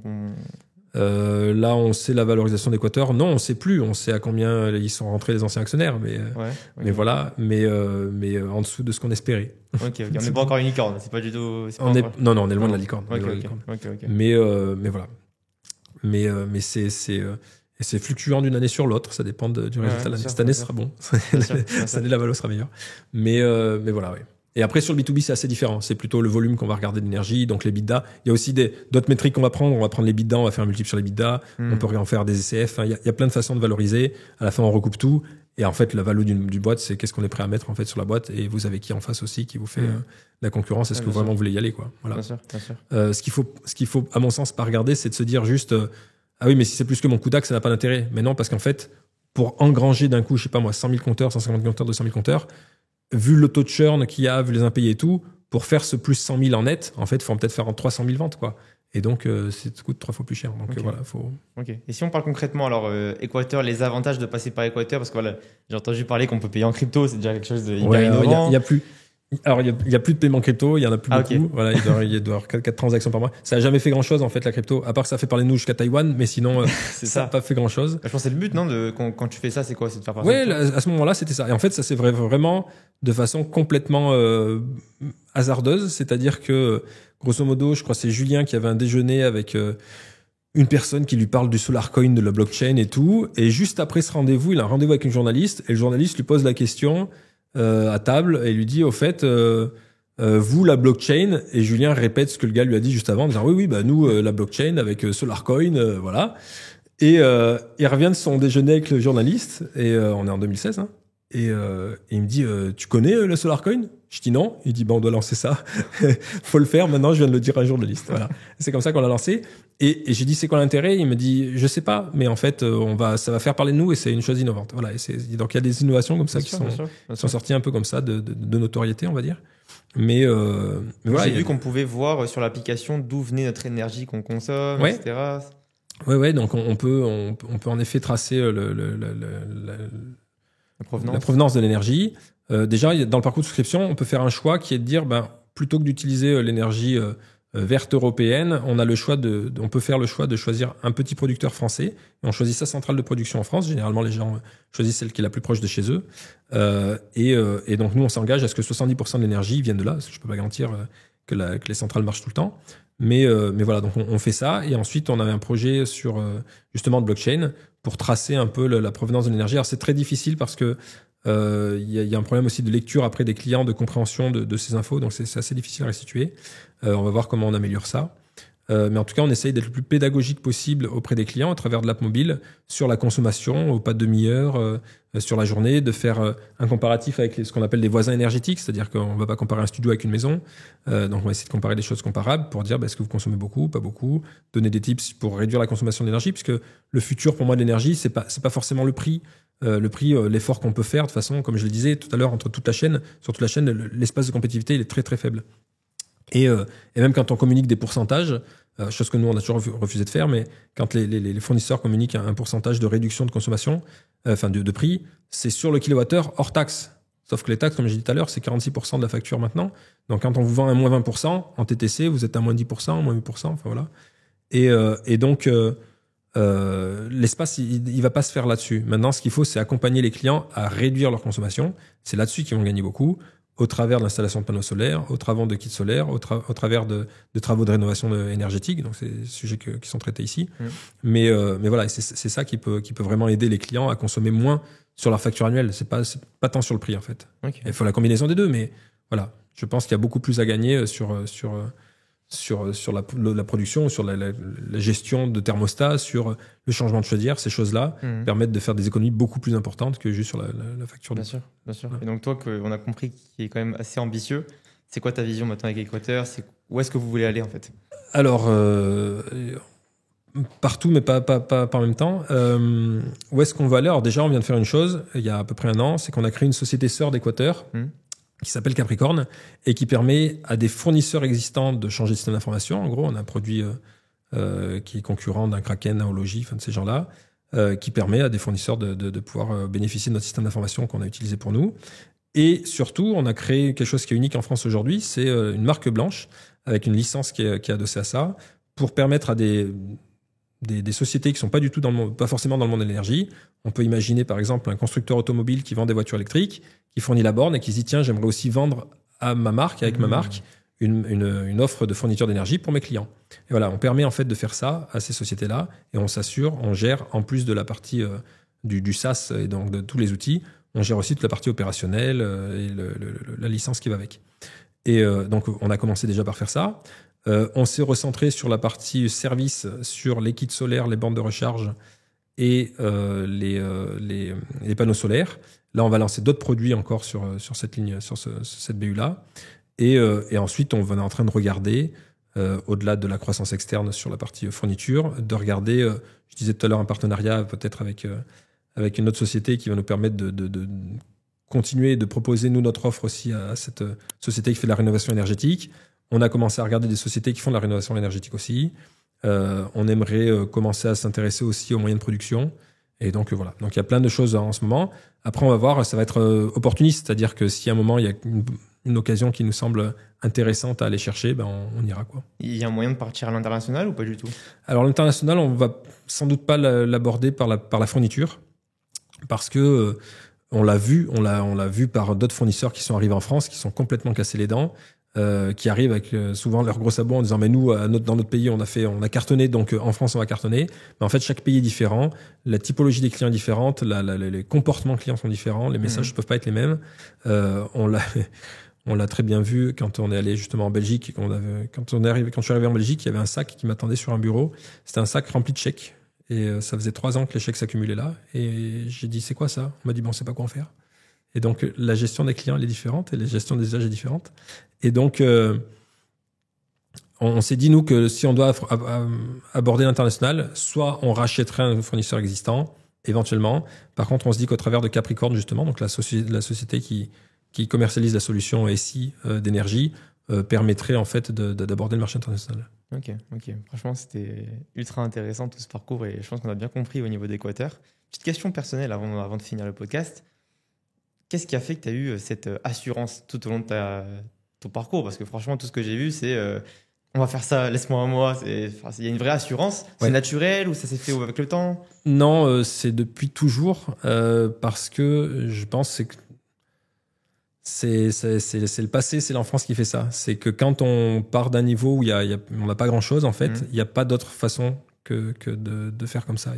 là, on sait la valorisation d'Équateur. Non, on sait plus. On sait à combien ils sont rentrés les anciens actionnaires, mais voilà, mais en dessous de ce qu'on espérait. Ok. On n'est pas encore une licorne. C'est pas du tout. Non, on est loin de la licorne. Okay. Mais voilà. Mais c'est fluctuant d'une année sur l'autre. Ça dépend du résultat de l'année. Cette année sera bon. Cette année, la valo sera meilleure. Mais voilà, oui. Et après, sur le B2B, c'est assez différent. C'est plutôt le volume qu'on va regarder d'énergie, donc les bidas. Il y a aussi d'autres métriques qu'on va prendre. On va prendre les bidas, on va faire un multiple sur les bidas. On peut en faire des ECF. Il y a plein de façons de valoriser. À la fin, on recoupe tout. Et en fait, la valeur d'une boîte, c'est qu'est-ce qu'on est prêt à mettre en fait sur la boîte. Et vous avez qui en face aussi qui vous fait la concurrence. Est-ce que vraiment vous voulez y aller, quoi. Voilà. Bien sûr. Ce qu'il faut, à mon sens, pas regarder, c'est de se dire juste ah oui, mais si c'est plus que mon coût d'axe, ça n'a pas d'intérêt. Mais non, parce qu'en fait, pour engranger d'un coup, je sais pas moi, 100 000 compteurs, 150 000 compteurs, 200 000 compteurs, vu le taux de churn qu'il y a, vu les impayés et tout, pour faire ce plus 100 000 en net, en fait, il faut peut-être faire en 300 000 ventes, quoi. Et donc, ça coûte 3 fois plus cher. Donc voilà, faut. Ok. Et si on parle concrètement, alors Équateur, les avantages de passer par Équateur, parce que voilà, j'ai entendu parler qu'on peut payer en crypto, c'est déjà quelque chose de hyper innovant. Il y a plus. Alors, il y a plus de paiement crypto, il y en a plus beaucoup. Okay. Voilà, il doit y avoir 4 transactions par mois. Ça a jamais fait grand chose, en fait, la crypto. À part que ça fait parler de nous jusqu'à Taïwan, mais sinon, ça n'a pas fait grand chose. Je pense que c'est le but, non, quand tu fais ça, c'est quoi? C'est de faire partie. Ouais, à ce moment-là, c'était ça. Et en fait, ça s'est vraiment de façon complètement hasardeuse. C'est-à-dire que, grosso modo, je crois que c'est Julien qui avait un déjeuner avec une personne qui lui parle du SolarCoin, de la blockchain et tout. Et juste après ce rendez-vous, il a un rendez-vous avec une journaliste et le journaliste lui pose la question à table et lui dit au fait, vous la blockchain, et Julien répète ce que le gars lui a dit juste avant, en disant oui, bah nous la blockchain avec SolarCoin, voilà. Et il revient de son déjeuner avec le journaliste et on est en 2016. Hein, et il me dit tu connais le SolarCoin? Je dis non. Il dit on doit lancer ça. Faut le faire. Maintenant, je viens de le dire à un journaliste. Voilà. C'est comme ça qu'on l'a lancé. Et j'ai dit c'est quoi l'intérêt? Il me dit je sais pas, mais en fait ça va faire parler de nous et c'est une chose innovante. Voilà. Donc il y a des innovations comme ça qui sont sorties un peu comme ça de notoriété, on va dire. Mais voilà. J'ai vu qu'on pouvait voir sur l'application d'où venait notre énergie qu'on consomme, ouais. etc. Ouais. Donc on peut en effet tracer la provenance de l'énergie. Déjà, dans le parcours de souscription, on peut faire un choix qui est de dire, plutôt que d'utiliser l'énergie verte européenne, on peut faire le choix de choisir un petit producteur français. Et on choisit sa centrale de production en France. Généralement, les gens choisissent celle qui est la plus proche de chez eux. Et donc, nous, on s'engage à ce que 70% de l'énergie vienne de là. Parce que je peux pas garantir que les centrales marchent tout le temps. Mais voilà, donc on fait ça. Et ensuite, on avait un projet sur justement de blockchain pour tracer un peu la provenance de l'énergie. Alors, c'est très difficile parce que y a un problème aussi de lecture après des clients, de compréhension de ces infos, donc c'est assez difficile à restituer. On va voir comment on améliore ça. Mais en tout cas, on essaye d'être le plus pédagogique possible auprès des clients à travers de l'app mobile sur la consommation, au pas de demi-heure, sur la journée, de faire un comparatif avec ce qu'on appelle des voisins énergétiques, c'est-à-dire qu'on ne va pas comparer un studio avec une maison. Donc, on va essayer de comparer des choses comparables pour dire est-ce que vous consommez beaucoup, pas beaucoup, donner des tips pour réduire la consommation d'énergie, puisque le futur pour moi de l'énergie, c'est pas forcément le prix. L'effort qu'on peut faire, de toute façon, comme je le disais tout à l'heure, sur toute la chaîne, l'espace de compétitivité, il est très très faible. Et même quand on communique des pourcentages, chose que nous on a toujours refusé de faire, mais quand les fournisseurs communiquent un pourcentage de réduction de consommation, de prix, c'est sur le kilowattheure hors taxe. Sauf que les taxes, comme j'ai dit tout à l'heure, c'est 46% de la facture maintenant. Donc quand on vous vend un moins 20%, en TTC, vous êtes à moins 10%, moins 8%, enfin voilà. Et donc l'espace, il va pas se faire là-dessus. Maintenant, ce qu'il faut, c'est accompagner les clients à réduire leur consommation. C'est là-dessus qu'ils vont gagner beaucoup, au travers de l'installation de panneaux solaires, au travers de kits solaires, au travers de travaux de rénovation énergétique. Donc, c'est des sujets qui sont traités ici. Mais voilà, c'est ça qui peut vraiment aider les clients à consommer moins sur leur facture annuelle. C'est pas tant sur le prix, en fait. Okay. Il faut la combinaison des deux, mais voilà. Je pense qu'il y a beaucoup plus à gagner sur la production, sur la gestion de thermostat, sur le changement de chaudière, ces choses-là permettent de faire des économies beaucoup plus importantes que juste sur la facture. Bien sûr. Ouais. Et donc toi, on a compris qu'il est quand même assez ambitieux. C'est quoi ta vision maintenant avec Equateur? Où est-ce que vous voulez aller en fait? Alors, partout, mais pas en même temps. Où est-ce qu'on va aller? Alors déjà, on vient de faire une chose, il y a à peu près un an, c'est qu'on a créé une société sœur d'Equateur, qui s'appelle Capricorne et qui permet à des fournisseurs existants de changer de système d'information. En gros, on a un produit qui est concurrent d'un Kraken, d'un Hology, de ces gens-là, qui permet à des fournisseurs de pouvoir bénéficier de notre système d'information qu'on a utilisé pour nous. Et surtout, on a créé quelque chose qui est unique en France aujourd'hui, c'est une marque blanche avec une licence qui est adossée à ça pour permettre à des sociétés qui sont pas du tout pas forcément dans le monde de l'énergie. On peut imaginer par exemple un constructeur automobile qui vend des voitures électriques, qui fournit la borne et qui se dit tiens, j'aimerais aussi vendre à ma marque, avec ma marque, une offre de fourniture d'énergie pour mes clients. Et voilà, on permet en fait de faire ça à ces sociétés-là et on s'assure, on gère en plus de la partie du SaaS et donc de tous les outils, on gère aussi toute la partie opérationnelle et la licence qui va avec. Et donc on a commencé déjà par faire ça. On s'est recentré sur la partie service, sur les kits solaires, les bornes de recharge et les panneaux solaires. Là, on va lancer d'autres produits encore sur cette ligne, sur cette BU-là. Et ensuite, on est en train de regarder, au-delà de la croissance externe sur la partie fourniture, de regarder, je disais tout à l'heure, un partenariat peut-être avec une autre société qui va nous permettre de continuer de proposer, nous, notre offre aussi à cette société qui fait de la rénovation énergétique. On a commencé à regarder des sociétés qui font de la rénovation énergétique aussi. On aimerait commencer à s'intéresser aussi aux moyens de production. Et donc, voilà. Donc, il y a plein de choses en ce moment. Après, on va voir, ça va être opportuniste. C'est-à-dire que si à un moment, il y a une occasion qui nous semble intéressante à aller chercher, on ira, quoi. Il y a un moyen de partir à l'international ou pas du tout? Alors, l'international, on va sans doute pas l'aborder par la fourniture. Parce que on l'a vu par d'autres fournisseurs qui sont arrivés en France, qui sont complètement cassés les dents. qui arrivent avec souvent leurs gros sabots en disant mais nous dans notre pays on a cartonné, donc en France on va cartonner. Mais en fait chaque pays est différent, la typologie des clients est différente, les comportements clients sont différents, les messages ne peuvent pas être les mêmes. On l'a très bien vu quand on est allé justement en Belgique et quand je suis arrivé en Belgique, il y avait un sac qui m'attendait sur un bureau. C'était un sac rempli de chèques et ça faisait 3 ans que les chèques s'accumulaient là. Et j'ai dit c'est quoi ça? On m'a dit bon, on sait pas quoi en faire. Et donc la gestion des clients elle est différente et la gestion des usages est différente. Et donc on s'est dit nous que si on doit aborder l'international, soit on rachèterait un fournisseur existant éventuellement. Par contre, on se dit qu'au travers de Capricorn justement, donc la société qui commercialise la solution SI d'énergie, permettrait en fait d'aborder le marché international. Ok. Franchement, c'était ultra intéressant tout ce parcours et je pense qu'on a bien compris au niveau d'Équateur. Petite question personnelle avant de finir le podcast. Qu'est-ce qui a fait que tu as eu cette assurance tout au long de ton parcours? Parce que franchement, tout ce que j'ai vu, c'est on va faire ça, laisse-moi un mois. Il y a une vraie assurance. C'est naturel ou ça s'est fait avec le temps? Non, c'est depuis toujours parce que je pense que c'est le passé, c'est l'enfance qui fait ça. C'est que quand on part d'un niveau où on n'a pas grand-chose, en fait, il n'y a pas d'autre façon que de faire comme ça.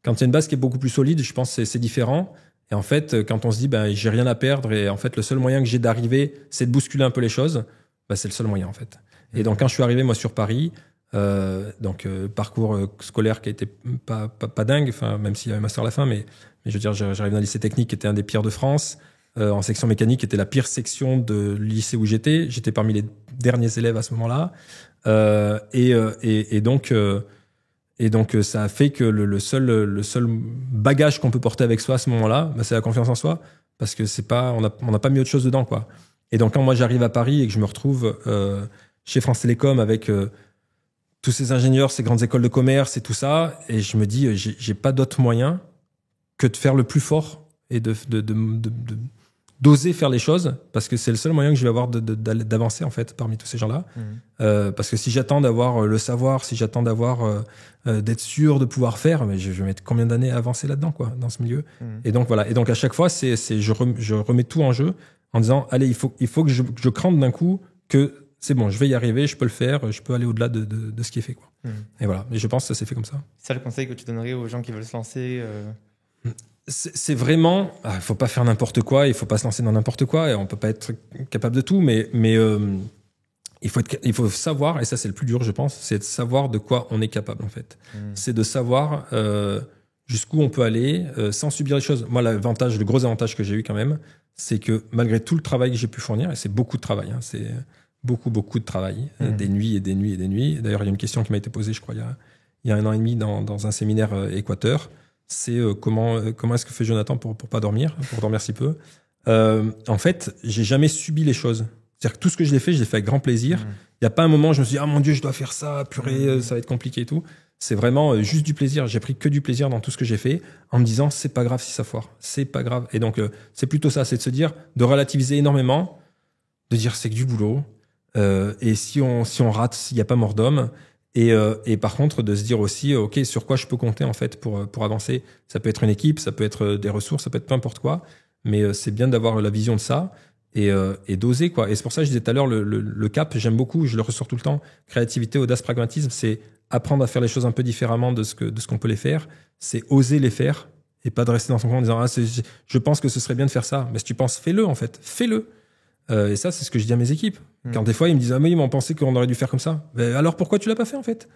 Quand il y a une base qui est beaucoup plus solide, je pense que c'est différent. Et en fait, quand on se dit, j'ai rien à perdre et en fait, le seul moyen que j'ai d'arriver, c'est de bousculer un peu les choses, c'est le seul moyen, en fait. Et donc, quand je suis arrivé, moi, sur Paris, parcours scolaire qui a été pas dingue, même s'il y avait un master à la fin, mais je veux dire, j'arrive dans un lycée technique qui était un des pires de France, en section mécanique qui était la pire section de lycée où j'étais. J'étais parmi les derniers élèves à ce moment-là. Et donc, ça a fait que le seul bagage qu'on peut porter avec soi à ce moment-là, c'est la confiance en soi, parce que on n'a pas mis autre chose dedans, quoi. Et donc, quand moi j'arrive à Paris et que je me retrouve chez France Télécom avec tous ces ingénieurs, ces grandes écoles de commerce et tout ça, et je me dis, j'ai pas d'autre moyen que de faire le plus fort et d'oser faire les choses, parce que c'est le seul moyen que je vais avoir d'avancer en fait parmi tous ces gens-là. Parce que si j'attends d'avoir le savoir, si j'attends d'être sûr de pouvoir faire, mais je vais mettre combien d'années à avancer là-dedans, quoi, dans ce milieu. Et donc voilà. Et donc à chaque fois, je remets tout en jeu en disant, allez, il faut que je crante d'un coup que c'est bon, je vais y arriver, je peux le faire, je peux aller au-delà de ce qui est fait, quoi. Et voilà. Et je pense que ça s'est fait comme ça. C'est ça le conseil que tu donnerais aux gens qui veulent se lancer C'est vraiment, il faut pas faire n'importe quoi, il faut pas se lancer dans n'importe quoi, et on peut pas être capable de tout, mais il faut savoir, et ça c'est le plus dur, je pense, c'est de savoir de quoi on est capable en fait. C'est de savoir jusqu'où on peut aller sans subir les choses. Moi, le gros avantage que j'ai eu quand même, c'est que malgré tout le travail que j'ai pu fournir, et c'est beaucoup de travail, c'est beaucoup de travail, des nuits et des nuits et des nuits. D'ailleurs, il y a une question qui m'a été posée, je crois, il y a 1 an et demi dans un séminaire Équateur. C'est comment est-ce que fait Jonathan pour pas dormir, pour dormir si peu. En fait, j'ai jamais subi les choses. C'est-à-dire que tout ce que je l'ai fait avec grand plaisir. Il n'y a pas un moment où je me suis dit, ah mon Dieu, je dois faire ça, purée, ça va être compliqué et tout. C'est vraiment juste du plaisir. J'ai pris que du plaisir dans tout ce que j'ai fait en me disant, c'est pas grave si ça foire, c'est pas grave. Et donc, c'est plutôt ça, c'est de se dire, de relativiser énormément, de dire c'est que du boulot. Et si on rate, il n'y a pas mort d'homme. Et par contre, de se dire aussi, OK, sur quoi je peux compter en fait pour avancer. Ça peut être une équipe, ça peut être des ressources, ça peut être peu importe quoi. Mais c'est bien d'avoir la vision de ça et d'oser, quoi. Et c'est pour ça que je disais tout à l'heure, le cap, j'aime beaucoup, je le ressors tout le temps. Créativité, audace, pragmatisme, c'est apprendre à faire les choses un peu différemment de ce qu'on peut les faire. C'est oser les faire et pas de rester dans son coin en disant, je pense que ce serait bien de faire ça. Mais si tu penses, fais-le en fait, fais-le. Et ça, c'est ce que je dis à mes équipes. Quand des fois, ils me disent, ah, mais ils m'ont pensé qu'on aurait dû faire comme ça. Ben, alors pourquoi tu l'as pas fait, en fait?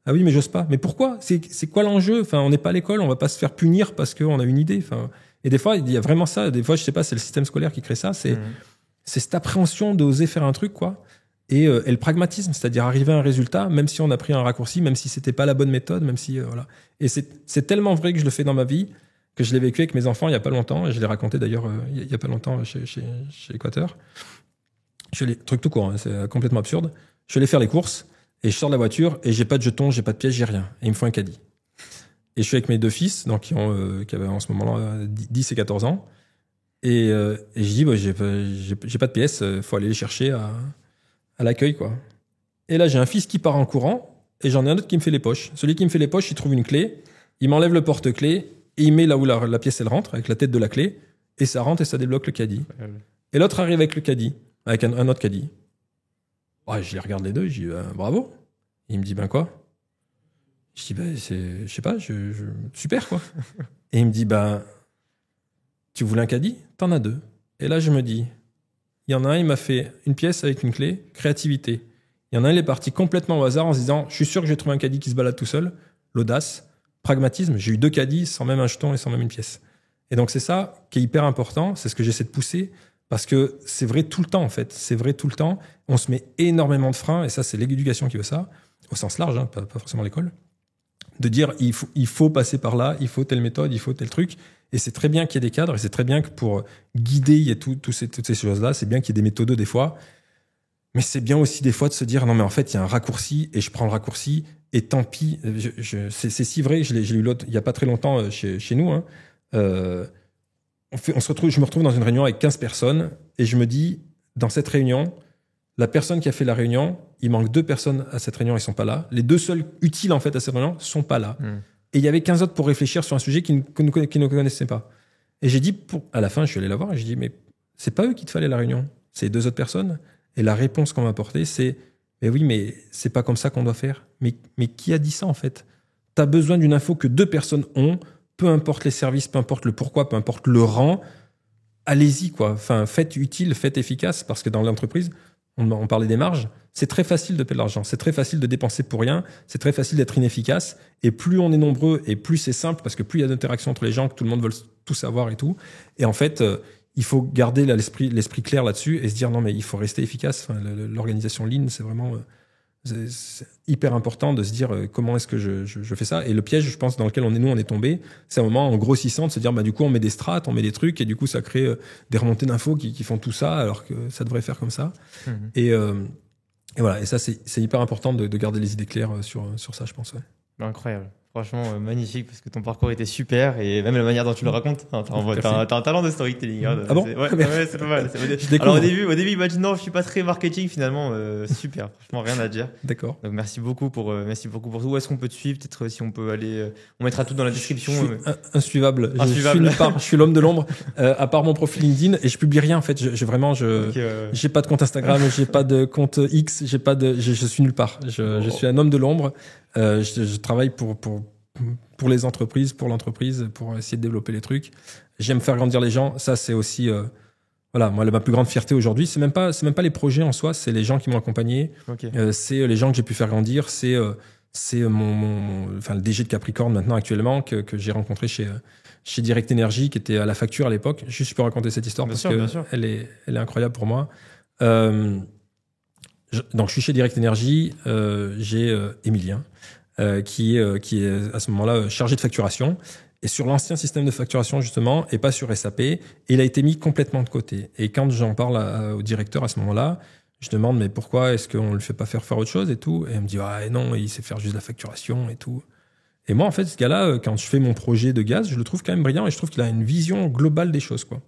Ah oui, mais j'ose pas. Mais pourquoi? C'est quoi l'enjeu? Enfin, on n'est pas à l'école, on va pas se faire punir parce qu'on a une idée. Enfin, et des fois, il y a vraiment ça. Des fois, je sais pas, c'est le système scolaire qui crée ça. C'est cette appréhension d'oser faire un truc, quoi. Et le pragmatisme, c'est-à-dire arriver à un résultat, même si on a pris un raccourci, même si c'était pas la bonne méthode, même si, voilà. Et c'est tellement vrai que je le fais dans ma vie, que je l'ai vécu avec mes enfants il y a pas longtemps, et je l'ai raconté d'ailleurs il y a pas longtemps chez Équateur. Truc tout court, hein, c'est complètement absurde. Je suis allé faire les courses et je sors de la voiture et j'ai pas de jetons, j'ai pas de pièces, j'ai rien. Et il me faut un caddie. Et je suis avec mes 2 fils, donc qui avaient en ce moment-là 10 et 14 ans. Et je dis, j'ai pas de pièces, faut aller les chercher à l'accueil, quoi. Et là, j'ai un fils qui part en courant et j'en ai un autre qui me fait les poches. Celui qui me fait les poches, il trouve une clé, il m'enlève le porte-clés et il met là où la pièce elle rentre, avec la tête de la clé, et ça rentre et ça débloque le caddie. Et l'autre arrive avec le caddie, avec un autre caddie. Ouais, je les regarde les deux, je dis bravo. Il me dit ben quoi? Je dis ben je sais pas, super quoi. Et il me dit ben tu voulais un caddie? T'en as 2. Et là je me dis, il y en a un, il m'a fait une pièce avec une clé, créativité. Il y en a un, il est parti complètement au hasard en se disant, je suis sûr que j'ai trouvé un caddie qui se balade tout seul. L'audace, pragmatisme, j'ai eu 2 caddies sans même un jeton et sans même une pièce. Et donc c'est ça qui est hyper important, c'est ce que j'essaie de pousser, parce que c'est vrai tout le temps en fait, c'est vrai tout le temps. On se met énormément de freins, et ça c'est l'éducation qui veut ça, au sens large, hein, pas forcément l'école, de dire il faut passer par là, il faut telle méthode, il faut tel truc. Et c'est très bien qu'il y ait des cadres, et c'est très bien que pour guider, il y ait toutes ces choses-là, c'est bien qu'il y ait des méthodos des fois. Mais c'est bien aussi des fois de se dire, non mais en fait, il y a un raccourci, et je prends le raccourci, et tant pis. C'est si vrai, je l'ai eu l'autre, il n'y a pas très longtemps chez nous. Hein. Je me retrouve dans une réunion avec 15 personnes, et je me dis, dans cette réunion, la personne qui a fait la réunion, il manque 2 personnes à cette réunion, ils sont pas là. Les 2 seuls utiles en fait à cette réunion sont pas là. Et il y avait 15 autres pour réfléchir sur un sujet qu'ils ne connaissaient pas. Et j'ai dit, à la fin, je suis allé la voir et j'ai dit, mais c'est pas eux qu'il te fallait la réunion, c'est les 2 autres personnes. Et la réponse qu'on m'a apportée, c'est, mais oui, mais c'est pas comme ça qu'on doit faire. Mais qui a dit ça en fait? T'as besoin d'une info que 2 personnes ont, peu importe les services, peu importe le pourquoi, peu importe le rang. Allez-y quoi. Enfin, faites utile, faites efficace, parce que dans l'entreprise, on parlait des marges. C'est très facile de payer de l'argent. C'est très facile de dépenser pour rien. C'est très facile d'être inefficace. Et plus on est nombreux et plus c'est simple, parce que plus il y a d'interactions entre les gens, que tout le monde veut tout savoir et tout. Et en fait, il faut garder l'esprit clair là-dessus et se dire non, mais il faut rester efficace. Enfin, l'organisation lean, c'est vraiment c'est hyper important de se dire comment est-ce que je fais ça. Et le piège, je pense, dans lequel on est tombé, c'est un moment en grossissant de se dire, bah, du coup, on met des strates, on met des trucs, et du coup, ça crée des remontées d'infos qui font tout ça, alors que ça devrait faire comme ça. Et voilà. Et ça, c'est hyper important de garder les idées claires sur ça, je pense. Ouais. Incroyable. Franchement, magnifique, parce que ton parcours était super, et même la manière dont tu le racontes. T'as un talent de storytelling. Hein, ah bon? Ouais, c'est pas mal. Alors au début, il m'a dit non, je suis pas très marketing, finalement, super. Franchement, rien à dire. D'accord. Donc merci beaucoup pour tout. Où est-ce qu'on peut te suivre? Peut-être si on peut aller, on mettra tout dans la description. Je suis insuivable. Je suis l'homme de l'ombre, à part mon profil LinkedIn, et je publie rien, en fait. J'ai pas de compte Instagram, j'ai pas de compte X, je suis nulle part. Je suis un homme de l'ombre. Je travaille pour les entreprises, pour l'entreprise, pour essayer de développer les trucs. J'aime faire grandir les gens. Ça, c'est aussi, voilà, moi, ma plus grande fierté aujourd'hui, c'est même pas les projets en soi, c'est les gens qui m'ont accompagné. Okay. C'est les gens que j'ai pu faire grandir. C'est le DG de Capricorne maintenant actuellement que j'ai rencontré chez Direct Energy, qui était à la facture à l'époque. Je peux raconter cette histoire parce que elle est incroyable pour moi. Donc, je suis chez Direct Energy, j'ai Emilien, qui est à ce moment-là chargé de facturation, et sur l'ancien système de facturation justement, et pas sur SAP, et il a été mis complètement de côté. Et quand j'en parle au directeur à ce moment-là, je demande mais pourquoi est-ce qu'on le fait pas faire autre chose et tout, et il me dit ah non, il sait faire juste la facturation et tout. Et moi en fait ce gars-là, quand je fais mon projet de gaz, je le trouve quand même brillant, et je trouve qu'il a une vision globale des choses quoi.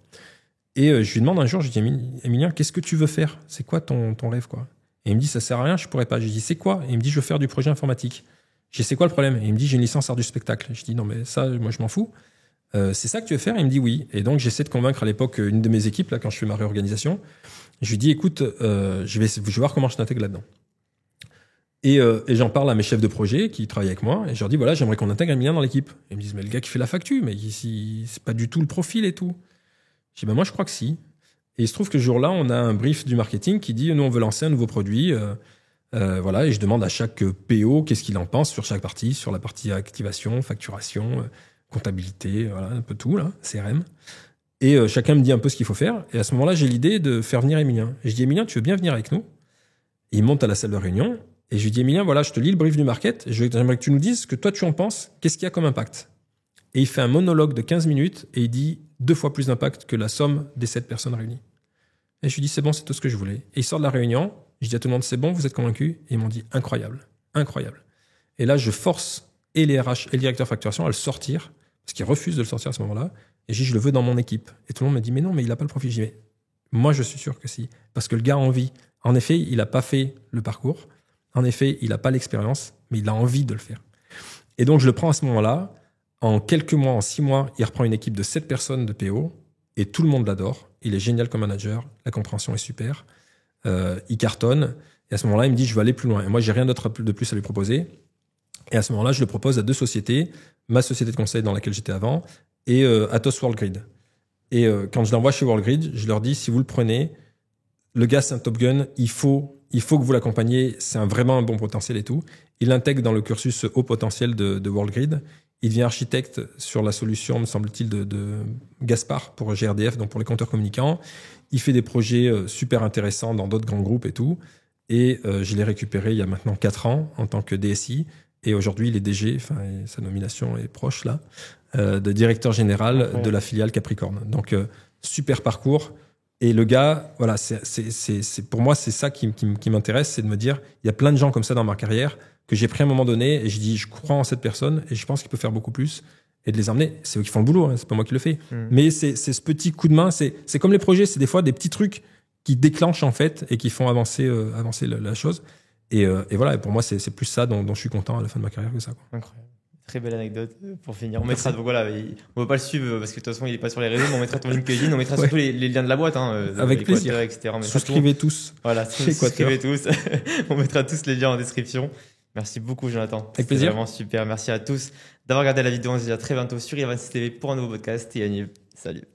Et je lui demande un jour, je dis Emilien, qu'est-ce que tu veux faire? C'est quoi ton rêve quoi? Et il me dit, ça sert à rien, je pourrais pas. Je lui dis, c'est quoi? Et il me dit, je veux faire du projet informatique. Je dis, c'est quoi le problème? Et il me dit, j'ai une licence art du spectacle. Je dis, non, mais ça, moi, je m'en fous. C'est ça que tu veux faire? Et il me dit, oui. Et donc, j'essaie de convaincre à l'époque une de mes équipes, là, quand je fais ma réorganisation. Je lui dis, écoute, je vais voir comment je t'intègre là-dedans. Et j'en parle à mes chefs de projet qui travaillent avec moi. Et je leur dis, voilà, j'aimerais qu'on intègre Emilien dans l'équipe. Et ils me disent, mais le gars qui fait la facture, mais ici, c'est pas du tout le profil et tout. Je dis, ben, moi, je crois que si. Et il se trouve que ce jour-là, on a un brief du marketing qui dit, nous, on veut lancer un nouveau produit. Voilà, et je demande à chaque PO qu'est-ce qu'il en pense sur chaque partie, sur la partie activation, facturation, comptabilité, voilà, un peu tout, là, CRM. Et chacun me dit un peu ce qu'il faut faire. Et à ce moment-là, j'ai l'idée de faire venir Emilien. Et je dis, Emilien, tu veux bien venir avec nous? Et il monte à la salle de réunion. Et je lui dis, Emilien, voilà, je te lis le brief du market. J'aimerais que tu nous dises ce que toi, tu en penses. Qu'est-ce qu'il y a comme impact? Et il fait un monologue de 15 minutes et il dit 2 fois plus d'impact que la somme des 7 personnes réunies. Et je lui dis, c'est bon, c'est tout ce que je voulais. Et il sort de la réunion. Je dis à tout le monde, c'est bon, vous êtes convaincus? Et ils m'ont dit, incroyable, incroyable. Et là, je force et les RH et le directeur facturation à le sortir, parce qu'ils refusent de le sortir à ce moment-là. Et je dis, je le veux dans mon équipe. Et tout le monde me dit, mais non, mais il n'a pas le profil. Je dis, mais moi, je suis sûr que si. Parce que le gars a envie. En effet, il n'a pas fait le parcours. En effet, il n'a pas l'expérience, mais il a envie de le faire. Et donc, je le prends à ce moment-là. En quelques mois, en 6 mois, il reprend une équipe de 7 personnes de PO et tout le monde l'adore. Il est génial comme manager. La compréhension est super. Il cartonne. Et à ce moment-là, il me dit, je veux aller plus loin. Et moi, j'ai rien d'autre de plus à lui proposer. Et à ce moment-là, je le propose à 2 sociétés, ma société de conseil dans laquelle j'étais avant et Atos Worldgrid. Et quand je l'envoie chez Worldgrid, je leur dis, si vous le prenez, le gars, c'est un Top Gun, il faut que vous l'accompagniez, c'est vraiment un bon potentiel et tout. Il l'intègre dans le cursus haut potentiel de Worldgrid. Il devient architecte sur la solution, me semble-t-il, de Gaspard pour GRDF, donc pour les compteurs communicants. Il fait des projets super intéressants dans d'autres grands groupes et tout. Et je l'ai récupéré il y a maintenant 4 ans en tant que DSI. Et aujourd'hui, il est DG, sa nomination est proche là, de directeur général de la filiale Capricorne. Donc, super parcours. Et le gars, voilà, pour moi, c'est ça qui m'intéresse, c'est de me dire, il y a plein de gens comme ça dans ma carrière que j'ai pris à un moment donné et je dis, je crois en cette personne et je pense qu'il peut faire beaucoup plus et de les emmener. C'est eux qui font le boulot, hein, c'est pas moi qui le fais. Mais c'est ce petit coup de main, c'est comme les projets, c'est des fois des petits trucs qui déclenchent en fait et qui font avancer la chose. Et voilà, et pour moi, c'est plus ça dont je suis content à la fin de ma carrière que ça, quoi. Incroyable. Très belle anecdote pour finir. On mettra, donc voilà, on va pas le suivre parce que de toute façon il est pas sur les réseaux, mais on mettra ton LinkedIn, on mettra surtout les liens de la boîte, avec plaisir, etc. Souscrivez tous. Voilà, souscrivez tous. On mettra tous les liens en description. Merci beaucoup, Jonathan. Avec plaisir. Vraiment super. Merci à tous d'avoir regardé la vidéo. On se dit à très bientôt sur Evans TV pour un nouveau podcast. Et Yaniv, salut.